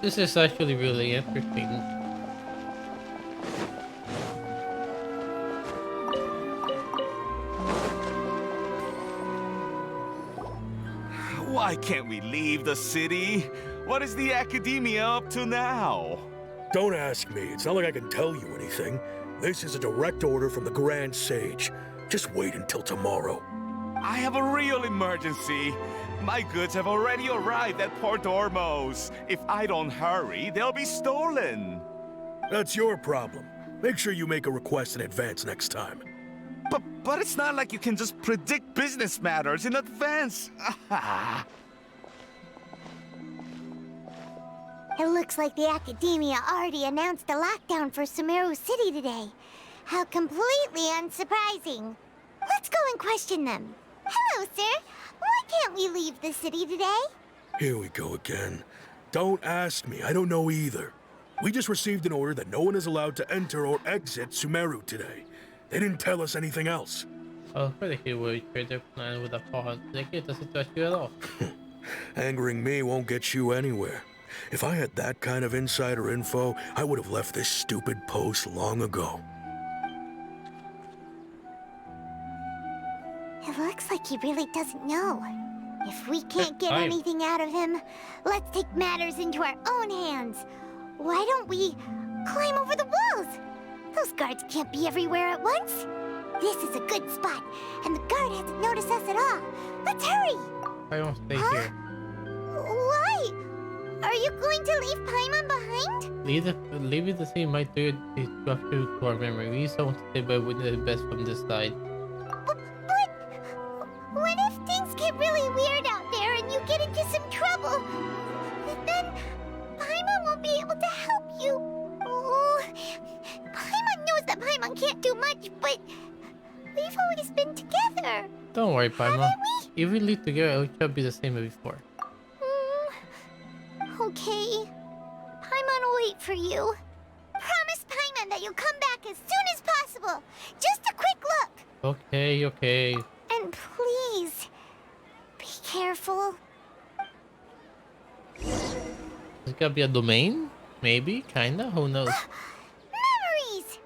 This is actually really interesting. Why can't we leave the city? What is the academia up to now? Don't ask me. It's not like I can tell you anything. This is a direct order from the Grand Sage. Just wait until tomorrow. I have a real emergency. My goods have already arrived at Port Ormos. If I don't hurry, they'll be stolen. That's your problem. Make sure you make a request in advance next time. But it's not like you can just predict business matters in advance. It looks like the Academia already announced a lockdown for Sumeru City today. How completely unsurprising. Let's go and question them. Hello, sir. Why can't we leave the city today? Here we go again. Don't ask me. I don't know either. We just received an order that no one is allowed to enter or exit Sumeru today. They didn't tell us anything else. Oh, pretty sure we shared their plan with a pawn. They can't touch you at all. Angering me won't get you anywhere. If I had that kind of insider info, I would have left this stupid post long ago. It looks like he really doesn't know. If we can't get anything out of him, let's take matters into our own hands. Why don't we climb over the walls? Those guards can't be everywhere at once. This is a good spot, and the guard hasn't noticed us at all. Let's hurry! I won't stay here. Why? Are you going to leave Paimon behind? Leave it the same. My third is to our memory. We just want to stay by with the best from this side. But what if things get really weird out there and you get into some trouble? Then Paimon won't be able to help you. Oh, Paimon knows that Paimon can't do much, but we've always been together. Don't worry, Paimon. If we leave together, it should be the same as before. Okay. Paimon will wait for you. Promise Paimon that you'll come back as soon as possible. Just a quick look. Okay, okay. And please, be careful. It's gotta be a domain? Maybe? Kinda? Who knows? Memories!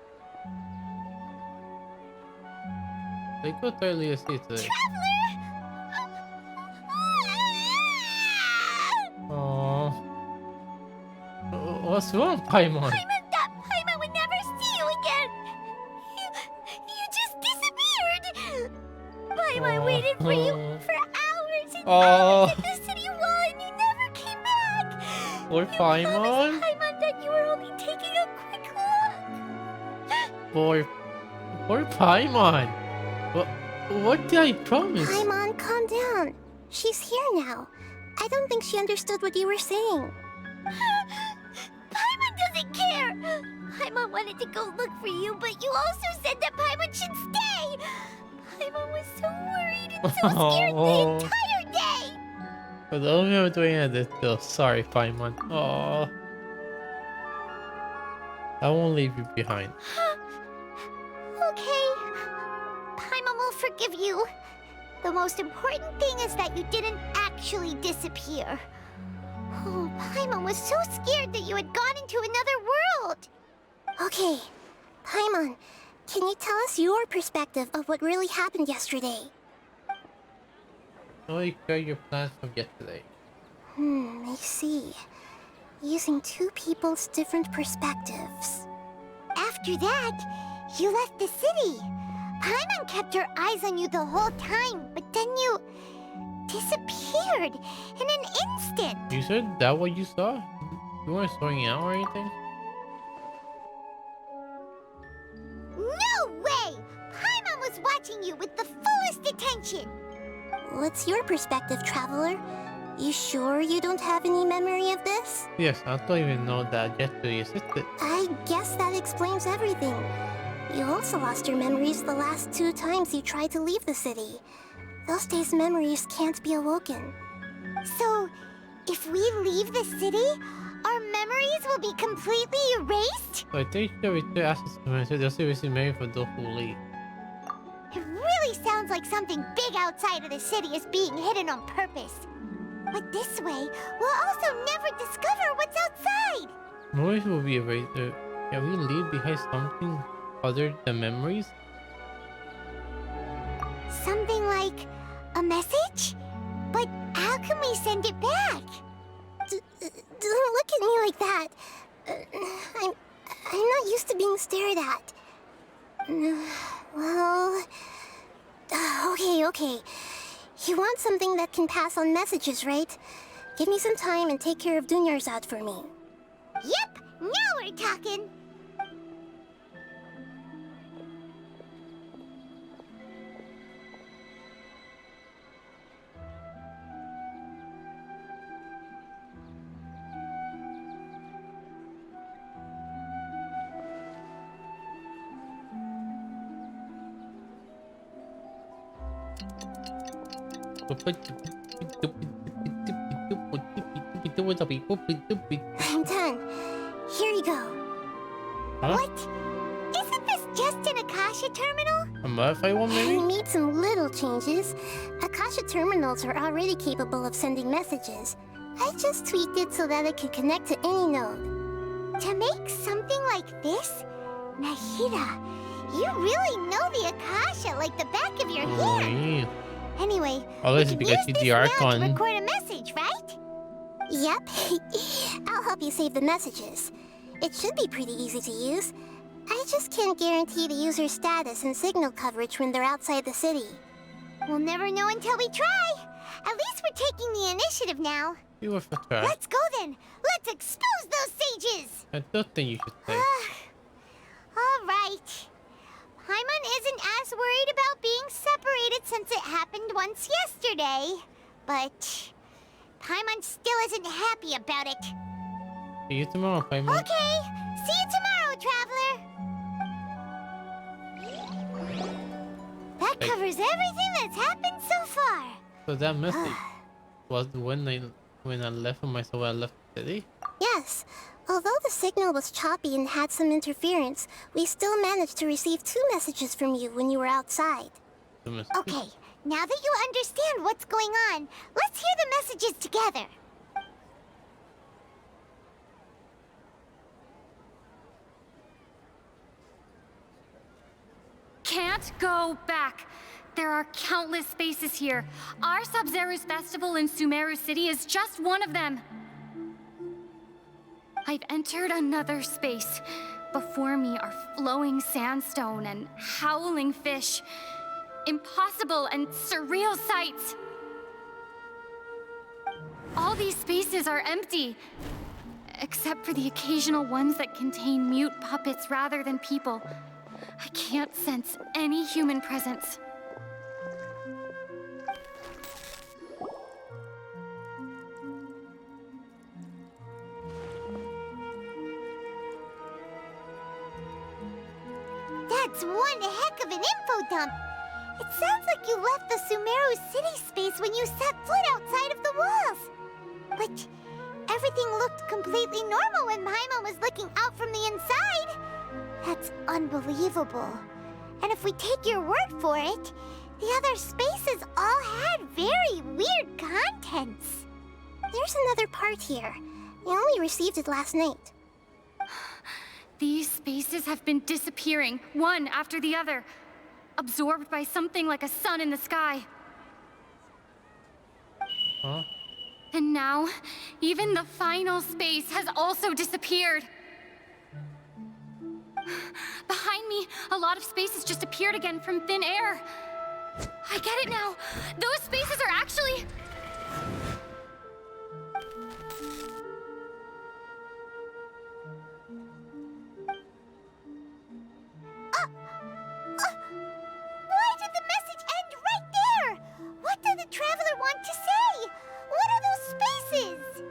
They go to earlier see today. Aww. What's wrong, Paimon? Paimon would never see you again. You just disappeared. Paimon waited for you for hours and hours at the city wall, and you never came back. Poor Paimon. Paimon that you were only taking a quick look. Poor Paimon. What did I promise? Paimon, calm down. She's here now. I don't think she understood what you were saying. Paimon doesn't care. Paimon wanted to go look for you, but you also said that Paimon should stay. Paimon was so worried and so scared the entire day. For those who are doing it, still sorry, Paimon. Oh, I won't leave you behind. Okay. Paimon will forgive you. The most important thing is that you didn't actually disappear. Oh, Paimon was so scared that you had gone into another world. Okay, Paimon, can you tell us your perspective of what really happened yesterday? Oh, you share your plans from yesterday. I see. Using two people's different perspectives. After that, you left the city. Paimon kept her eyes on you the whole time, but then you disappeared in an instant. You said that what you saw? You weren't sorting out or anything? No way! Paimon was watching you with the fullest attention. What's your perspective, Traveler? You sure you don't have any memory of this? Yes, I don't even know that yesterday existed. I guess that explains everything. You also lost your memories the last 2 times you tried to leave the city. Those days' memories can't be awoken. So, if we leave the city, our memories will be completely erased? So I think that we should ask this to just seriously marry for those who leave. It really sounds like something big outside of the city is being hidden on purpose. But this way, we'll also never discover what's outside. Memories will be erased. Can we leave behind something other than memories? Something like a message? But how can we send it back? Don't look at me like that. I'm not used to being stared at. Well... Okay. You want something that can pass on messages, right? Give me some time and take care of Dunyarzad for me. Yep, now we're talking. I'm done. Here you go. Huh? What? Isn't this just an Akasha terminal? A modify one, maybe? I made some little changes. Akasha terminals are already capable of sending messages. I just tweaked it so that it can connect to any node. To make something like this? Nahida, you really know the Akasha like the back of your hand. Yeah. Anyway, Oh, we this is can because use she's this the now Archon. to record a message, right? Yep. I'll help you save the messages. It should be pretty easy to use. I just can't guarantee the user's status and signal coverage when they're outside the city. We'll never know until we try. At least we're taking the initiative now. You were for try. Let's go then. Let's expose those sages. I don't think you should say. All right. Paimon isn't as worried about being separated since it happened once yesterday. But Paimon still isn't happy about it. See you tomorrow, Paimon. Okay. See you tomorrow, Traveler. That covers everything that's happened so far. So that message was when I left for myself, I left the city? Yes. Although the signal was choppy and had some interference, we still managed to receive 2 messages from you when you were outside. Okay, now that you understand what's going on, let's hear the messages together. Can't go back. There are countless spaces here. Our Sub-Zeru's festival in Sumeru City is just one of them. I've entered another space. Before me are flowing sandstone and howling fish. Impossible and surreal sights. All these spaces are empty, except for the occasional ones that contain mute puppets rather than people. I can't sense any human presence. That's one heck of an info dump. It sounds like you left the Sumeru city space when you set foot outside of the walls. But everything looked completely normal when Paimon was looking out from the inside. That's unbelievable. And if we take your word for it, the other spaces all had very weird contents. There's another part here. I only received it last night. These spaces have been disappearing, one after the other, absorbed by something like a sun in the sky. Huh? And now, even the final space has also disappeared. Behind me, a lot of spaces just appeared again from thin air. I get it now. Those spaces are actually... Why did the message end right there? What did the traveler want to say? What are those spaces?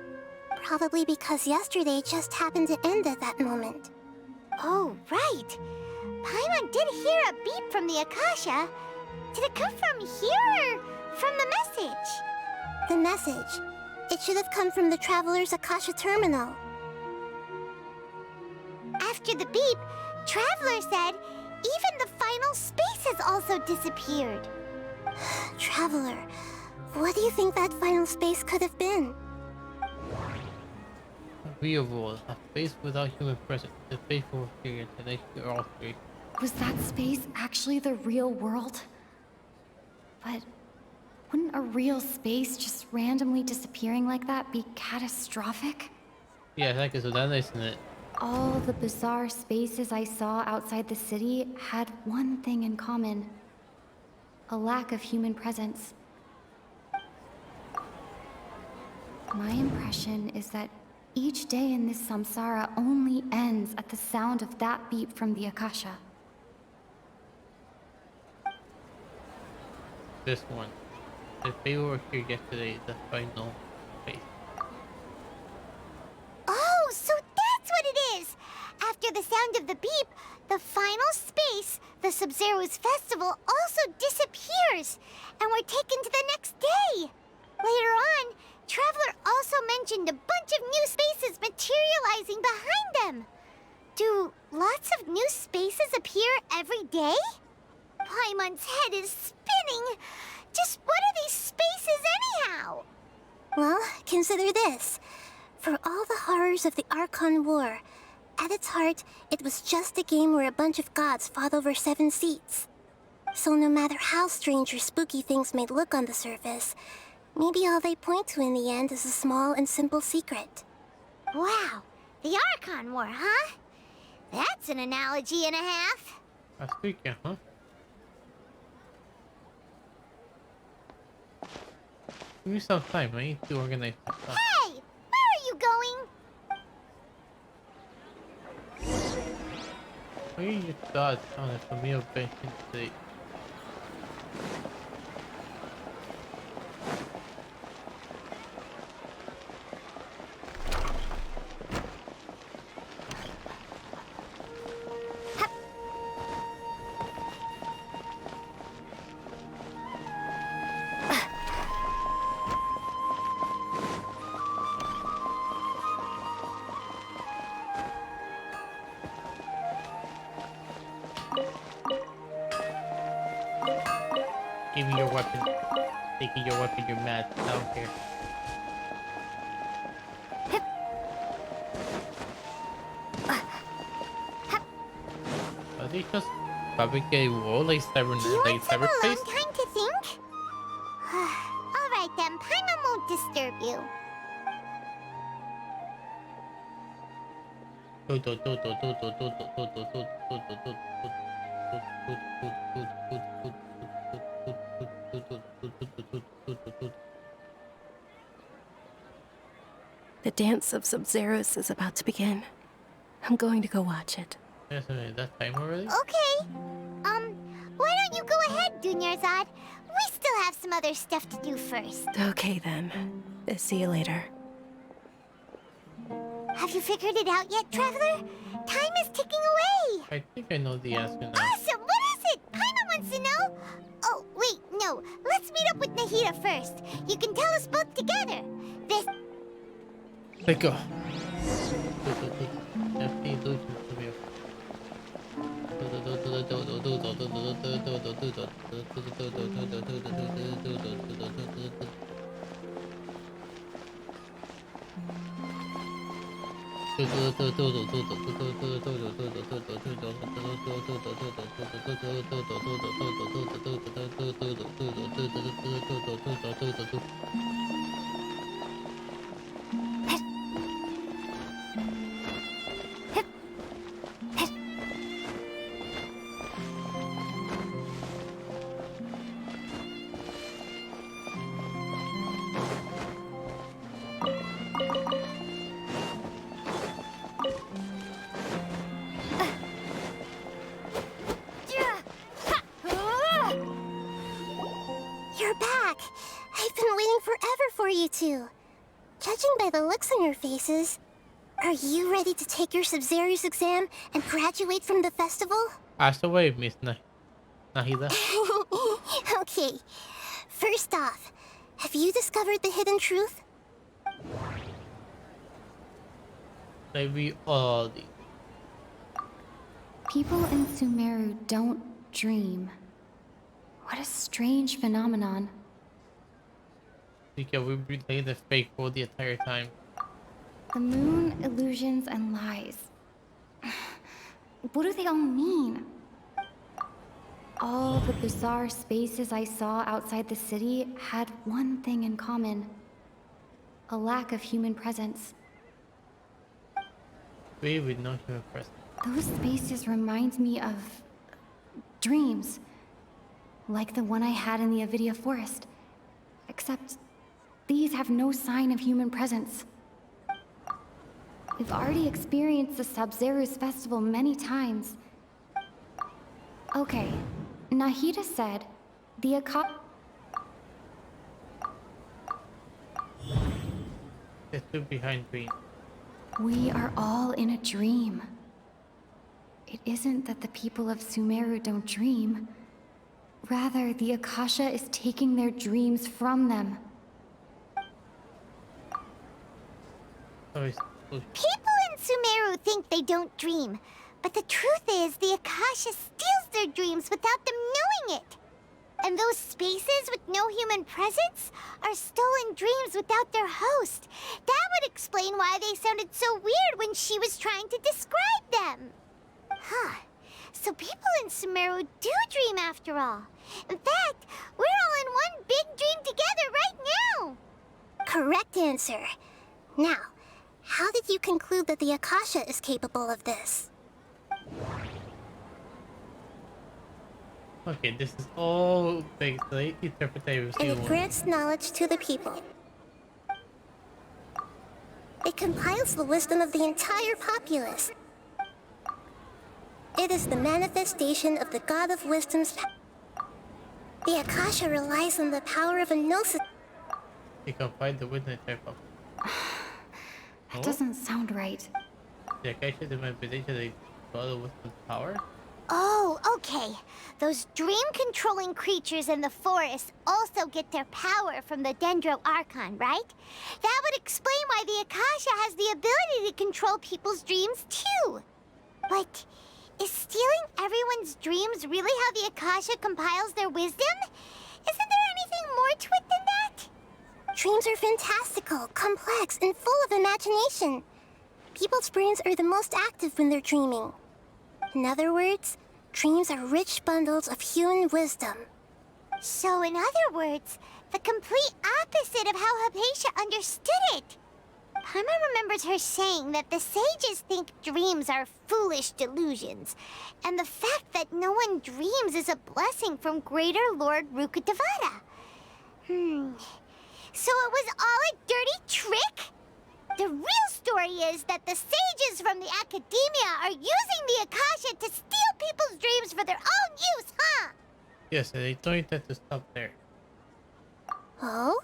Probably because yesterday just happened to end at that moment. Oh, right. Paimon did hear a beep from the Akasha. Did it come from here or from the message? The message. It should have come from the Traveler's Akasha terminal. After the beep, Traveler said even the final space has also disappeared. Traveler, what do you think that final space could have been? Real world, a space without human presence, the faithful experience, and they are all three. Was that space actually the real world? But wouldn't a real space just randomly disappearing like that be catastrophic? Yeah, I guess so that isn't it. All the bizarre spaces I saw outside the city had one thing in common. A lack of human presence. My impression is that each day in this samsara only ends at the sound of that beep from the Akasha. This one. If they were here yesterday, the final space. Oh, so that's what it is! After the sound of the beep, the final space, the Sub-Zero's festival, also disappears, and we're taken to the next day. Later on, Traveler also mentioned a bunch of new spaces materializing behind them. Do lots of new spaces appear every day? Paimon's head is spinning. Just what are these spaces anyhow? Well, consider this. For all the horrors of the Archon War, at its heart, it was just a game where a bunch of gods fought over 7 seats. So no matter how strange or spooky things may look on the surface, maybe all they point to in the end is a small and simple secret. Wow, the Archon War, huh? That's an analogy and a half. That's freaking, huh? Give me some time, I need to organize my stuff. Hey! Where are you going? Why are your thoughts on a familiar banking state? Give me your weapon. Taking your weapon, you're mad. I don't care. Are they just fabricating wall like cyber Do you want some alone cyberspace? time to think? Alright then, Paimon won't disturb you. The dance of Sub-Zeros is about to begin. I'm going to go watch it. Yes, I mean, that time already? Okay. Why don't you go ahead, Dunyarzad? We still have some other stuff to do first. Okay then. See you later. Have you figured it out yet, Traveler? Time is ticking away. I think I know the answer now. Awesome! What is it? Paimon wants to know. Oh, wait, no. Let's meet up with Nahida first. You can tell us both together. This... Let go. You're back. I've been waiting forever for you two. Judging by the looks on your faces, are you ready to take your Sub-Zero's exam and graduate from the festival? Ask away, Miss Nahida. Okay. First off, have you discovered the hidden truth? Maybe all the People in Sumeru don't dream. What a strange phenomenon. because we've been playing the fake for the entire time. The moon, illusions, and lies. What do they all mean? All the bizarre spaces I saw outside the city had one thing in common. A lack of human presence. We with no human presence. Those spaces remind me of dreams. Like the one I had in the Avidia forest. Except these have no sign of human presence. We've already experienced the Sub-Zero's festival many times. Okay, Nahida said the They stood behind green. We are all in a dream. It isn't that the people of Sumeru don't dream. Rather, the Akasha is taking their dreams from them. People in Sumeru think they don't dream, but the truth is the Akasha steals their dreams without them knowing it. And those spaces with no human presence are stolen dreams without their host. That would explain why they sounded so weird when she was trying to describe them. Huh. So people in Sumeru do dream after all. In fact, we're all in one big dream together right now. Correct answer. Now, how did you conclude that the Akasha is capable of this? Okay, this is all basically interpretive. And it grants knowledge to the people. It compiles the wisdom of the entire populace. It is the manifestation of the God of Wisdom's power. The Akasha relies on the power of a gnosis. You can find the witness type of. That doesn't sound right. The Akasha is the manifestation of the God of Wisdom's power? Oh, okay. Those dream-controlling creatures in the forest also get their power from the Dendro Archon, right? That would explain why the Akasha has the ability to control people's dreams, too. But is stealing everyone's dreams really how the Akasha compiles their wisdom? Isn't there anything more to it than that? Dreams are fantastical, complex, and full of imagination. People's brains are the most active when they're dreaming. In other words, dreams are rich bundles of human wisdom. So in other words, the complete opposite of how Hypatia understood it. Paimon remembers her saying that the sages think dreams are foolish delusions, and the fact that no one dreams is a blessing from Greater Lord Rukkhadevata. So it was all a dirty trick? The real story is that the sages from the academia are using the Akasha to steal people's dreams for their own use, huh? Yes, and they don't intend to stop there. Oh?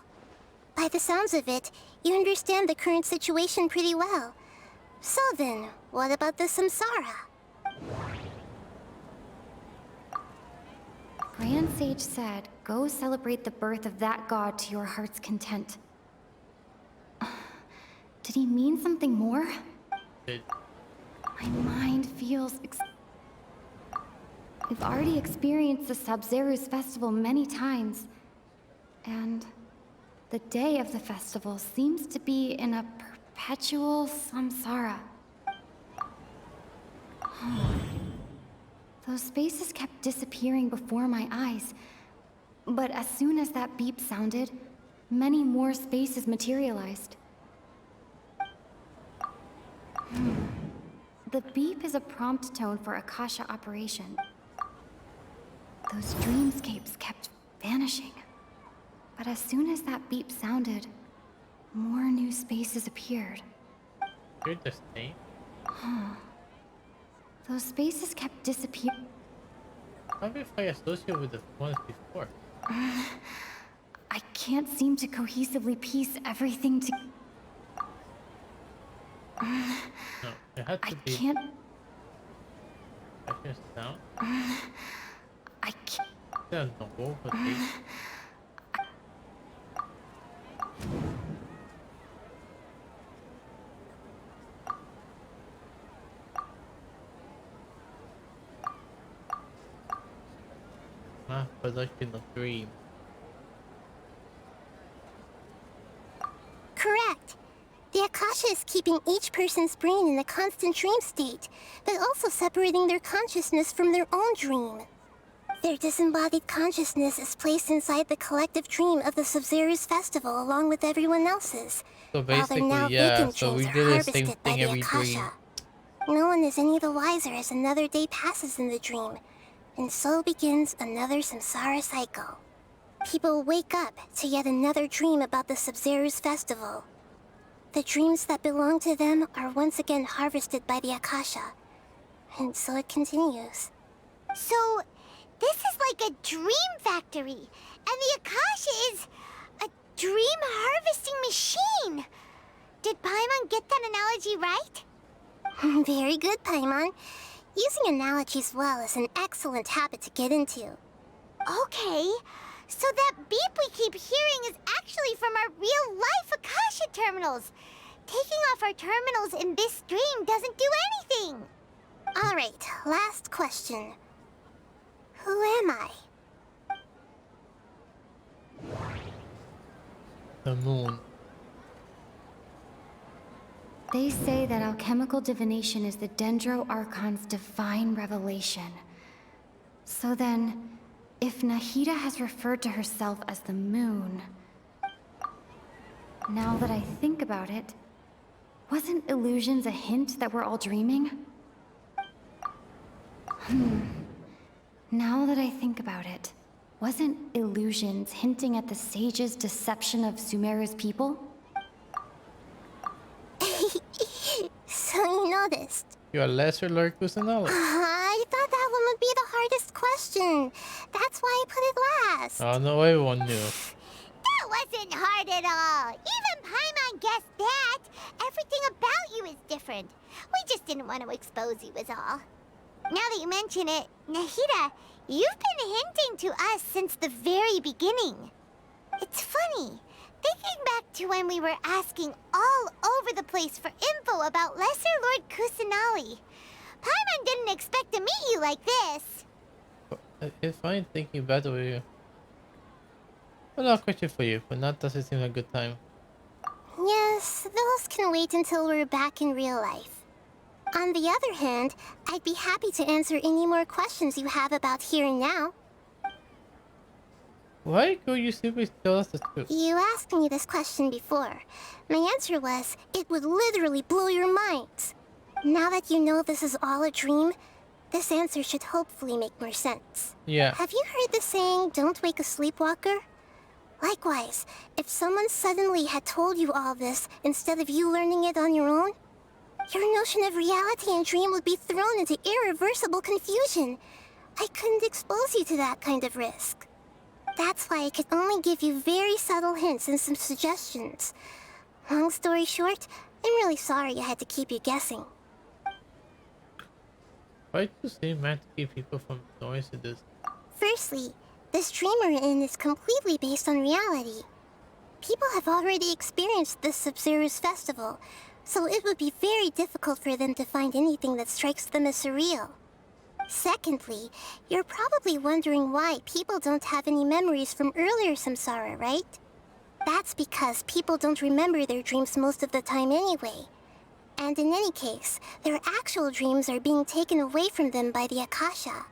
By the sounds of it, you understand the current situation pretty well. So then, what about the samsara? Grand Sage said, go celebrate the birth of that god to your heart's content. Did he mean something more? My mind feels... We've already experienced the Sub-Zeru's festival many times. And the day of the festival seems to be in a perpetual samsara. Those spaces kept disappearing before my eyes. But as soon as that beep sounded, many more spaces materialized. The beep is a prompt tone for Akasha operation. Those dreamscapes kept vanishing. But as soon as that beep sounded, more new spaces appeared. You're the same? Those spaces kept disappearing. How if I associate with the ones before? I can't seem to cohesively piece everything to... No, it had to I be... can't... I can sound? I can't... Yeah, no, but they... Production of dream. Correct. The Akasha is keeping each person's brain in a constant dream state, but also separating their consciousness from their own dream. Their disembodied consciousness is placed inside the collective dream of the Sub-Zeru's festival along with everyone else's. So basically, while their now yeah, vacant so we dreams do are the same harvested by thing the every Akasha. dream. No one is any the wiser as another day passes in the dream, and so begins another samsara cycle. People wake up to yet another dream about the Sub-Zeru's festival. The dreams that belong to them are once again harvested by the Akasha, and so it continues. So, this is like a dream factory, and the Akasha is a dream harvesting machine. Did Paimon get that analogy right? Very good, Paimon. Using analogies well is an excellent habit to get into. Okay, so that beep we keep hearing is actually from our real-life Akasha terminals. Taking off our terminals in this dream doesn't do anything. All right, last question. Who am I? The moon. They say that alchemical divination is the Dendro Archon's divine revelation. So then, if Nahida has referred to herself as the moon... Now that I think about it, wasn't illusions a hint that we're all dreaming? Now that I think about it, wasn't illusions hinting at the sage's deception of Sumeru's people? So you noticed. You're a lesser Lord Kusanali. I thought that one would be the hardest question. That's why I put it last. Oh no, everyone knew. That wasn't hard at all. Even Paimon guessed that. Everything about you is different. We just didn't want to expose you is all. Now that you mention it, Nahida, you've been hinting to us since the very beginning. It's funny. Thinking back to when we were asking all over the place for info about Lesser Lord Kusanali. Paimon didn't expect to meet you like this. It's fine thinking better with you. Well, not a question for you, but not does it seem like a good time. Yes, those can wait until we're back in real life. On the other hand, I'd be happy to answer any more questions you have about here and now. Why could you simply tell us the truth? You asked me this question before. My answer was, it would literally blow your minds. Now that you know this is all a dream, this answer should hopefully make more sense. Yeah. Have you heard the saying, don't wake a sleepwalker? Likewise, if someone suddenly had told you all this instead of you learning it on your own, your notion of reality and dream would be thrown into irreversible confusion. I couldn't expose you to that kind of risk. That's why I could only give you very subtle hints and some suggestions. Long story short, I'm really sorry I had to keep you guessing. Why do you say man to keep people from noise to this? Firstly, this dream we're in is completely based on reality. People have already experienced this Sumeru's festival, so it would be very difficult for them to find anything that strikes them as surreal. Secondly, you're probably wondering why people don't have any memories from earlier samsara, right? That's because people don't remember their dreams most of the time anyway. And in any case, their actual dreams are being taken away from them by the Akasha.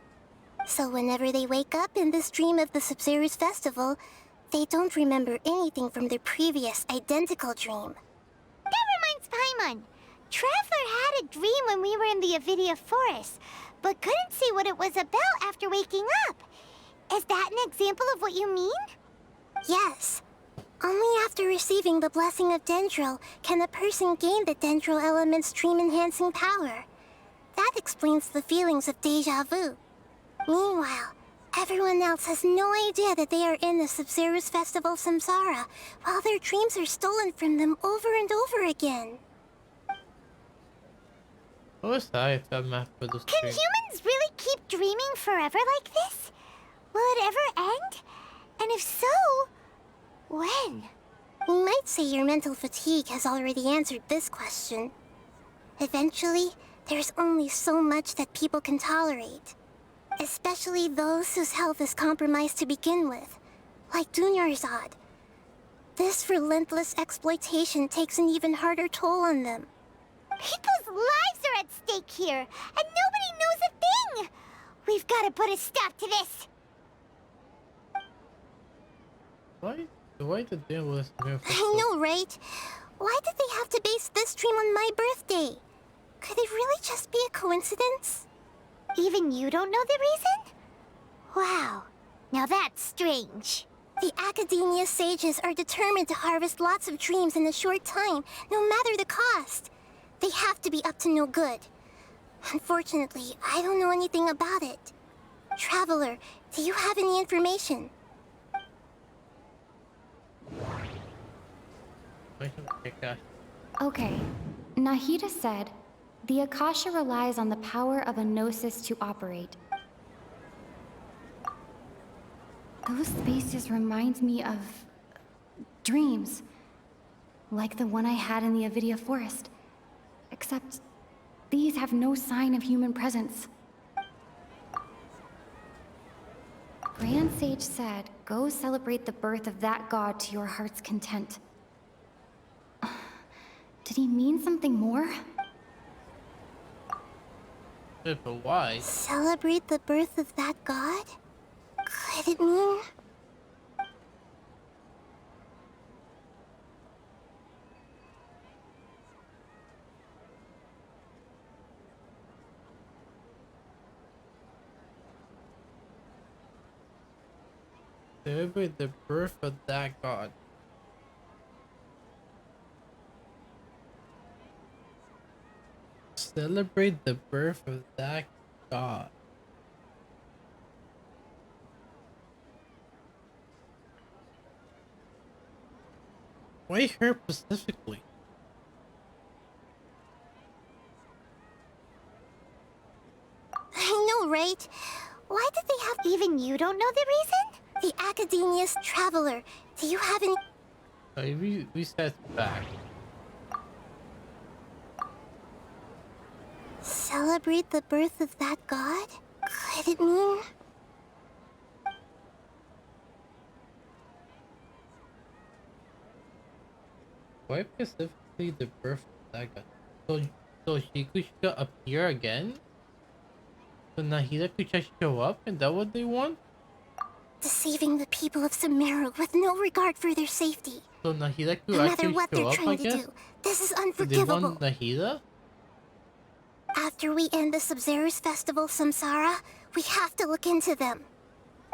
So whenever they wake up in this dream of the Sumeru's festival, they don't remember anything from their previous identical dream. That reminds Paimon. Traveler had a dream when we were in the Avidia forest, but couldn't see what it was about after waking up. Is that an example of what you mean? Yes. Only after receiving the blessing of Dendril can a person gain the Dendril element's dream-enhancing power. That explains the feelings of deja vu. Meanwhile, everyone else has no idea that they are in the Sumeru's festival samsara, while their dreams are stolen from them over and over again. What was that math for this Can dream? humans really keep dreaming forever like this? Will it ever end? And if so, when? You might say your mental fatigue has already answered this question. Eventually, there's only so much that people can tolerate. Especially those whose health is compromised to begin with, like Dunyarzad. This relentless exploitation takes an even harder toll on them. People's lives are at stake here, and nobody knows a thing! We've got to put a stop to this! Why the devil is here for I know, right? Why did they have to base this dream on my birthday? Could it really just be a coincidence? Even you don't know the reason? Wow, now that's strange. The Academia sages are determined to harvest lots of dreams in a short time, no matter the cost. They have to be up to no good. Unfortunately, I don't know anything about it. Traveler, do you have any information? Okay, Nahida said, the Akasha relies on the power of a gnosis to operate. Those spaces remind me of dreams, like the one I had in the Avidia forest. Except, these have no sign of human presence. Grand Sage said, go celebrate the birth of that god to your heart's content. Did he mean something more? But why? Celebrate the birth of that god? Could it mean... Celebrate the birth of that god. Celebrate the birth of that god. Why her specifically? I know, right? Why did they have... Even you don't know the reason? The Academia's Traveler, do you have any... We set back. Celebrate the birth of that god? Could it mean... Why specifically the birth of that god? So Shiku should appear again? So Nahida could just show up? Is that what they want? deceiving the people of Sumeru with no regard for their safety. So Nahida could No matter actually what show they're up, I trying to guess? do, this is Did they unforgivable. want Nahida? After we end the Sub-Zero's festival, Samsara, we have to look into them.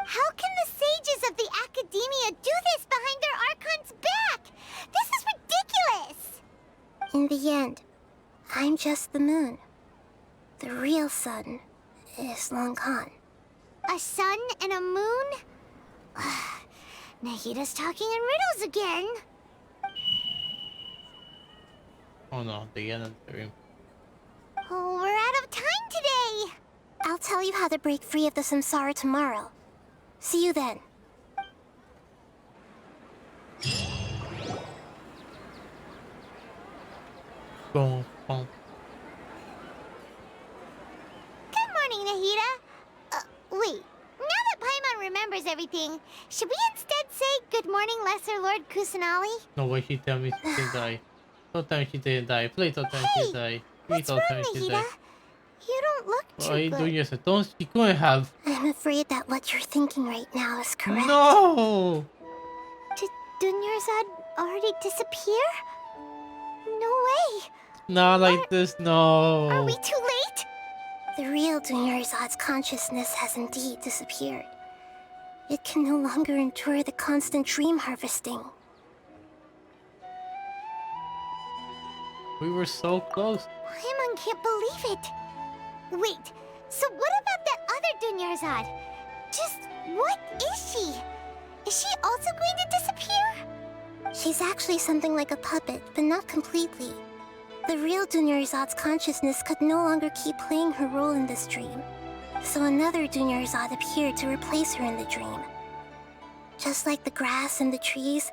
How can the sages of the Academia do this behind their Archon's back? This is ridiculous! In the end, I'm just the moon. The real sun is long gone. A sun and a moon? Nahida's talking in riddles again. Oh no, they end the room. Oh, we're out of time today. I'll tell you how to break free of the Samsara tomorrow. See you then. Boom, boom. Good morning, Nahida. Wait. Now that Paimon remembers everything, should we instead say good morning, Lesser Lord Kusanali? No way she tell me she didn't die. Don't tell me she didn't die. Please don't tell me she died. Please don't tell me she Nahida? died. You don't look What are you too doing good. yourself? Don't, she couldn't have. I'm afraid that what you're thinking right now is correct. No! Did Dunyarzad already disappear? No way. Not like this, no. Are we too late? The real Dunyarzad's consciousness has indeed disappeared. It can no longer endure the constant dream harvesting. We were so close. Paimon can't believe it. Wait, so what about that other Dunyarzad? Just what is she? Is she also going to disappear? She's actually something like a puppet, but not completely. The real Dunyarzad's consciousness could no longer keep playing her role in this dream. So another Dunyarzad appeared to replace her in the dream. Just like the grass and the trees,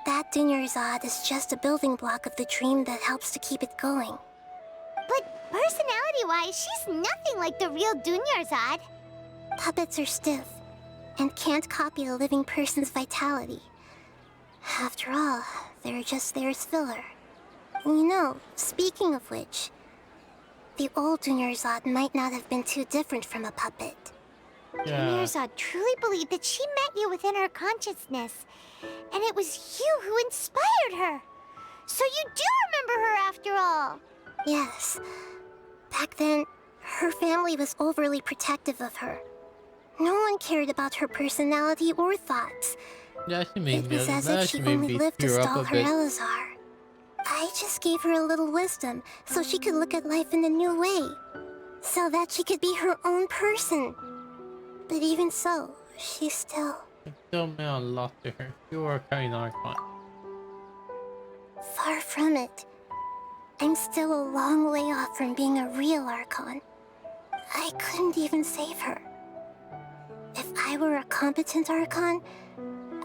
that Dunyarzad is just a building block of the dream that helps to keep it going. But personality-wise, she's nothing like the real Dunyarzad. Puppets are stiff and can't copy a living person's vitality. After all, they're just there as filler. You know, speaking of which, the old Dunyarzad might not have been too different from a puppet. Dunyarzad truly believed that she met you within her consciousness, and it was you who inspired her. So you do remember her after all. Yes. Back then, her family was overly protective of her. No one cared about her personality or thoughts. Yeah, she made It me. was as Nah, if she she made only me lived to tear stall up a her bit. Elazar. I just gave her a little wisdom so she could look at life in a new way. So that she could be her own person. But even so, she still... Still meant a lot to her. You are kind of Archon. Far from it. I'm still a long way off from being a real Archon. I couldn't even save her. If I were a competent Archon,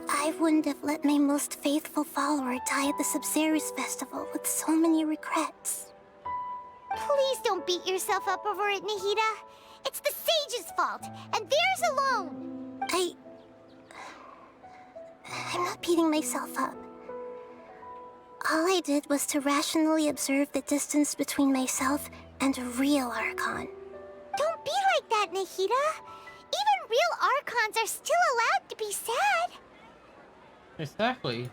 I wouldn't have let my most faithful follower die at the Sub-Zero's festival with so many regrets. Please don't beat yourself up over it, Nahida. It's the sage's fault, and theirs alone. I'm not beating myself up. All I did was to rationally observe the distance between myself and a real Archon. Don't be like that, Nahida. Even real Archons are still allowed to be sad. Exactly.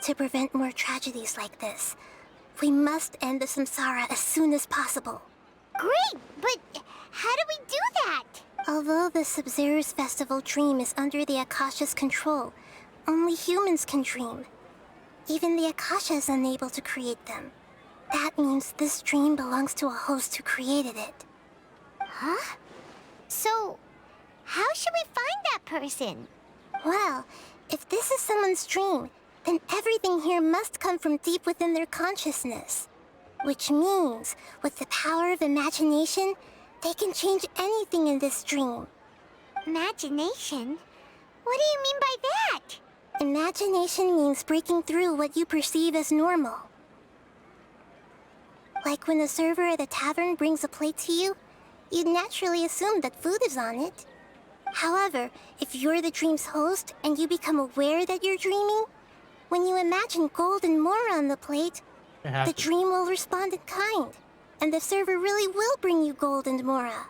To prevent more tragedies like this, we must end the Samsara as soon as possible. Great, but how do we do that? Although the Sub-Zero's festival dream is under the Akasha's control, only humans can dream. Even the Akasha is unable to create them. That means this dream belongs to a host who created it. Huh? So, how should we find that person? Well, if this is someone's dream, then everything here must come from deep within their consciousness. Which means, with the power of imagination, they can change anything in this dream. Imagination? What do you mean by that? Imagination means breaking through what you perceive as normal. Like when a server at a tavern brings a plate to you, you'd naturally assume that food is on it. However, if you're the dream's host and you become aware that you're dreaming, when you imagine gold and more on the plate, the dream will respond in kind, and the server really will bring you gold and Mora.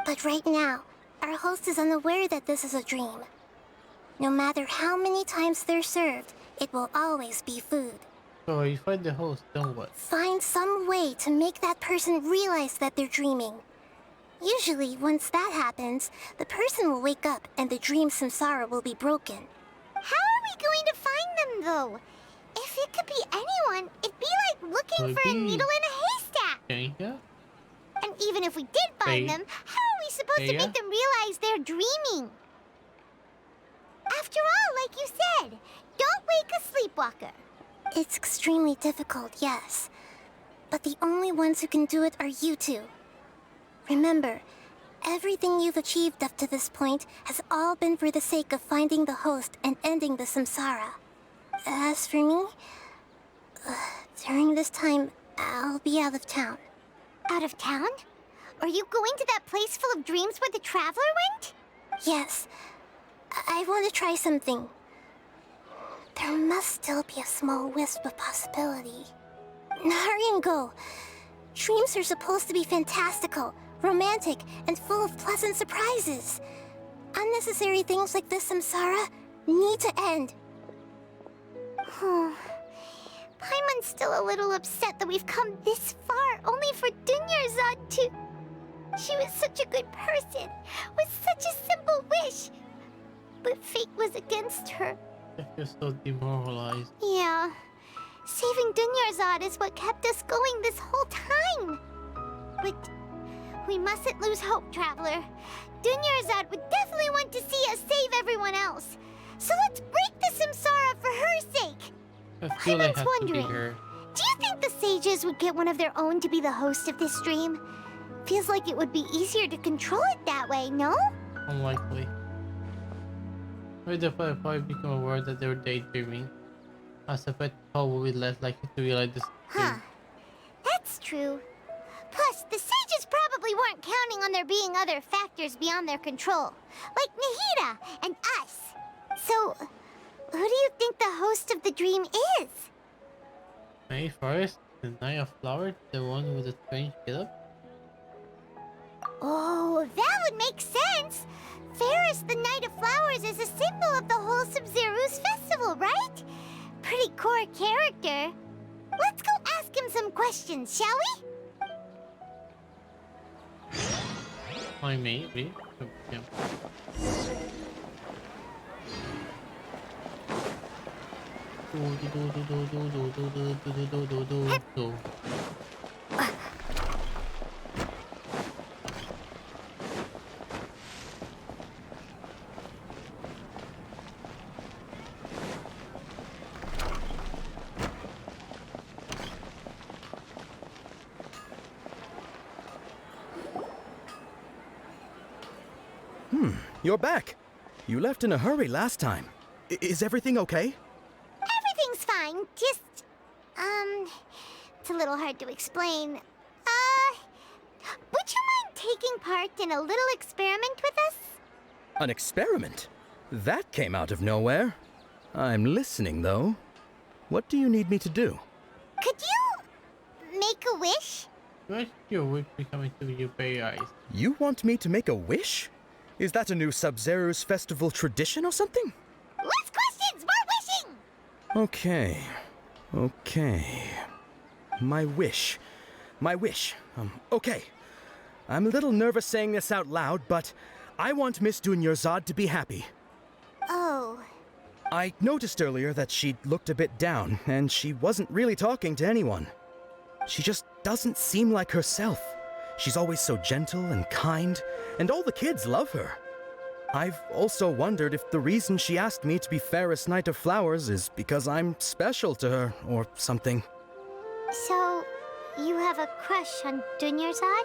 But right now, Our host is unaware that this is a dream. No matter how many times they're served, it will always be food. So you find the host, then what? Find some way to make that person realize that they're dreaming. Usually, once that happens, the person will wake up and the dream samsara will be broken. How are we going to find them, though? If it could be anyone, it'd be like looking for a needle in a haystack. Yeah. And even if we did find them, how are we supposed to make them realize they're dreaming? After all, like you said, don't wake a sleepwalker. It's extremely difficult, yes. But the only ones who can do it are you two. Remember, everything you've achieved up to this point has all been for the sake of finding the host and ending the samsara. As for me, during this time, I'll be out of town. Out of town? Are you going to that place full of dreams where the traveler went? Yes. I want to try something. There must still be a small wisp of possibility. Hurry and go. Dreams are supposed to be fantastical, romantic, and full of pleasant surprises. Unnecessary things like this samsara need to end. Paimon's still a little upset that we've come this far only for Dunyarzad to... She was such a good person, with such a simple wish. But fate was against her. You're so demoralized. Yeah. Saving Dunyarzad is what kept us going this whole time. But we mustn't lose hope, Traveler. Dunyarzad would definitely want to see us save everyone else. So let's break the samsara for her sake. Paimon's wondering, do you think the sages would get one of their own to be the host of this dream? Feels like it would be easier to control it that way, no? Unlikely. Maybe the player probably become aware that they were daydreaming. As a pet, probably less likely to realize this. That's true. Plus, the sages probably weren't counting on there being other factors beyond their control, like Nahida and us. So, who do you think the host of the dream is? May Forest, the Knight of Flowers, the one with the strange getup? Oh, that would make sense! Ferris, the Knight of Flowers, is a symbol of the wholesome Zeru's festival, right? Pretty core character. Let's go ask him some questions, shall we? I maybe. Yeah. You're back. You left in a hurry last time. Is everything okay? Everything's fine. Just, it's a little hard to explain. Would you mind taking part in a little experiment with us? An experiment? That came out of nowhere. I'm listening, though. What do you need me to do? Could you make a wish? What's your wish becoming to your bare eyes? You want me to make a wish? Is that a new Sub-Zero's festival tradition or something? Less questions, more wishing! Okay. My wish. Okay. I'm a little nervous saying this out loud, but I want Miss Dunyarzad to be happy. Oh. I noticed earlier that she looked a bit down, and she wasn't really talking to anyone. She just doesn't seem like herself. She's always so gentle and kind, and all the kids love her. I've also wondered if the reason she asked me to be Fairest Knight of Flowers is because I'm special to her, or something. So, you have a crush on Dunyarzad?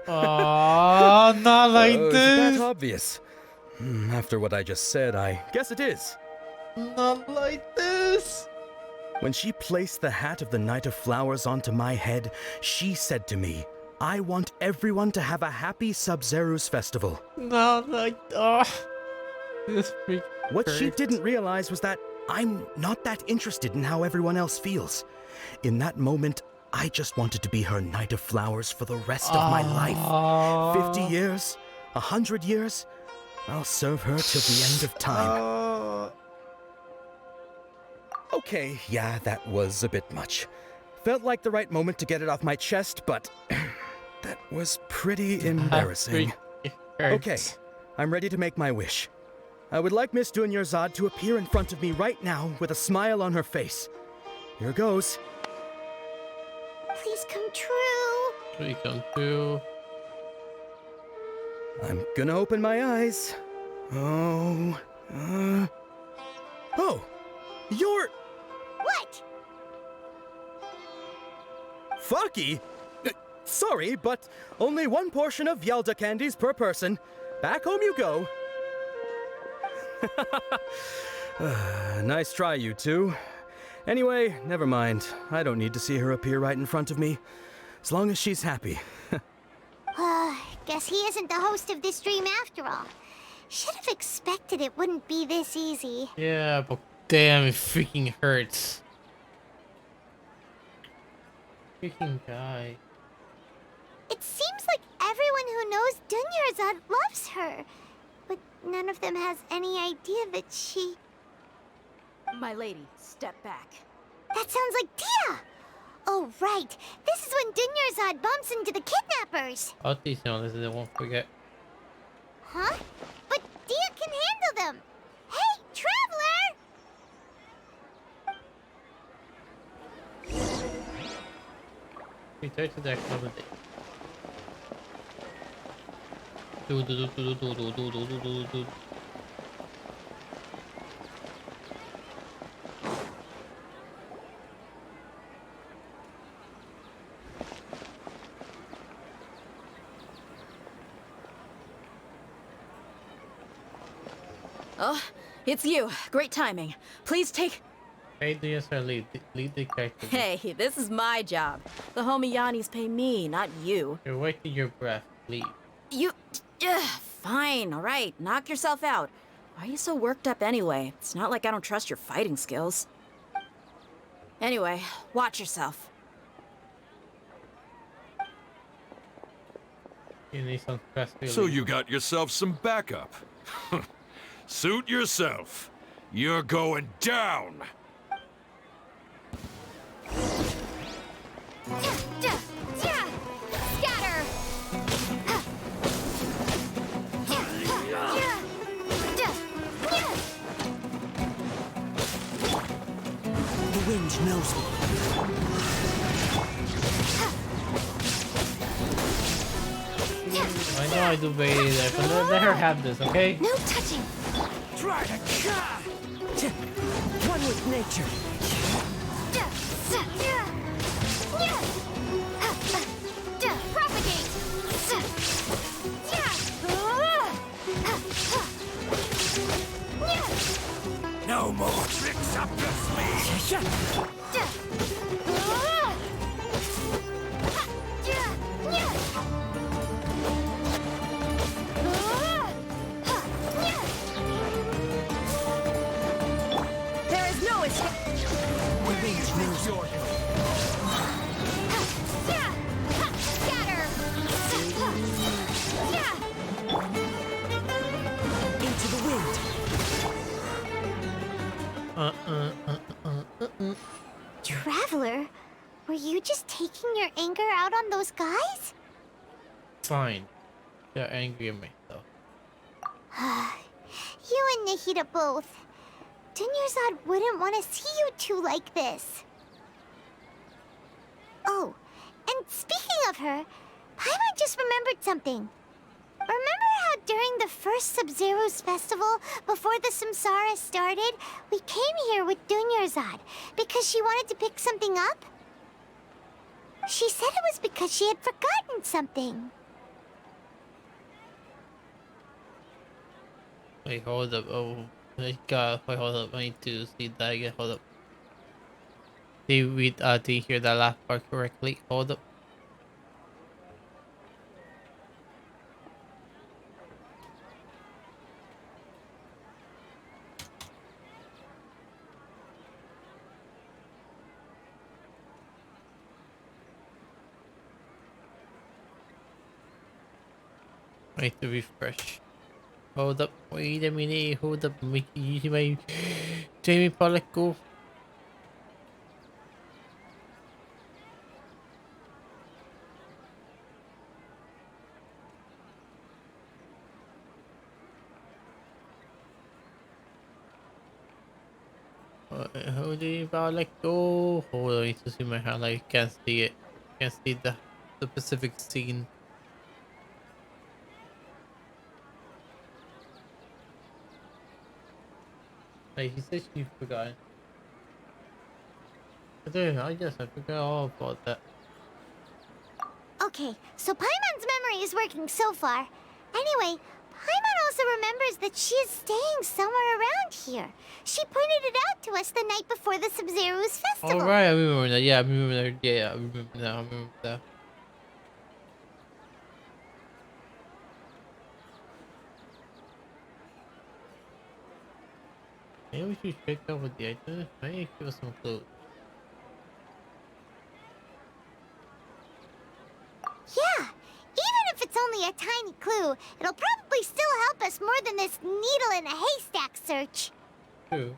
Aww, not like Is this! that obvious? After what I just said, I guess it is. Not like this! When she placed the hat of the Knight of Flowers onto my head, she said to me, I want everyone to have a happy Sub-Zero's festival. Not like... This freak What she hurts. didn't realize was that I'm not that interested in how everyone else feels. In that moment, I just wanted to be her Knight of Flowers for the rest of my life. 50 years? 100 years? I'll serve her till the end of time. Okay, yeah, that was a bit much. Felt like the right moment to get it off my chest, but that was pretty embarrassing. Okay, I'm ready to make my wish. I would like Miss Dunyarzad to appear in front of me right now with a smile on her face. Here goes. Please come true. Please come true. I'm gonna open my eyes. Oh, you're... What? Faki? Sorry, but only one portion of Yalda candies per person. Back home you go. Nice try, you two. Anyway, never mind. I don't need to see her appear right in front of me. As long as she's happy. Guess he isn't the host of this dream after all. Should have expected it wouldn't be this easy. Yeah, but damn, it freaking hurts. Freaking guy. It seems like everyone who knows Dunyarzad loves her. But none of them has any idea that she... My lady, step back. That sounds like Dia! Oh, right. This is when Dunyarzad bumps into the kidnappers. I'll teach them this, they won't forget. Huh? But Dia can handle them. Hey, Traveler! Return to the accommodation. Oh, it's you. Great timing. Please take... Hey, DSR lead the character. Hey, this is my job. The homie Yannis pay me, not you. You're wasting your breath. Leave. You... fine, alright. Knock yourself out. Why are you so worked up anyway? It's not like I don't trust your fighting skills. Anyway, watch yourself. You need some stress relief. So you got yourself some backup. Suit yourself. You're going down. Scatter! The wind knows me. I know I do very there, but let her have this, okay? No touching! Try to one with nature. Propagate! No more tricks up your sleeve. There is no escape. Scatter! Into the wind. Traveler, were you just taking your anger out on those guys? Fine. They're angry at me, though. You and Nahida both. Dunyarzad wouldn't want to see you two like this. Oh, and speaking of her, Paimon just remembered something. Remember how during the first Sub-Zero's festival, before the Samsara started, we came here with Dunyarzad because she wanted to pick something up? She said it was because she had forgotten something. Wait, hold up. Oh my god. Wait, hold up. I need to see that again. Hold up. Did you hear that last part correctly? Hold up. I need to refresh. Hold up, wait a minute, hold up, make use my Jamie Pollock go. Hold it, Pollock go. Hold on, I need to see my highlight. Can't see it. Can't see the specific scene. Hey, he said she forgot. I guess I forgot all about that. Okay, so Paimon's memory is working so far. Anyway, Paimon also remembers that she is staying somewhere around here. She pointed it out to us the night before the Sumeru's festival. Alright, I remember that. Yeah, I remember that. Yeah, I remember that. I remember that. Maybe we should check out with the items. Maybe give us some clues. Yeah, even if it's only a tiny clue, it'll probably still help us more than this needle in a haystack search. True.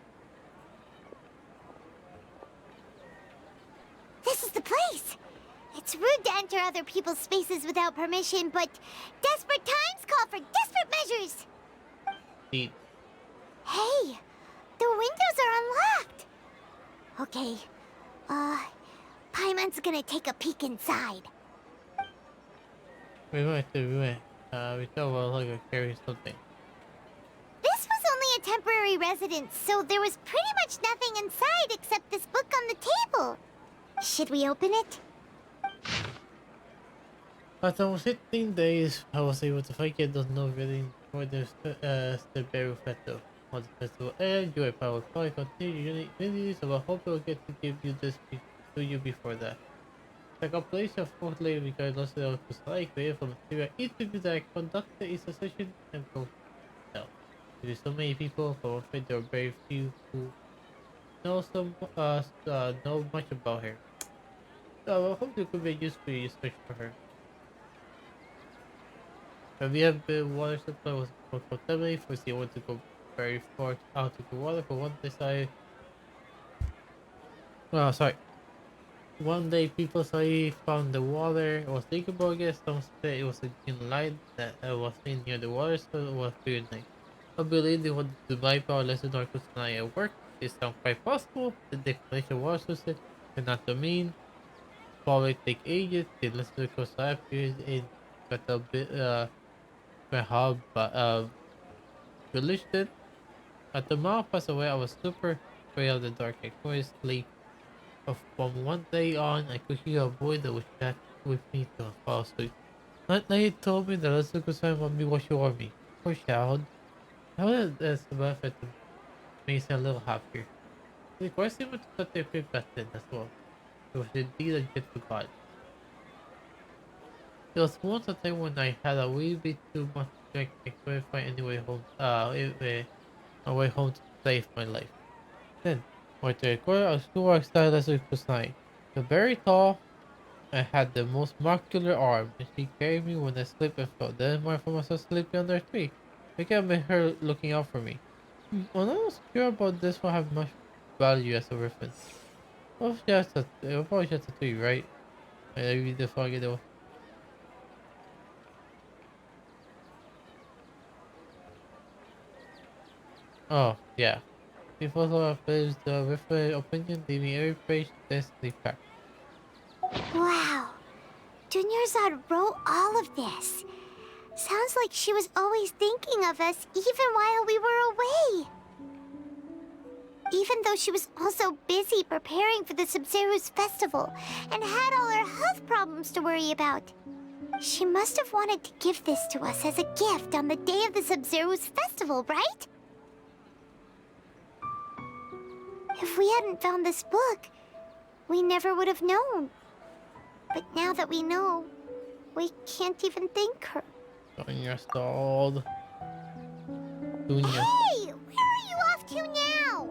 This is the place. It's rude to enter other people's spaces without permission, but desperate times call for desperate measures. Neat. Hey, the windows are unlocked. Okay, Paimon's gonna take a peek inside. We thought we'll like carry something. This was only a temporary residence, so there was pretty much nothing inside except this book on the table. Should we open it? After 15 days, I was able to find it. Don't know really for the Sumeru festival. On the festival, and you will probably continue unity, so I hope we'll get to give you this to you before that. The compilation of both later regardless of the like way from material interviews that I conducted is a session and go now. There is so many people, but I'm afraid there are very few who know know much about her. So I hope you could be useful research for her. But we have been water supply was more contaminated, for you want to go very far out to the water, but one day one day people suddenly found the water was drinkable again. Some said it was a green light that was in near the water, so it was very nice. I believe they wanted to buy power lesson or tonight at work. It sounds quite possible. The declaration was said cannot mean probably take ages. The lesson because I appeared in got a bit my hub religion. At the mouth passed away, I was super afraid of the dark. I couldn't sleep. From one day on, I could hear a voice that would chat with me to fall asleep. That night, he told me that Let's Look Inside Mommy watch over me. Poor child. How did this benefit makes me a little happier? The question was that they feel back then as well. It was indeed a gift to God. There was once a time when I had a wee bit too much drink and couldn't find any way home, a way home to save my life. Then, went to a corner of school I started as a night. The very tall and had the most muscular arm, and she carried me when I slipped and fell. Then my for myself sleeping under a tree. I can't make her looking out for me. I'm not sure about this will have much value as a reference. Well, probably just a tree, right? I read the fucking though. Oh, yeah. People who have based the reference opinion, leaving every page destiny packed. Wow, Dunyarzad wrote all of this. Sounds like she was always thinking of us even while we were away. Even though she was also busy preparing for the Sumeru's festival and had all her health problems to worry about. She must have wanted to give this to us as a gift on the day of the Sumeru's festival, right? If we hadn't found this book, we never would have known. But now that we know, we can't even thank her. Dunya stalled. Dunya. Hey! Where are you off to now?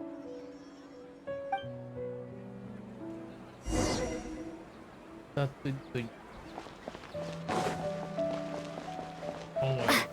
That's good. Oh my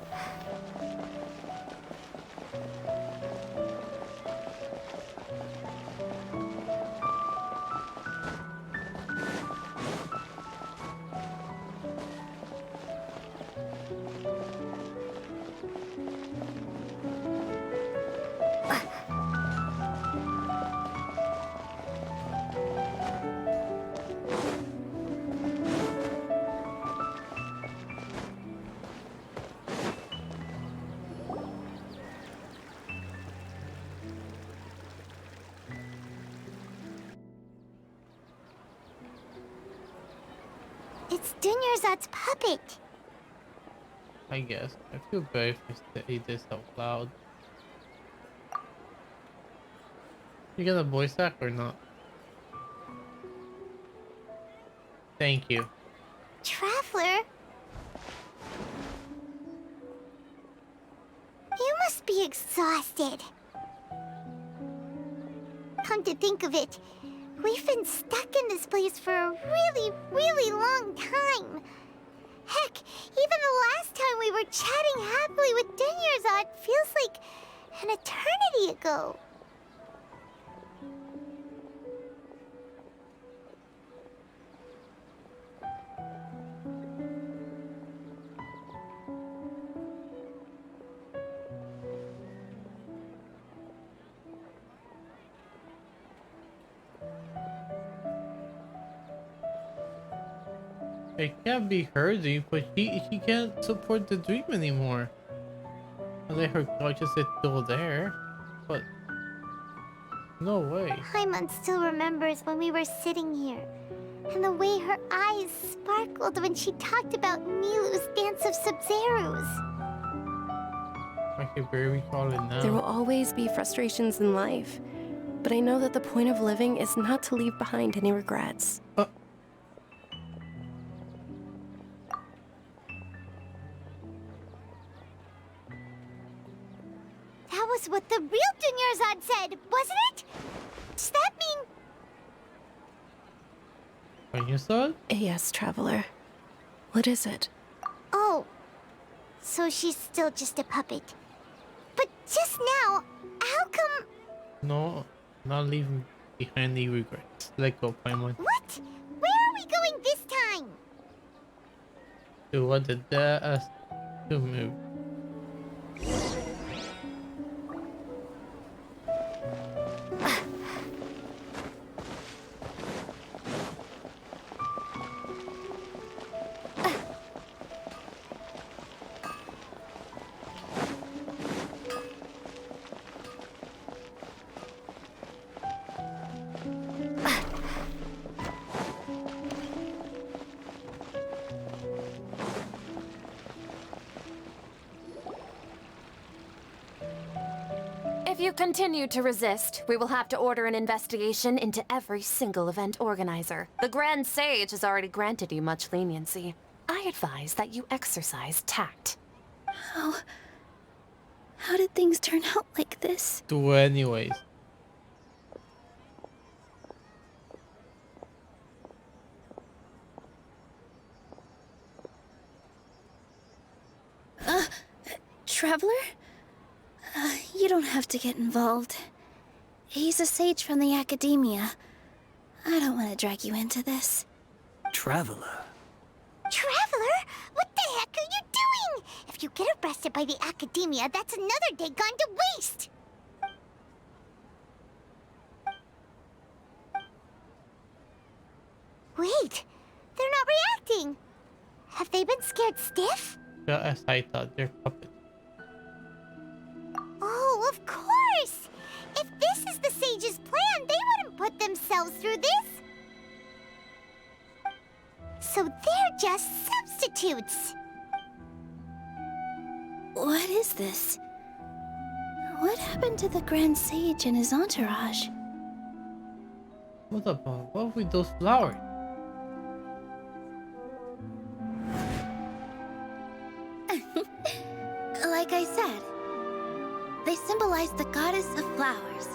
It's Dunyarzad's puppet. I guess. I feel bad if I say this out loud. You got a voice act or not? Thank you. Traveler? You must be exhausted. Come to think of it, we've been stuck in this place for a really, really long time. Heck, even the last time we were chatting happily with Dunyarzad feels like an eternity ago. It can't be hurting, but she can't support the dream anymore. Unless her conscience is still there. But no way. Paimon still remembers when we were sitting here, and the way her eyes sparkled when she talked about Nilu's Dance of Sub-Zerus. I can barely recall it now. There will always be frustrations in life, but I know that the point of living is not to leave behind any regrets. That was what the real Dunyarzad said, wasn't it? Does that mean... Dunyarzad? Yes, Traveler. What is it? Oh, so she's still just a puppet. But just now, how come... No, not leaving behind any regrets. Let go, Paimon. What? Where are we going this time? To what did that ask to move? If you continue to resist, we will have to order an investigation into every single event organizer. The Grand Sage has already granted you much leniency. I advise that you exercise tact. How did things turn out like this? Do anyways. Traveler? You don't have to get involved. He's a sage from the academia. I don't want to drag you into this. Traveler? Traveler? What the heck are you doing? If you get arrested by the academia, that's another day gone to waste! Wait, they're not reacting. Have they been scared stiff? Yeah, as I thought, they're puppets. Oh, of course! If this is the sage's plan, they wouldn't put themselves through this. So they're just substitutes. What is this? What happened to the Grand Sage and his entourage? What about what with those flowers? Like I said, they symbolize the goddess of flowers.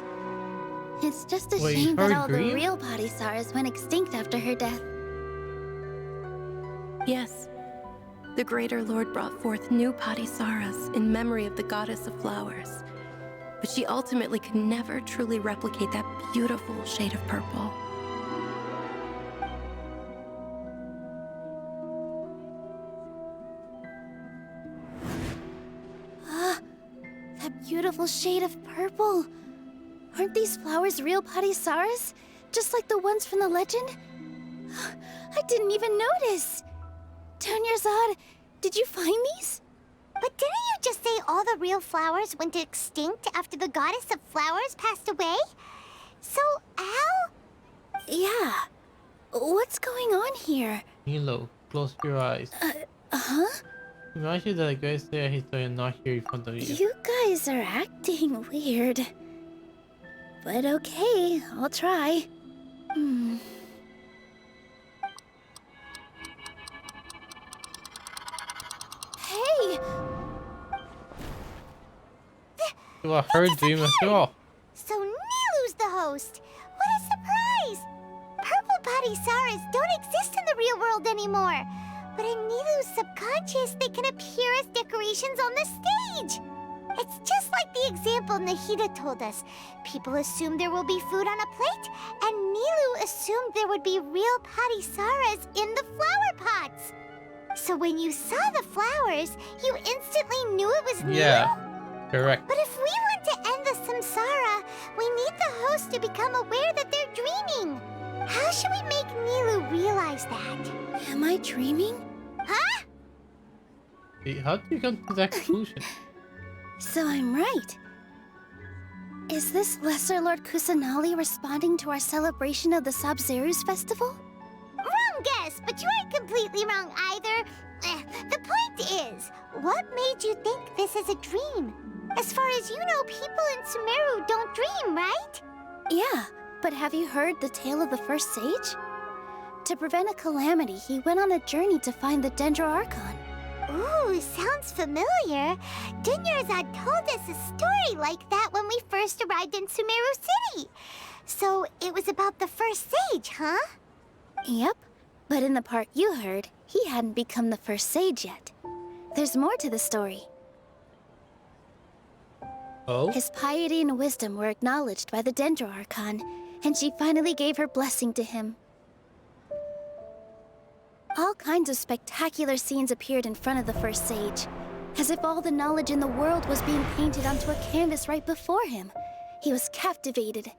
It's just a Wait, shame that her all green? the real Padisaras went extinct after her death. Yes. The Greater Lord brought forth new Padisaras in memory of the goddess of flowers. But she ultimately could never truly replicate that beautiful shade of purple. That beautiful shade of purple. Aren't these flowers real Padisaras? Just like the ones from the legend? I didn't even notice. Dunyarzad, did you find these? But didn't you just say all the real flowers went extinct after the goddess of flowers passed away? So, how? Yeah. What's going on here? Milo, close your eyes. Huh? Imagine that a guy there, he's not here in front of you. You guys are acting weird. But okay, I'll try. Hey! You are her dream as well. So Nilu's the host. What a surprise! Purple body Saras don't exist in the real world anymore. But in Nilu's subconscious, they can appear as decorations on the stage. It's just like the example Nahida told us. People assumed there will be food on a plate, and Nilu assumed there would be real Padisaras in the flower pots. So when you saw the flowers, you instantly knew it was Nilu? Yeah, correct. But if we want to end the samsara, we need the host to become aware that they're dreaming. How should we make Nilu realize that? Am I dreaming? Huh? How do you come to that conclusion? So I'm right. Is this Lesser Lord Kusanali responding to our celebration of the Sub-Zeru's festival? Wrong guess, but you aren't completely wrong either. The point is, what made you think this is a dream? As far as you know, people in Sumeru don't dream, right? Yeah, but have you heard the tale of the first sage? To prevent a calamity, he went on a journey to find the Dendro Archon. Ooh, sounds familiar. Dunyarzad told us a story like that when we first arrived in Sumeru City. So it was about the first sage, huh? Yep, but in the part you heard, he hadn't become the first sage yet. There's more to the story. Oh? His piety and wisdom were acknowledged by the Dendro Archon, and she finally gave her blessing to him. All kinds of spectacular scenes appeared in front of the first sage, as if all the knowledge in the world was being painted onto a canvas right before him. He was captivated.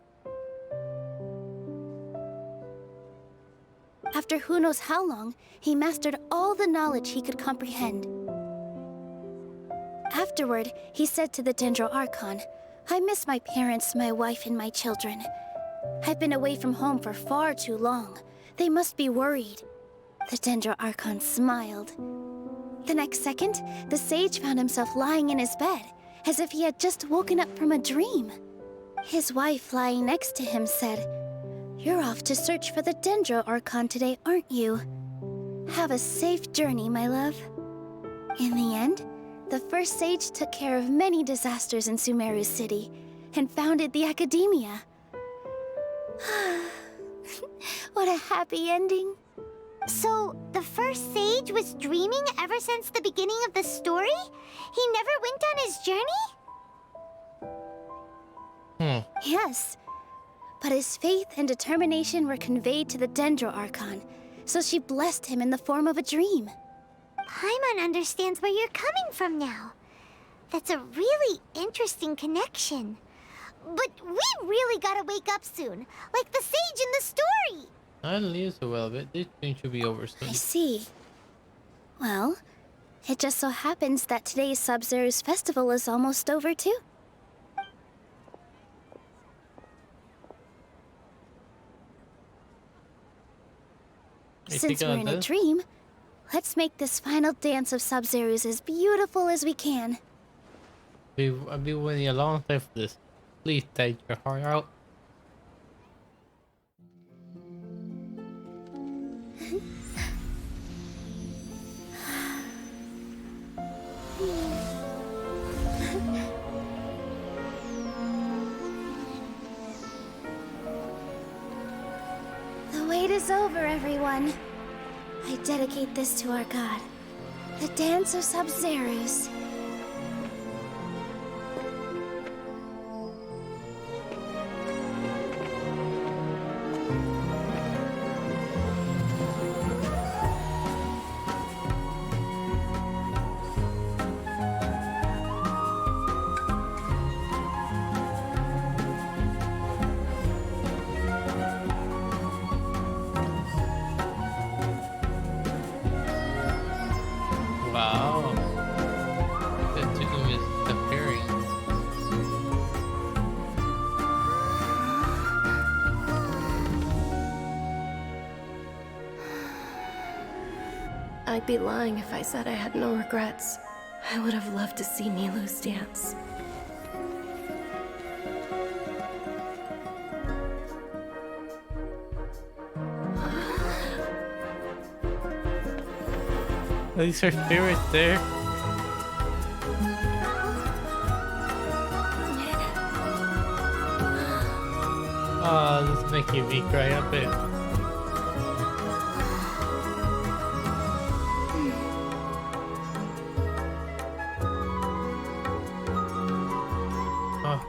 After who knows how long, he mastered all the knowledge he could comprehend. Afterward, he said to the Dendro Archon, "I miss my parents, my wife, and my children. I've been away from home for far too long. They must be worried." The Dendro Archon smiled. The next second, the sage found himself lying in his bed, as if he had just woken up from a dream. His wife, lying next to him, said, "You're off to search for the Dendro Archon today, aren't you? Have a safe journey, my love." In the end, the first sage took care of many disasters in Sumeru City and founded the Academia. What a happy ending. So, the first sage was dreaming ever since the beginning of the story? He never went on his journey? Yes, but his faith and determination were conveyed to the Dendro Archon, so she blessed him in the form of a dream. Paimon understands where you're coming from now. That's a really interesting connection. But we really gotta wake up soon, like the sage in the story. I leave so well, but this thing should be over soon. I see. Well, it just so happens that today's Sub-Zeru's festival is almost over too. Since we're in a dream, let's make this final dance of Sub-Zeru's as beautiful as we can. I've been waiting a long time for this. Please take your heart out. The wait is over, everyone. I dedicate this to our god, the dance of Sub-Zeru's. Wow. I'd be lying if I said I had no regrets. I would have loved to see Nilou's dance. At least her spirit's there. Oh, this is making me cry a bit. Oh.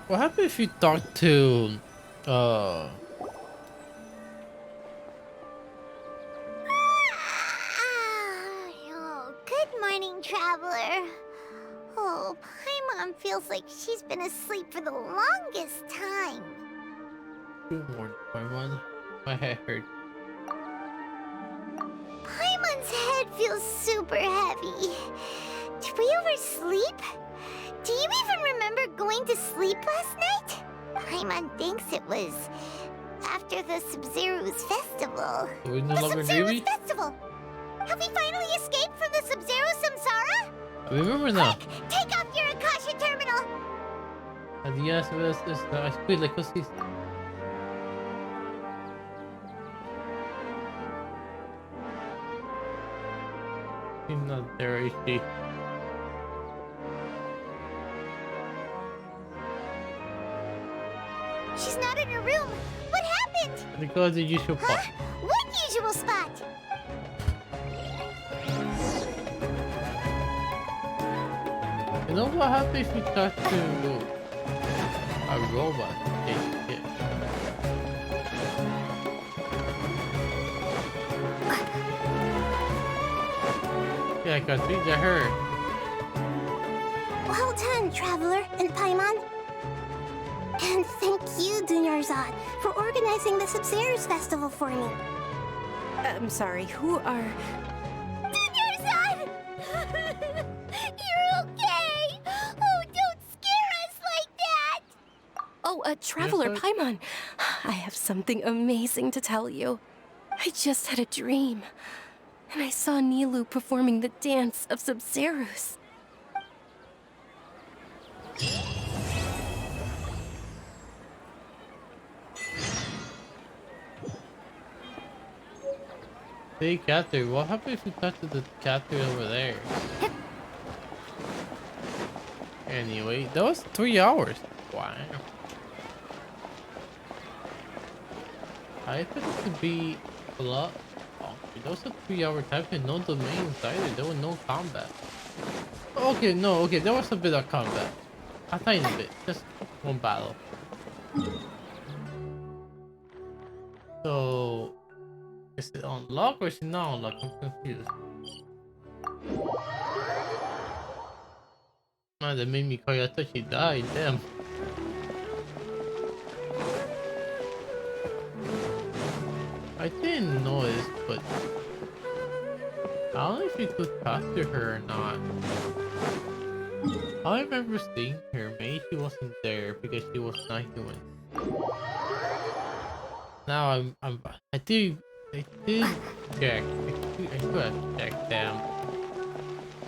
What happens if you talk to Oh, good morning, traveler. Oh, Paimon feels like she's been asleep for the longest time. good morning, everyone. My head hurts. Paimon's head feels super heavy. Did we oversleep? Do you even remember going to sleep last night? Paimon thinks it was after the Sub-Zero's festival. Are we no The longer Sub-Zero's dreaming? festival! Have we finally escaped from the Sub-Zero Samsara? I remember now. Take off your Akasha terminal! Adiós, escuela, cosas. She's not there, is she? She's not in her room. What happened? Because the usual Huh? part. What usual spot? You know what happens if you talk to a robot? Yeah, I can see to her. Well done, Traveler and Paimon. And thank you, Dunyarzad, for organizing the Sub-Zero's festival for me. I'm sorry, who are... Dunyarzad! You're okay! Oh, don't scare us like that! Oh, Traveler Yes, Paimon. I have something amazing to tell you. I just had a dream. And I saw Nilou performing the dance of Sub-Zero's. Hey, Catherine, what happened if you talk to the Catherine over there? Anyway, that was 3 hours. Wow. I thought it could be a lot longer. That was a 3-hour time and no domains either. There was no combat. Okay, no, okay, there was a bit of combat. A tiny bit. Just one battle. So... is it unlocked or is it not unlocked? I'm confused. Man, that made me cry. I thought she died. Damn. I didn't notice, but I don't know if you could talk to her or not. I remember seeing her. Maybe she wasn't there because she was not human. Now I did check. I could have checked them.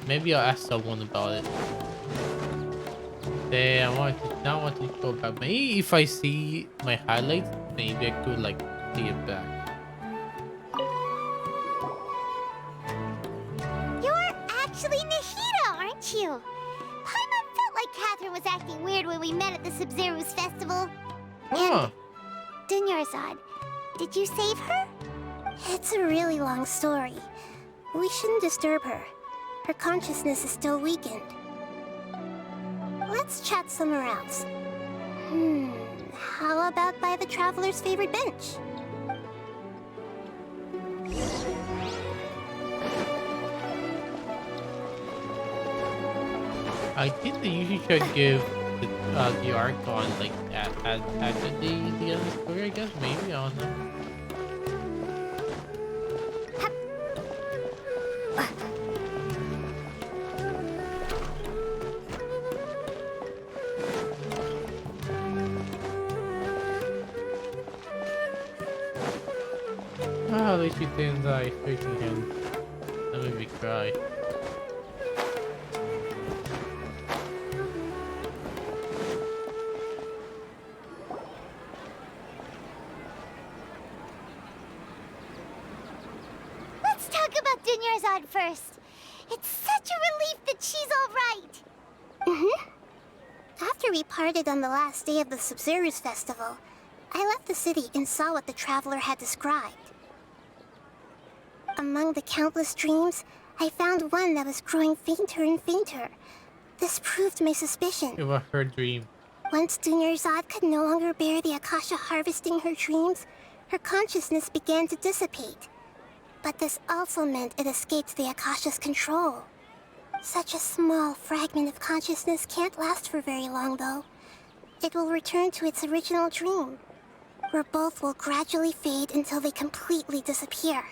Maybe I'll ask someone about it. Damn, I want to go back. Maybe if I see my highlights, maybe I could like see it back. You're actually Nahida, aren't you? Paimon felt like Catherine was acting weird when we met at the Sub-Zero's festival. Huh. Dunyarzad, did you save her? It's a really long story. We shouldn't disturb her. Her consciousness is still weakened. Let's chat somewhere else. How about by the Traveler's favorite bench? I think they usually should give the Archon like at the end of the story. I guess maybe I don't know. she thinks I freaking him. That made me cry. Let's talk about Dunyarzad first. It's such a relief that she's all right. After we parted on the last day of the Sumeru's festival, I left the city and saw what the traveler had described. Among the countless dreams, I found one that was growing fainter and fainter. This proved my suspicion. It was her dream. Once Dunyarzad could no longer bear the Akasha harvesting her dreams, her consciousness began to dissipate. But this also meant it escaped the Akasha's control. Such a small fragment of consciousness can't last for very long, though. It will return to its original dream, where both will gradually fade until they completely disappear.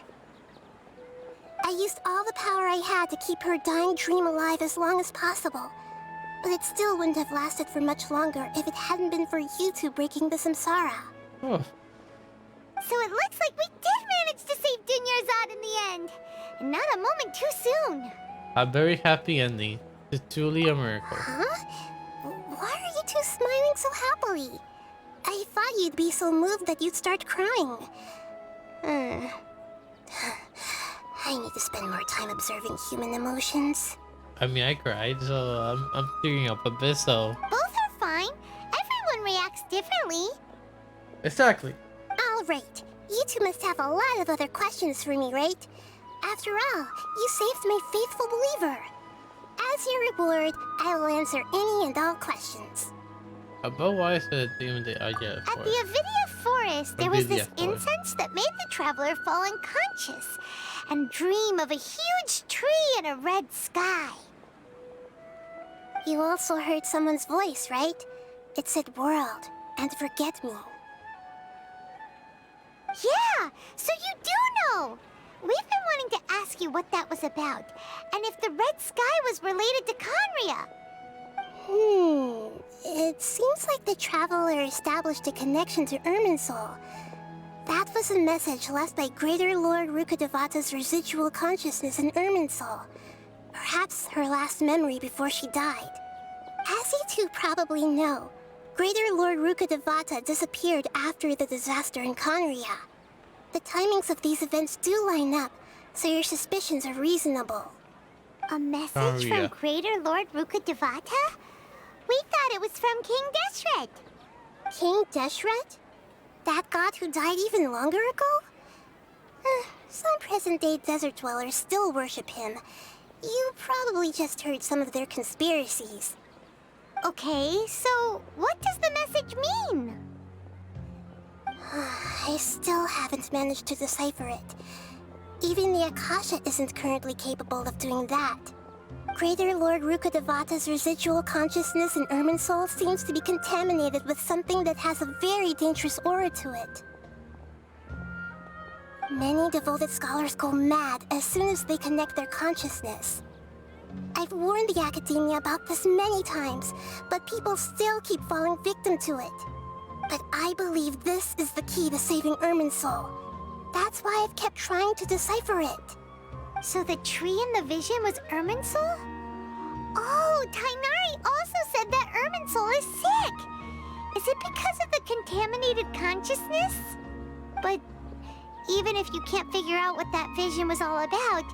I used all the power I had to keep her dying dream alive as long as possible, but it still wouldn't have lasted for much longer if it hadn't been for you two breaking the samsara. Oh. So it looks like we did manage to save Dunyarzad in the end. And not a moment too soon. A very happy ending. It's truly a miracle. Huh? Why are you two smiling so happily? I thought you'd be so moved that you'd start crying. I need to spend more time observing human emotions. I mean, I cried, so I'm tearing up a bit, so... Both are fine. Everyone reacts differently. Exactly. All right. You two must have a lot of other questions for me, right? After all, you saved my faithful believer. As your reward, I will answer any and all questions. About why is it even the idea At for the Avidia Forest, there was this Avidia Forest. incense that made the traveler fall unconscious and dream of a huge tree and a red sky. You also heard someone's voice, right? It said world and forget me. Yeah, so you do know. We've been wanting to ask you what that was about, and if the red sky was related to Conria. It seems like the traveler established a connection to Irminsul. That was a message left by Greater Lord Rukkhadevata's residual consciousness in Irminsul. Perhaps her last memory before she died. As you two probably know, Greater Lord Rukkhadevata disappeared after the disaster in Conria. The timings of these events do line up, so your suspicions are reasonable. A message from Greater Lord Rukkhadevata? We thought it was from King Deshret. King Deshret? That god who died even longer ago? Some present-day desert dwellers still worship him. You probably just heard some of their conspiracies. Okay, so what does the message mean? I still haven't managed to decipher it. Even the Akasha isn't currently capable of doing that. Greater Lord Rukkhadevata's residual consciousness in Irminsul seems to be contaminated with something that has a very dangerous aura to it. Many devoted scholars go mad as soon as they connect their consciousness. I've warned the Academia about this many times, but people still keep falling victim to it. But I believe this is the key to saving Irminsul. That's why I've kept trying to decipher it. So the tree in the vision was Irminsul? Oh, Tainari also said that Irminsul is sick! Is it because of the contaminated consciousness? But even if you can't figure out what that vision was all about,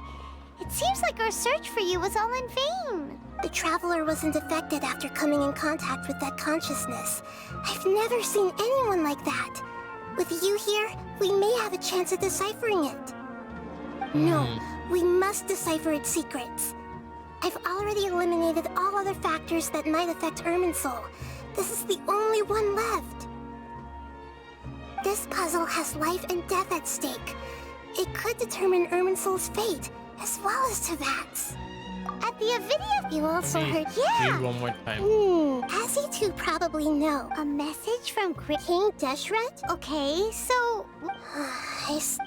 it seems like our search for you was all in vain. The Traveler wasn't affected after coming in contact with that consciousness. I've never seen anyone like that. With you here, we may have a chance at deciphering it. No, we must decipher its secrets. I've already eliminated all other factors that might affect Irminsul. This is the only one left. This puzzle has life and death at stake. It could determine Irminsul's fate, as well as Tevat's. At the Avidia, you also heard... Read one more time. As you two probably know, a message from King Deshret? Okay, so...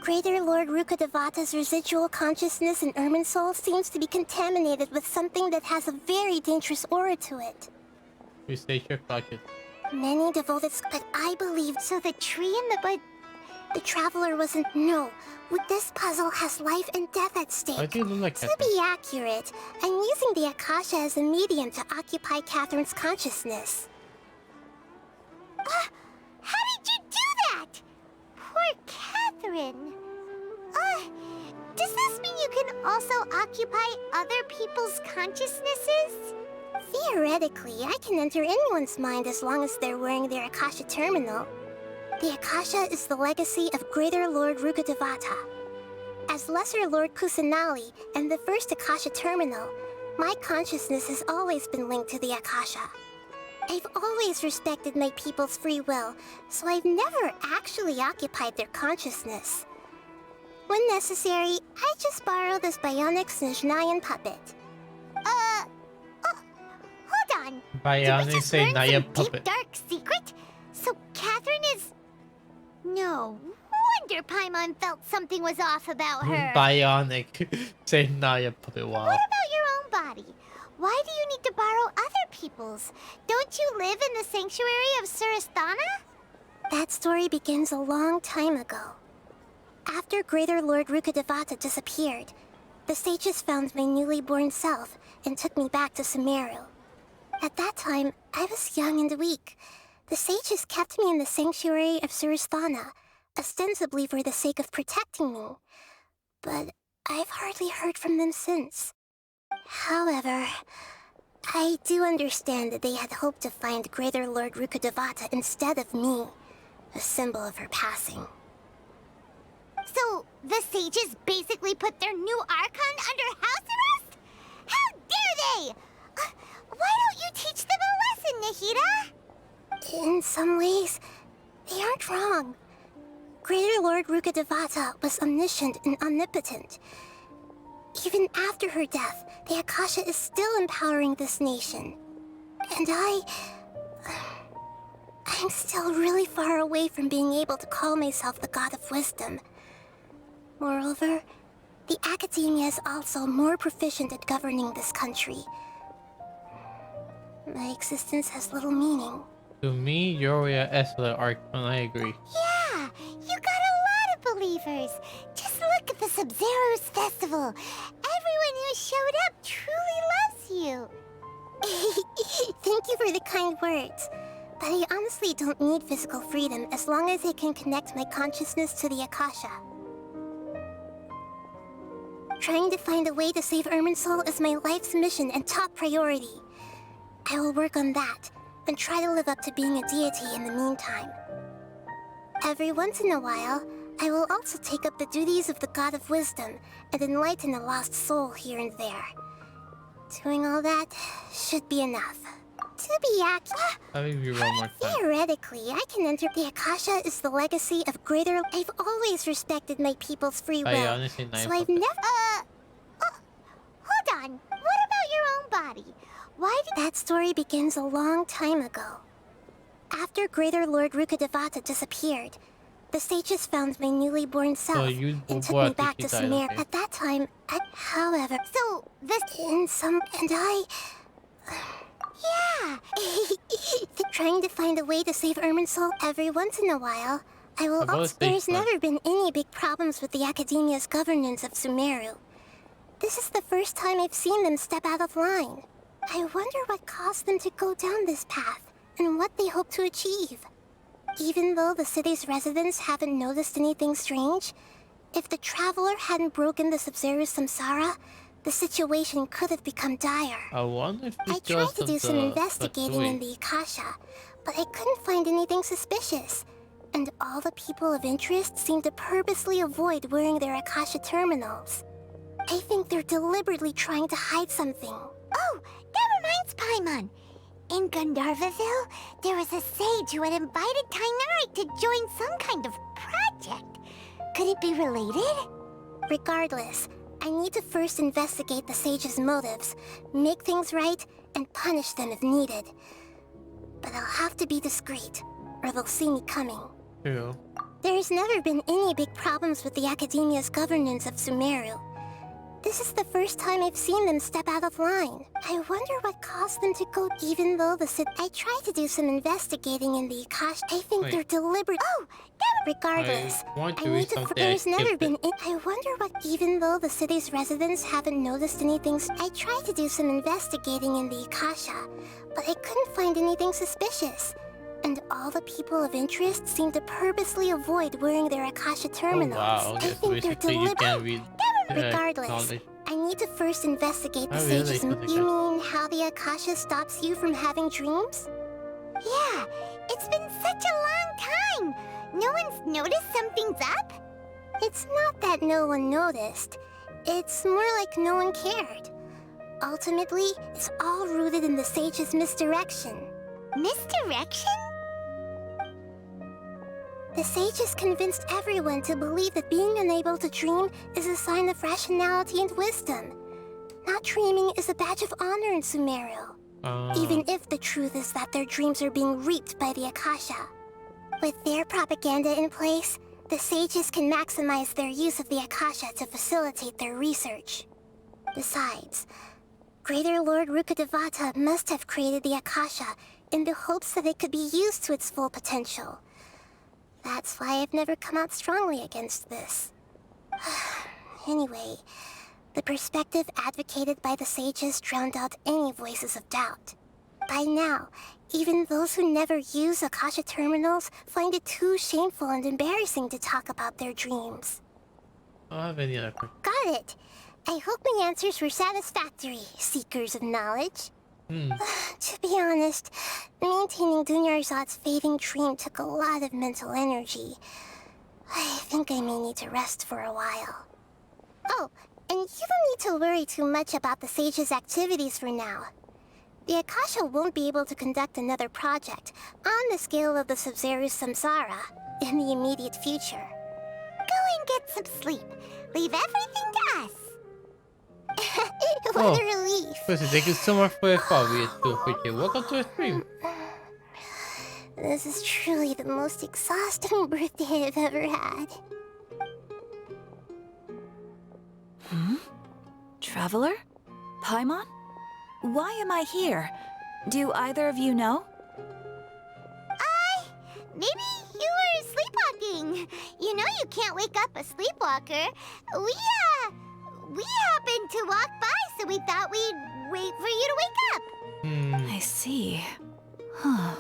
Greater Lord Rukkhadevata's residual consciousness in Irminsul seems to be contaminated with something that has a very dangerous aura to it. You state your conscience. Many devoted... But I believe... So the tree in the... But The Traveler wasn't... No. This puzzle has life and death at stake. Why do you look like To that? be accurate, I'm using the Akasha as a medium to occupy Catherine's consciousness. How did you do that? Poor Catherine. Does this mean you can also occupy other people's consciousnesses? Theoretically, I can enter anyone's mind as long as they're wearing their Akasha terminal. The Akasha is the legacy of Greater Lord Rukkhadevata. As Lesser Lord Kusanali and the first Akasha terminal, my consciousness has always been linked to the Akasha. I've always respected my people's free will, so I've never actually occupied their consciousness. When necessary, I just borrow this bionic Snezhnayan puppet. Hold on. Bionic Did we just learn Naya some puppet. deep, dark secret? So Catherine is... No wonder Paimon felt something was off about her. Bionic. Say Naya puppet. Wow. What about your own body? Why do you need to borrow other people's? Don't you live in the sanctuary of Surasthana? That story begins a long time ago. After Greater Lord Rukkhadevata disappeared, the sages found my newly born self and took me back to Sumeru. At that time, I was young and weak. The sages kept me in the sanctuary of Surasthana, ostensibly for the sake of protecting me. But I've hardly heard from them since. However, I do understand that they had hoped to find Greater Lord Rukkhadevata instead of me, a symbol of her passing. So, the sages basically put their new Archon under house arrest? How dare they! Why don't you teach them a lesson, Nahida? In some ways, they aren't wrong. Greater Lord Rukkhadevata was omniscient and omnipotent. Even after her death, the Akasha is still empowering this nation. And I'm still really far away from being able to call myself the God of Wisdom. Moreover, the Academia is also more proficient at governing this country. My existence has little meaning. To me, you're the Archon. I agree. Yeah, you got a lot of believers. Just look at the Sub-Zero's festival. Everyone who showed up truly loves you. Thank you for the kind words. But I honestly don't need physical freedom as long as I can connect my consciousness to the Akasha. Trying to find a way to save Irminsul is my life's mission and top priority. I will work on that, and try to live up to being a deity in the meantime. Every once in a while, I will also take up the duties of the God of Wisdom and enlighten a lost soul here and there. Doing all that should be enough. To be accurate, Let me read one more time. theoretically, I can enter the Akasha is the legacy of Greater... I've always respected my people's free will, Honestly, so I've never... Hold on. What about your own body? Why did... That story begins a long time ago. After Greater Lord Rukkhadevata disappeared, the sages found my newly born self and took me back to Sumeru. okay. At that time, however... So, this... And I... Yeah! Trying to find a way to save Irminsul every once in a while. I will also... There's never been any big problems with the Academia's governance of Sumeru. This is the first time I've seen them step out of line. I wonder what caused them to go down this path, and what they hope to achieve. Even though the city's residents haven't noticed anything strange, if the Traveler hadn't broken the Sub-Zero's samsara, the situation could have become dire. I wonder if I tried to do some investigating in the Akasha, but I couldn't find anything suspicious. And all the people of interest seem to purposely avoid wearing their Akasha terminals. I think they're deliberately trying to hide something. Oh, that reminds Paimon. In Gandharvaville, there was a sage who had invited Tainari to join some kind of project. Could it be related? Regardless, I need to first investigate the sage's motives, make things right, and punish them if needed. But I'll have to be discreet, or they'll see me coming. True. There's never been any big problems with the Academia's governance of Sumeru. This is the first time I've seen them step out of line. I wonder what caused them to go even though I tried to do some investigating in the Akasha. I think they're deliberate. Oh, regardless. There's never been I wonder what even though the city's residents haven't noticed anything. I tried to do some investigating in the Akasha, but I couldn't find anything suspicious. And all the people of interest seem to purposely avoid wearing their Akasha terminals. Oh, wow. I think they're deliberate. Regardless, knowledge. I need to first investigate the sages. You mean how the Akasha stops you from having dreams? Yeah, it's been such a long time. No one's noticed something's up? It's not that no one noticed. It's more like no one cared. Ultimately, it's all rooted in the sage's misdirection. Misdirection? The sages convinced everyone to believe that being unable to dream is a sign of rationality and wisdom. Not dreaming is a badge of honor in Sumeru. Even if the truth is that their dreams are being reaped by the Akasha. With their propaganda in place, the sages can maximize their use of the Akasha to facilitate their research. Besides, Greater Lord Rukkhadevata must have created the Akasha in the hopes that it could be used to its full potential. That's why I've never come out strongly against this. Anyway, the perspective advocated by the sages drowned out any voices of doubt. By now, even those who never use Akasha terminals find it too shameful and embarrassing to talk about their dreams. I don't have any other questions. Got it! I hope my answers were satisfactory, seekers of knowledge. To be honest, maintaining Dunyarzad's fading dream took a lot of mental energy. I think I may need to rest for a while. Oh, and you don't need to worry too much about the sage's activities for now. The Akasha won't be able to conduct another project on the scale of the Sumeru Samsara in the immediate future. Go and get some sleep. Leave everything to us. What a relief. Listen, thank you so much for your call. We do appreciate it. Welcome to the stream. This is truly the most exhausting birthday I've ever had. Traveler? Paimon? Why am I here? Do either of you know? Maybe you were sleepwalking. You know you can't wake up a sleepwalker. We happened to walk by, so we thought we'd wait for you to wake up. I see. Huh.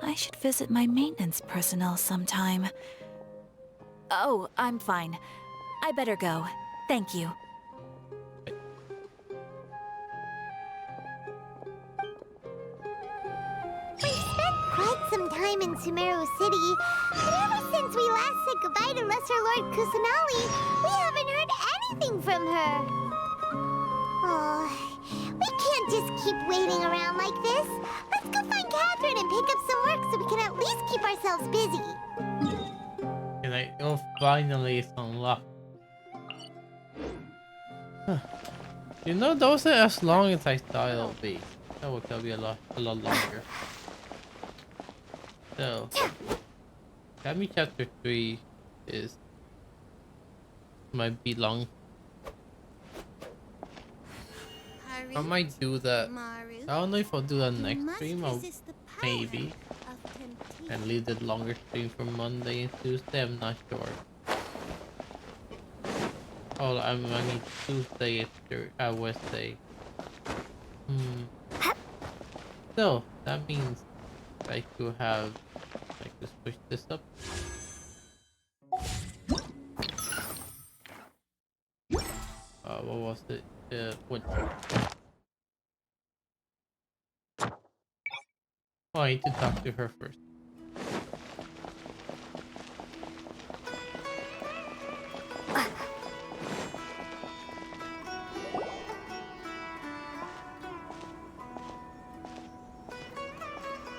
I should visit my maintenance personnel sometime. Oh, I'm fine. I better go. Thank you. We've spent quite some time in Sumeru City, but ever since we last said goodbye to Lesser Lord Kusanali, we haven't heard anything from her. Oh, we can't just keep waiting around like this. Let's go find Catherine and pick up some work so we can at least keep ourselves busy. And finally it's unlocked. You know, that wasn't as long as I thought it'll be. That would be a lot longer. So, Kami chapter 3 might be long. I might do that. I don't know if I'll do that next stream or maybe. And leave the longer stream for Monday and Tuesday, I'm not sure. Oh, I mean Tuesday after Wednesday. So that means I could have just push this up. What was it? What? Oh, I need to talk to her first.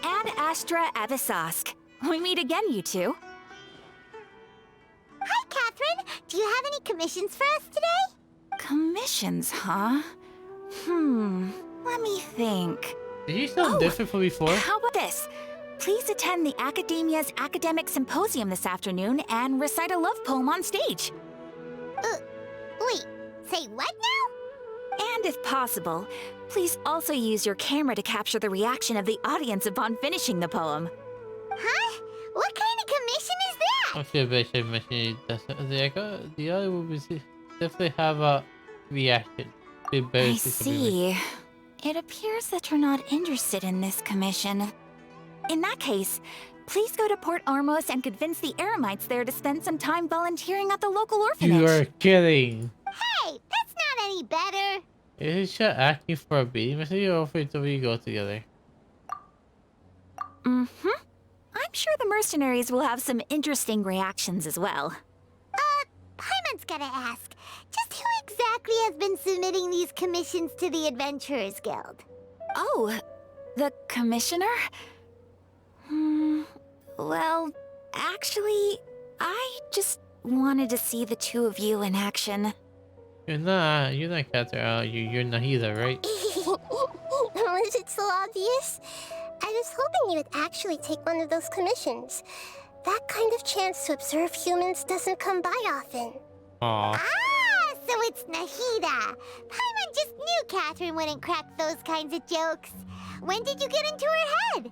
Ad Astra Avisask. We meet again, you two. Hi, Catherine. Do you have any commissions for us today? Commissions, huh? Let me think. Did you sound different from before? How about this? Please attend the Academia's Academic Symposium this afternoon and recite a love poem on stage. Wait. Say what now? And if possible, please also use your camera to capture the reaction of the audience upon finishing the poem. Huh? What kind of commission is that? I feel basic machine doesn't. The other movies definitely have a reaction. I see. It appears that you're not interested in this commission. In that case, please go to Port Ormos and convince the Eremites there to spend some time volunteering at the local orphanage. You are kidding. Hey, that's not any better. Is she acting for a beating message or for it to we go together? Mm-hmm. I'm sure the mercenaries will have some interesting reactions as well. Paimon's gotta ask. Just who exactly has been submitting these commissions to the Adventurers Guild? Oh, the commissioner? Well, actually, I just wanted to see the two of you in action. You're not Catherine. You're Nahida, right? Was it so obvious? I was hoping you would actually take one of those commissions. That kind of chance to observe humans doesn't come by often. Aww. Ah, so it's Nahida. Paimon just knew Catherine wouldn't crack those kinds of jokes. When did you get into her head?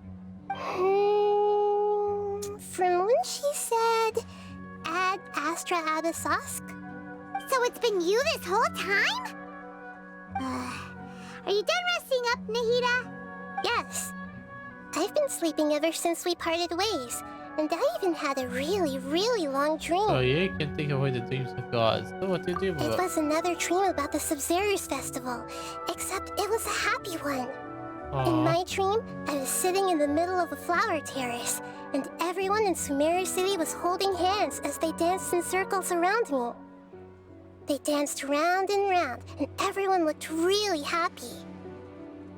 From when she said, Ad Astra Abyssosque. So it's been you this whole time? Are you done resting up, Nahida? Yes. I've been sleeping ever since we parted ways, and I even had a really, really long dream. Oh yeah, you can take away the dreams of gods. So what do you do about it? Was another dream about the Sub-Zerus festival, except it was a happy one. Aww. In my dream, I was sitting in the middle of a flower terrace, and everyone in Sumeru City was holding hands as they danced in circles around me. They danced round and round, and everyone looked really happy.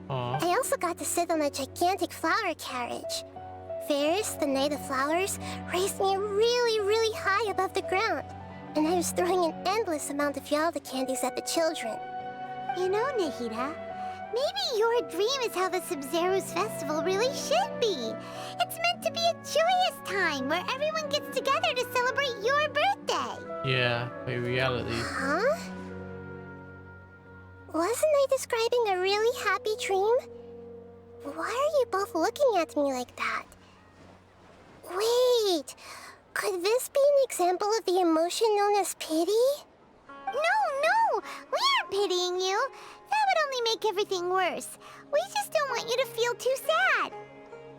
Aww. I also got to sit on a gigantic flower carriage. Ferris, the Knight of Flowers, raised me really, really high above the ground, and I was throwing an endless amount of Yalda candies at the children. You know, Nahida, maybe your dream is how the Sub-Zerus festival really should be. It's meant to be a joyous time where everyone gets together to celebrate your birthday. Yeah, by reality. Huh? Wasn't I describing a really happy dream? Why are you both looking at me like that? Wait, could this be an example of the emotion known as pity? No, we aren't pitying you. That would only make everything worse. We just don't want you to feel too sad.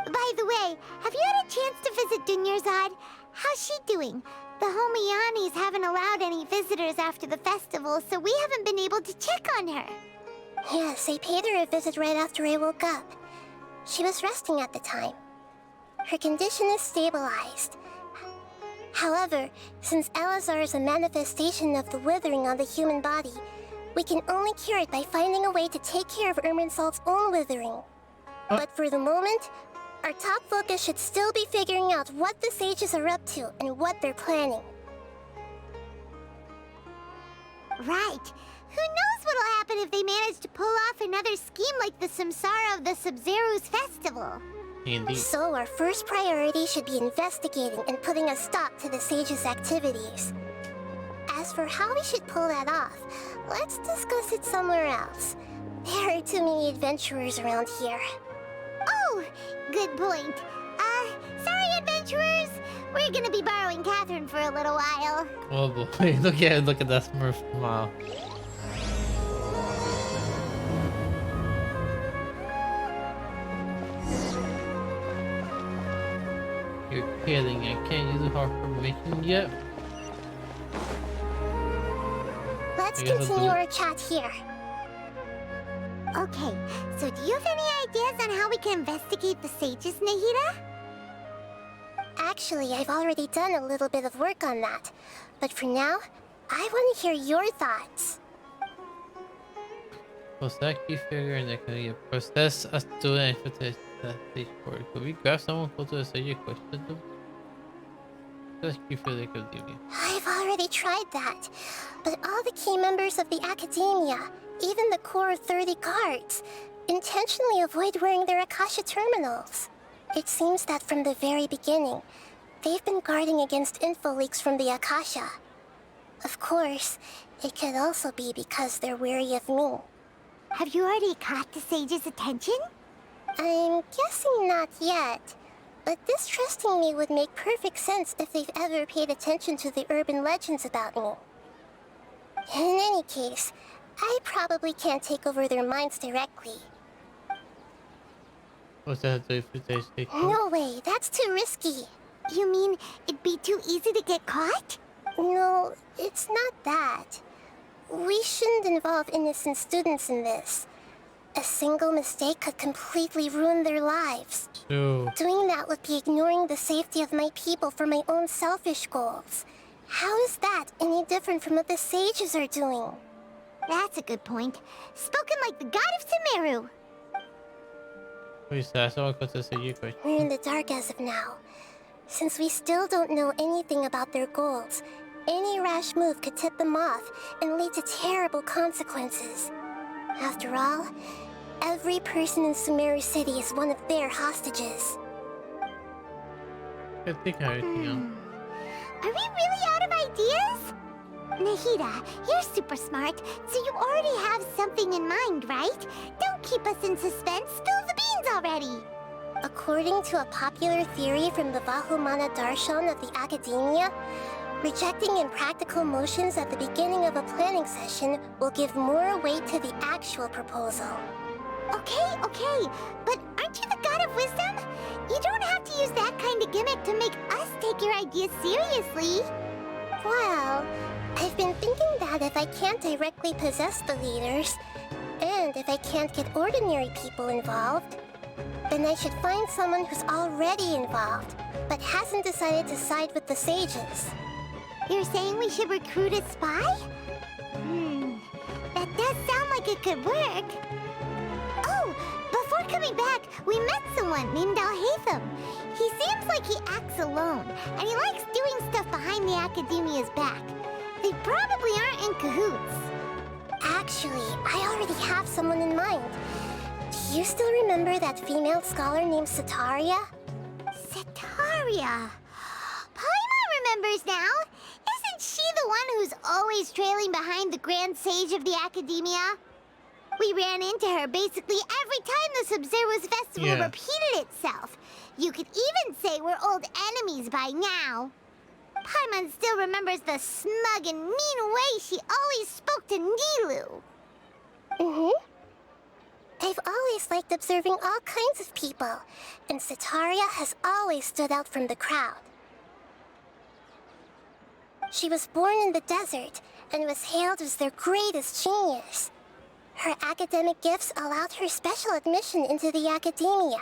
By the way, have you had a chance to visit Dunyarzad? How's she doing? The Homianis haven't allowed any visitors after the festival, so we haven't been able to check on her. Yes, I paid her a visit right after I woke up. She was resting at the time. Her condition is stabilized. However, since Elazar is a manifestation of the withering on the human body, we can only cure it by finding a way to take care of Irminsul's own withering. But for the moment, our top focus should still be figuring out what the sages are up to and what they're planning. Right. Who knows what'll happen if they manage to pull off another scheme like the Samsara of the Sub-Zerus festival. Indeed. So our first priority should be investigating and putting a stop to the sages' activities. As for how we should pull that off, let's discuss it somewhere else. There are too many adventurers around here. Oh, good point. Sorry, adventurers. We're gonna be borrowing Catherine for a little while. Oh boy, look at that Smurf smile. You're kidding, I can't use her permission yet? Let's continue our chat here. Okay, so do you have any ideas on how we can investigate the sages, Nahida? Actually, I've already done a little bit of work on that. But for now, I want to hear your thoughts. Kosaki figure and can process a student for the stage board. Could we grab someone close to the stage and question them? Kosaki figure could do me. I've already tried that. But all the key members of the Academia, even the core 30 guards, intentionally avoid wearing their Akasha terminals. It seems that from the very beginning, they've been guarding against info leaks from the Akasha. Of course, it could also be because they're wary of me. Have you already caught the sage's attention? I'm guessing not yet, but distrusting me would make perfect sense if they've ever paid attention to the urban legends about me. In any case, I probably can't take over their minds directly. What's that do if they stay? No way, that's too risky. You mean it'd be too easy to get caught? No, it's not that. We shouldn't involve innocent students in this. A single mistake could completely ruin their lives. True. Doing that would be ignoring the safety of my people for my own selfish goals. How is that any different from what the sages are doing? That's a good point. Spoken like the god of Sumeru. Wait, that's all I to say you question. We're in the dark as of now. Since we still don't know anything about their goals, any rash move could tip them off and lead to terrible consequences. After all, every person in Sumeru City is one of their hostages. I think everything else. Are we really out of ideas? Nahida, you're super smart, so you already have something in mind, right? Don't keep us in suspense. Spill the beans already. According to a popular theory from the Vahumana Darshan of the Academia, rejecting impractical motions at the beginning of a planning session will give more weight to the actual proposal. Okay, but aren't you the god of wisdom? You don't have to use that kind of gimmick to make us take your ideas seriously. Well, I've been thinking that if I can't directly possess the leaders, and if I can't get ordinary people involved, then I should find someone who's already involved, but hasn't decided to side with the sages. You're saying we should recruit a spy? That does sound like it could work. Oh, before coming back, we met someone named Alhaitham. He seems like he acts alone, and he likes doing stuff behind the Academia's back. They probably aren't in cahoots. Actually, I already have someone in mind. Do you still remember that female scholar named Setaria? Setaria. Paimon remembers now. Isn't she the one who's always trailing behind the Grand Sage of the Academia? We ran into her basically every time the Sub-Zero's festival repeated itself. You could even say we're old enemies by now. Paimon still remembers the smug and mean way she always spoke to Nilou. I've always liked observing all kinds of people, and Setaria has always stood out from the crowd. She was born in the desert and was hailed as their greatest genius. Her academic gifts allowed her special admission into the Academia,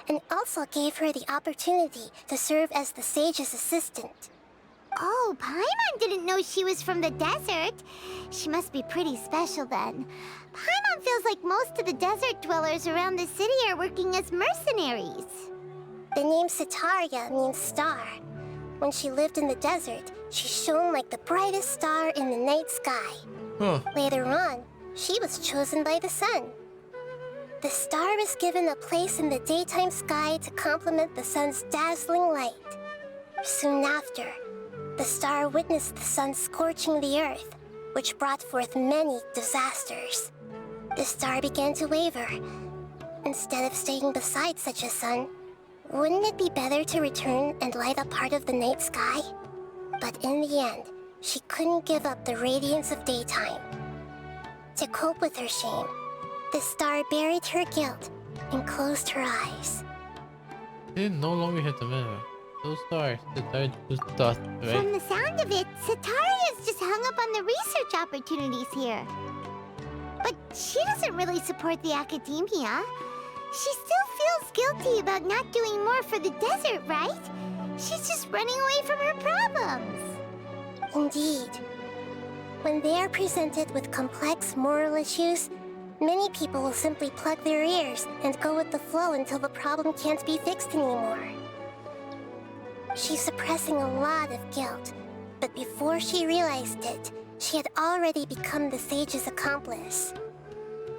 and also gave her the opportunity to serve as the sage's assistant. Oh, Paimon didn't know she was from the desert. She must be pretty special then. Paimon feels like most of the desert dwellers around the city are working as mercenaries. The name Setaria means star. When she lived in the desert, she shone like the brightest star in the night sky. Later on, she was chosen by the sun. The star was given a place in the daytime sky to complement the sun's dazzling light. Soon after, the star witnessed the sun scorching the earth, which brought forth many disasters. The star began to waver. Instead of staying beside such a sun, wouldn't it be better to return and light up part of the night sky? But in the end, she couldn't give up the radiance of daytime. To cope with her shame, the star buried her guilt and closed her eyes. They no longer have the mirror. Those stars, the third dust, right? From the sound of it, Setaria's just hung up on the research opportunities here. But she doesn't really support the Academia. She still feels guilty about not doing more for the desert, right? She's just running away from her problems. Indeed. When they are presented with complex moral issues, many people will simply plug their ears and go with the flow until the problem can't be fixed anymore. She's suppressing a lot of guilt, but before she realized it, she had already become the sage's accomplice.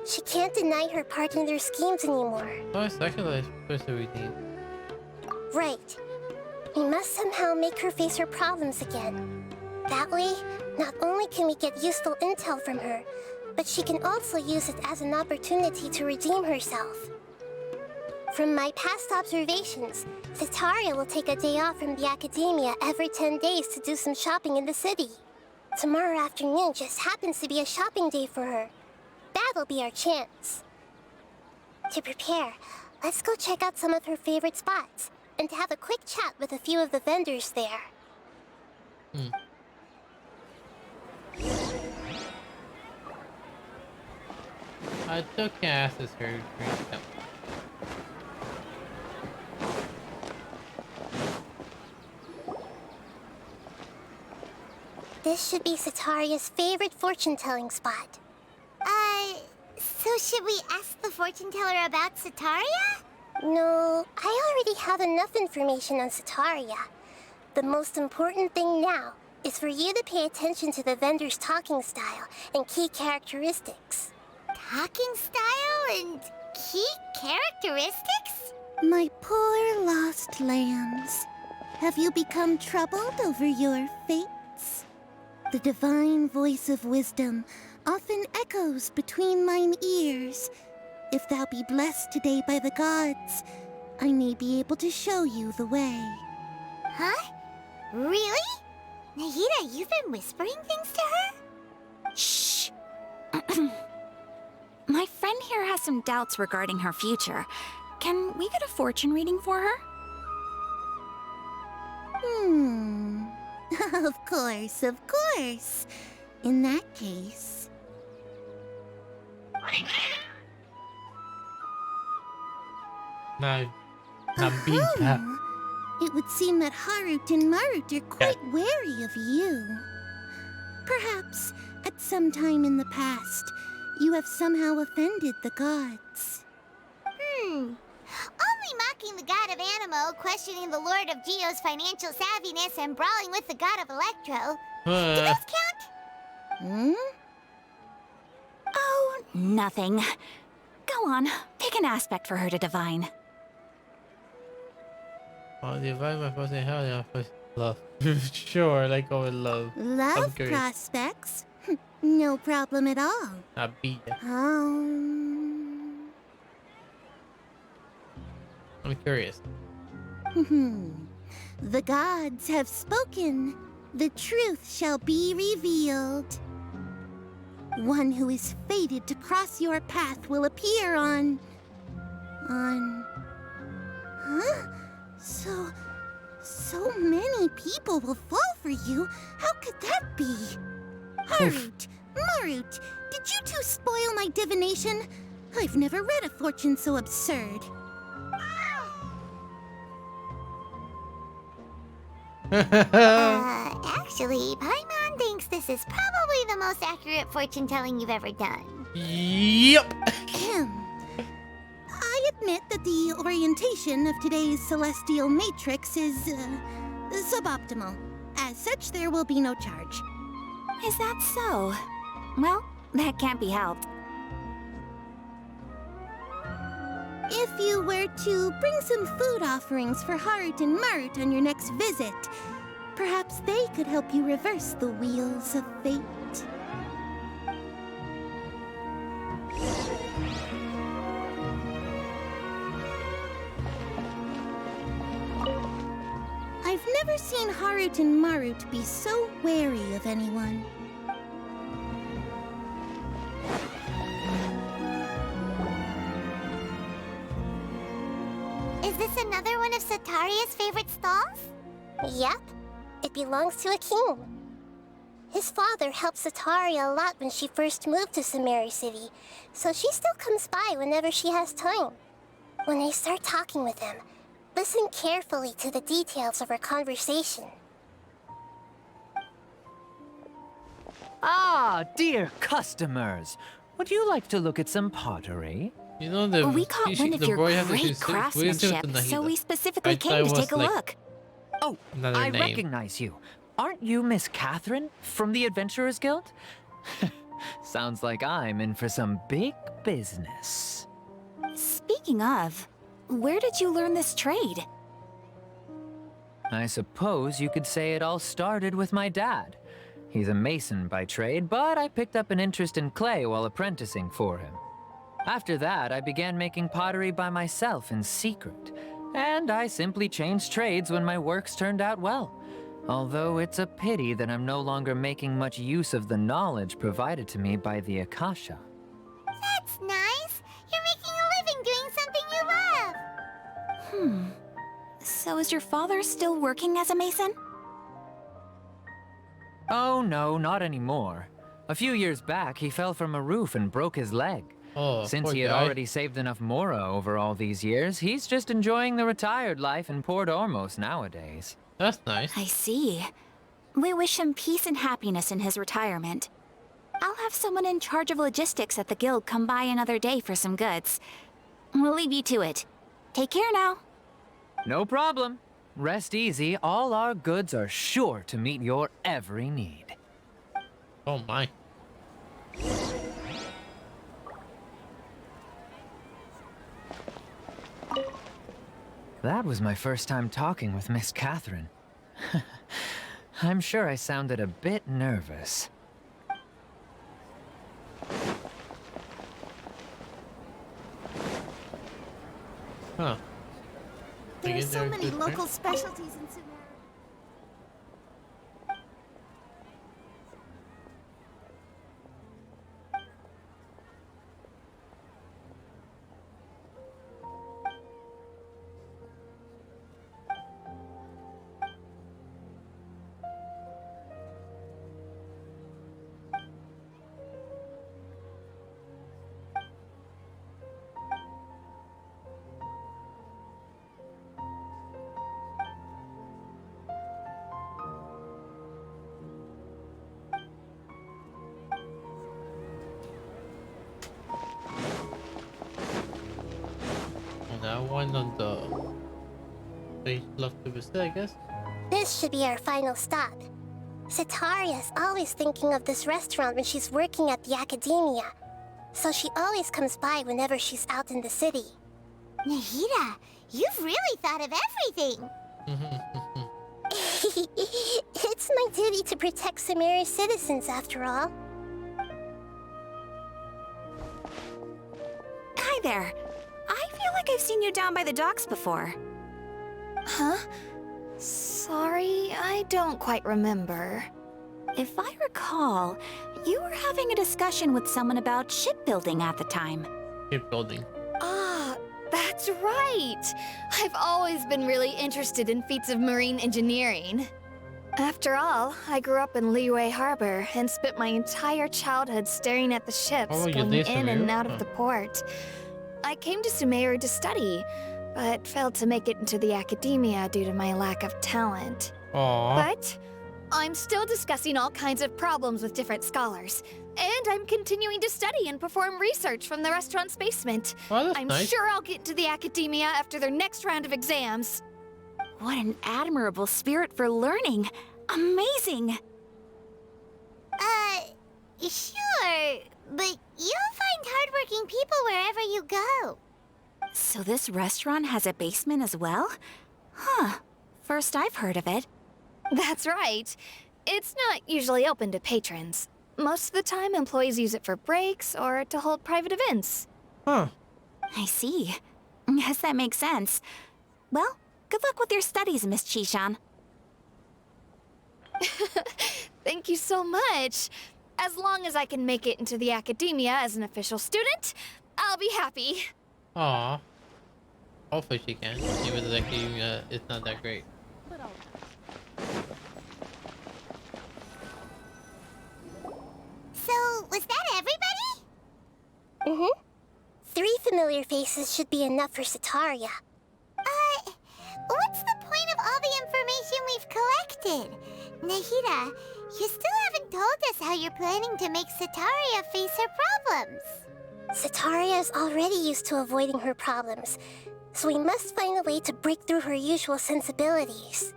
She can't deny her part in their schemes anymore. Oh, it's actually supposed to redeem. Right. We must somehow make her face her problems again. That way, not only can we get useful intel from her, but she can also use it as an opportunity to redeem herself. From my past observations, Cetaria will take a day off from the academia every 10 days to do some shopping in the city. Tomorrow afternoon just happens to be a shopping day for her. That'll be our chance. To prepare, let's go check out some of her favorite spots, and have a quick chat with a few of the vendors there. I took asses her. This should be Cetaria's favorite fortune-telling spot. So should we ask the fortune teller about Cetaria? No, I already have enough information on Cetaria. The most important thing now is for you to pay attention to the vendor's talking style and key characteristics. Talking style and key characteristics? My poor lost lambs. Have you become troubled over your fates? The divine voice of wisdom often echoes between mine ears. If thou be blessed today by the gods, I may be able to show you the way. Huh? Really? Nahida, you've been whispering things to her? Shh. My friend here has some doubts regarding her future. Can we get a fortune reading for her? Of course, of course. In that case... No, Nambita. It would seem that Harut and Marut are quite wary of you. Perhaps, at some time in the past, you have somehow offended the gods. Only mocking the god of Animo, questioning the Lord of Geo's financial savviness, and brawling with the god of Electro. Do those count? Oh, nothing. Go on, pick an aspect for her to divine. Oh, divine my first in hell, yeah, first love. Sure, like go with love. Love prospects? No problem at all. I beat ya. I'm curious. The gods have spoken. The truth shall be revealed. One who is fated to cross your path will appear on... Huh? So many people will fall for you. How could that be? Harut, Marut, did you two spoil my divination? I've never read a fortune so absurd. Actually, Paimon thinks this is probably the most accurate fortune telling you've ever done. Yep. I admit that the orientation of today's celestial matrix is suboptimal. As such, there will be no charge. Is that so? Well, that can't be helped. If you were to bring some food offerings for Harut and Marut on your next visit, perhaps they could help you reverse the wheels of fate. I've never seen Harut and Marut be so wary of anyone. Is this another one of Cetaria's favorite stalls? Yep. It belongs to a king. His father helped Cetaria a lot when she first moved to Sumeru City, so she still comes by whenever she has time. When I start talking with him, listen carefully to the details of our conversation. Ah, dear customers. Would you like to look at some pottery? You know the We caught wind of your great craftsmanship, so we specifically came to take a look. Oh, I recognize you. Aren't you Miss Catherine from the Adventurers Guild? Sounds like I'm in for some big business. Speaking of, where did you learn this trade? I suppose you could say it all started with my dad. He's a mason by trade, but I picked up an interest in clay while apprenticing for him. After that, I began making pottery by myself in secret, and I simply changed trades when my works turned out well. Although it's a pity that I'm no longer making much use of the knowledge provided to me by the Akasha. That's nice. You're making a living doing something you love. So is your father still working as a mason? Oh no, not anymore. A few years back, he fell from a roof and broke his leg. Oh, Since poor he had guy. already saved enough Mora over all these years, he's just enjoying the retired life in Port Ormos nowadays. That's nice. I see. We wish him peace and happiness in his retirement. I'll have someone in charge of logistics at the guild come by another day for some goods. We'll leave you to it. Take care now. No problem. Rest easy, all our goods are sure to meet your every need. Oh my. That was my first time talking with Miss Catherine. I'm sure I sounded a bit nervous. Huh. There are so many local specialties in Sumeru. That one on the page left to visit, I guess. This should be our final stop. Cetaria's always thinking of this restaurant when she's working at the academia, so she always comes by whenever she's out in the city. Nahida, you've really thought of everything. It's my duty to protect Sumeru's citizens, after all. Hi there. I feel like I've seen you down by the docks before. Huh? Sorry, I don't quite remember. If I recall, you were having a discussion with someone about shipbuilding at the time. Shipbuilding. Ah, that's right! I've always been really interested in feats of marine engineering. After all, I grew up in Liyue Harbor and spent my entire childhood staring at the ships Oh, you going did, in and Sumeru? out of the port. I came to Sumeru to study, but failed to make it into the academia due to my lack of talent. Aww. But I'm still discussing all kinds of problems with different scholars, and I'm continuing to study and perform research from the restaurant's basement. Oh, that's I'm nice. sure I'll get into the academia after their next round of exams. What an admirable spirit for learning. Amazing. Sure, but you'll find hardworking people wherever you go. So this restaurant has a basement as well? Huh. First I've heard of it. That's right. It's not usually open to patrons. Most of the time, employees use it for breaks or to hold private events. Huh. I see. Guess that makes sense. Well, good luck with your studies, Miss Chishan. Thank you so much. As long as I can make it into the academia as an official student, I'll be happy. Aw. Hopefully she can, even though it's not that great. So, was that everybody? Mm-hmm. 3 familiar faces should be enough for Cetaria. What's the point of all the information we've collected? Nahida, you still haven't told us how you're planning to make Cetaria face her problems. Cetaria is already used to avoiding her problems, so we must find a way to break through her usual sensibilities.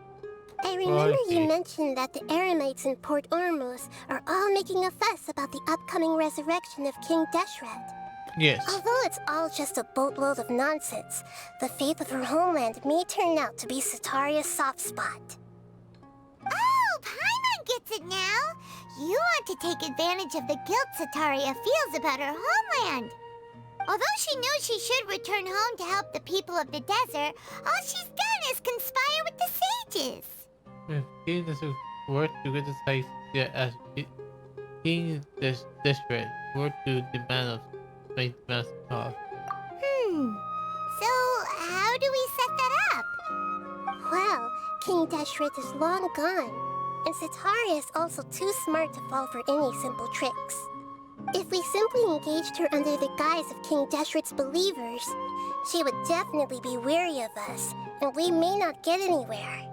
I remember you mentioned that the Eremites in Port Ormos are all making a fuss about the upcoming resurrection of King Deshret. Yes. Although it's all just a boatload of nonsense, the fate of her homeland may turn out to be Cetaria's soft spot. Oh, Paimon gets it now! You want to take advantage of the guilt Sataria feels about her homeland. Although she knows she should return home to help the people of the desert, all she's done is conspire with the sages. If King doesn't work to criticize as King desperate, work to demand of make demands of. So how do we set that up? Well, King Deshret is long gone, and Sataria is also too smart to fall for any simple tricks. If we simply engaged her under the guise of King Deshret's believers, she would definitely be weary of us, and we may not get anywhere.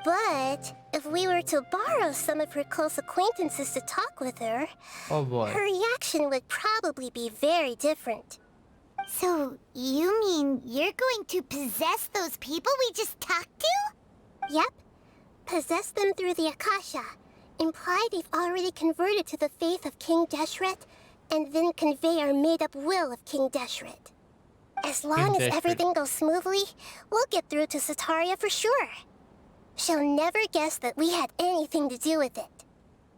But if we were to borrow some of her close acquaintances to talk with her, oh boy, her reaction would probably be very different. So, you mean you're going to possess those people we just talked to? Yep. Possess them through the Akasha. Imply they've already converted to the faith of King Deshret, and then convey our made-up will of King Deshret. As long as everything goes smoothly, we'll get through to Sataria for sure. She'll never guess that we had anything to do with it.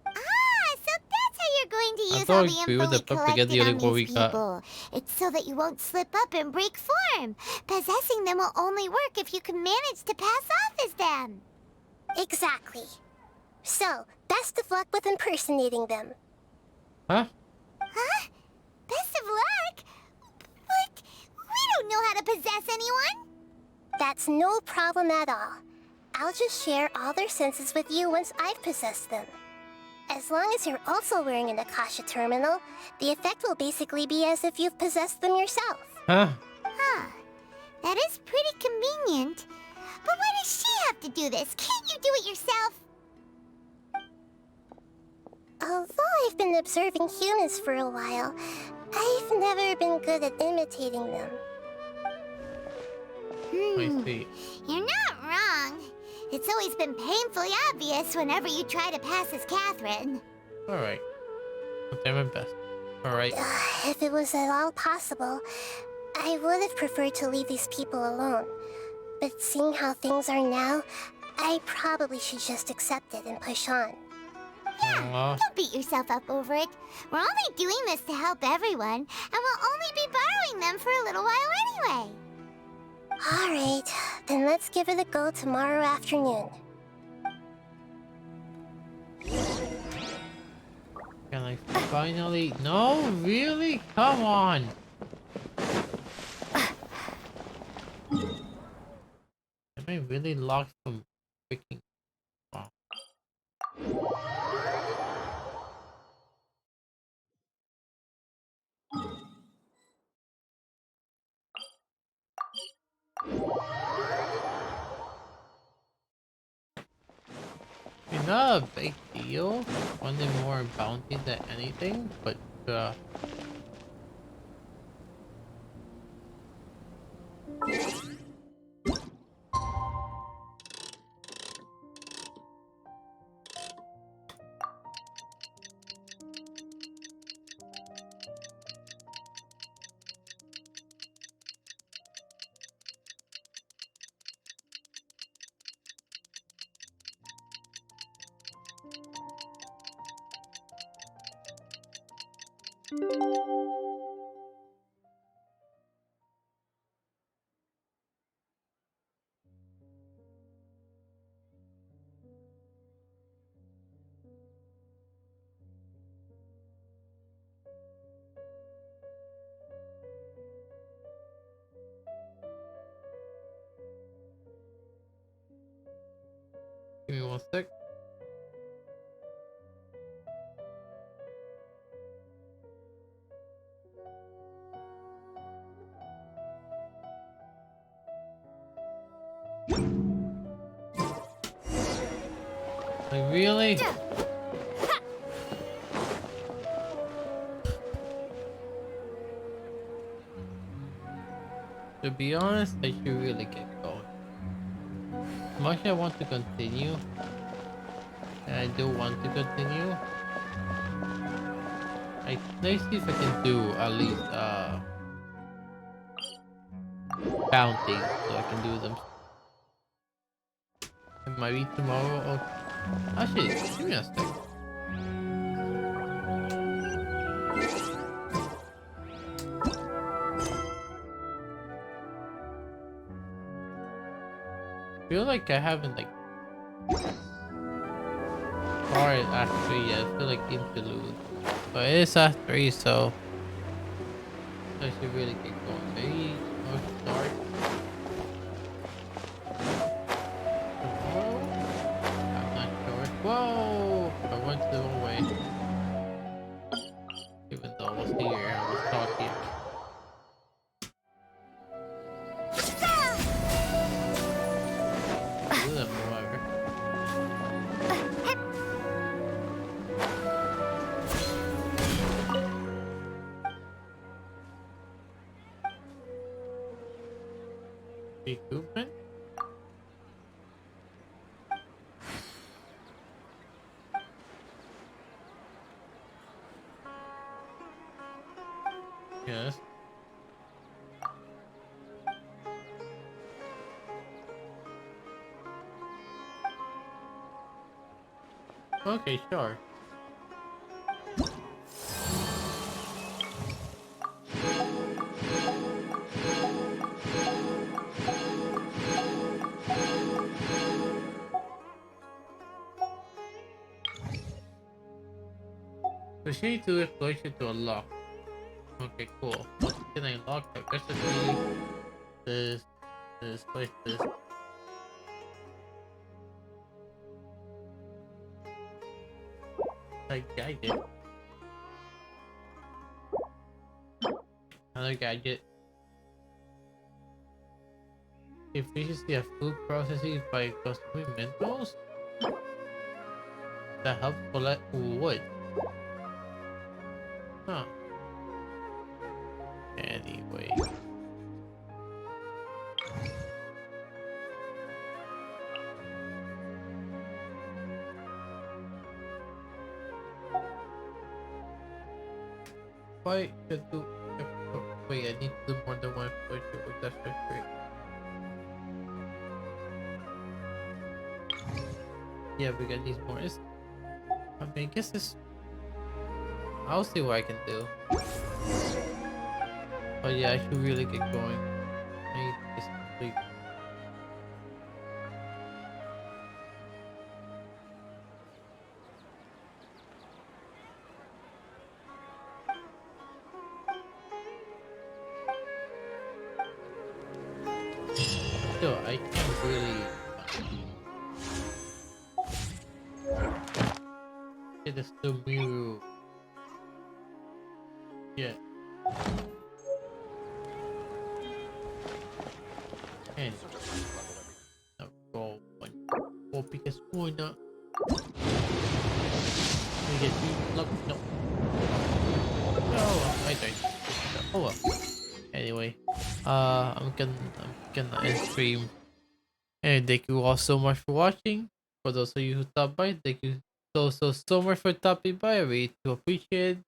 Ah, so that's how you're going to use all the info we collected on these people. It's so that you won't slip up and break form. Possessing them will only work if you can manage to pass off as them. Exactly. So, best of luck with impersonating them. Huh? Huh? Best of luck? But we don't know how to possess anyone. That's no problem at all. I'll just share all their senses with you once I've possessed them. As long as you're also wearing an Akasha terminal, the effect will basically be as if you've possessed them yourself. Huh? Huh. That is pretty convenient. But why does she have to do this? Can't you do it yourself? Although I've been observing humans for a while, I've never been good at imitating them. I see. You're not wrong. It's always been painfully obvious whenever you try to pass as Catherine. Alright. I'll try my best. Alright. If it was at all possible, I would have preferred to leave these people alone. But seeing how things are now, I probably should just accept it and push on. Yeah, don't beat yourself up over it. We're only doing this to help everyone, and we'll only be borrowing them for a little while anyway. Alright, then let's give it a go tomorrow afternoon. Can I finally... No, really? Come on! Am I really locked from freaking... Wow. It's not a big deal. Wanted more bounty than anything, but give me 1 sec. Like, really? To be honest, I should really get going. As much as I want to continue, and I do want to continue, let's see if I can do at least bounty, so I can do them. It might be tomorrow or actually, give me a sec. feel like I haven't like started Act 3 yet. I feel like interlude. But it is Act 3, so I should really get going. Maybe I'll start tomorrow? I'm not sure. Whoa! I went the wrong way. Even though I was here, I was talking. Do them, however. Recoupment? Yes. Okay, sure. Proceed to the closer to unlock. Okay, cool. What can I unlock? I guess it's this, this. Like gadget. Another gadget. Efficiency of food processing by consuming minerals that help collect wood. Huh. Anyway. Why should do? Wait, I need to do more than one picture. That's so great. Yeah, we got these more. I mean, I guess this. I'll see what I can do. But yeah, I should really get going. I need this complete. Still, I can't really. Get the Sumeru. Yeah. And no, roll one. Oh, because why not? We get you. Look, no. No, I died. Oh well. Anyway, I'm gonna end stream. And thank you all so much for watching. For those of you who stopped by, thank you so much for stopping by. I really do appreciate it.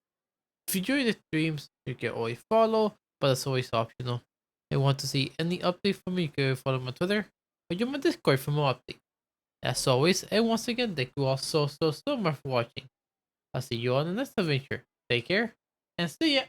If you enjoy the streams, you can always follow, but it's always optional. And want to see any update from me, you can follow my Twitter or join my Discord for more updates. As always, and once again, thank you all so much for watching. I'll see you on the next adventure. Take care, and see ya!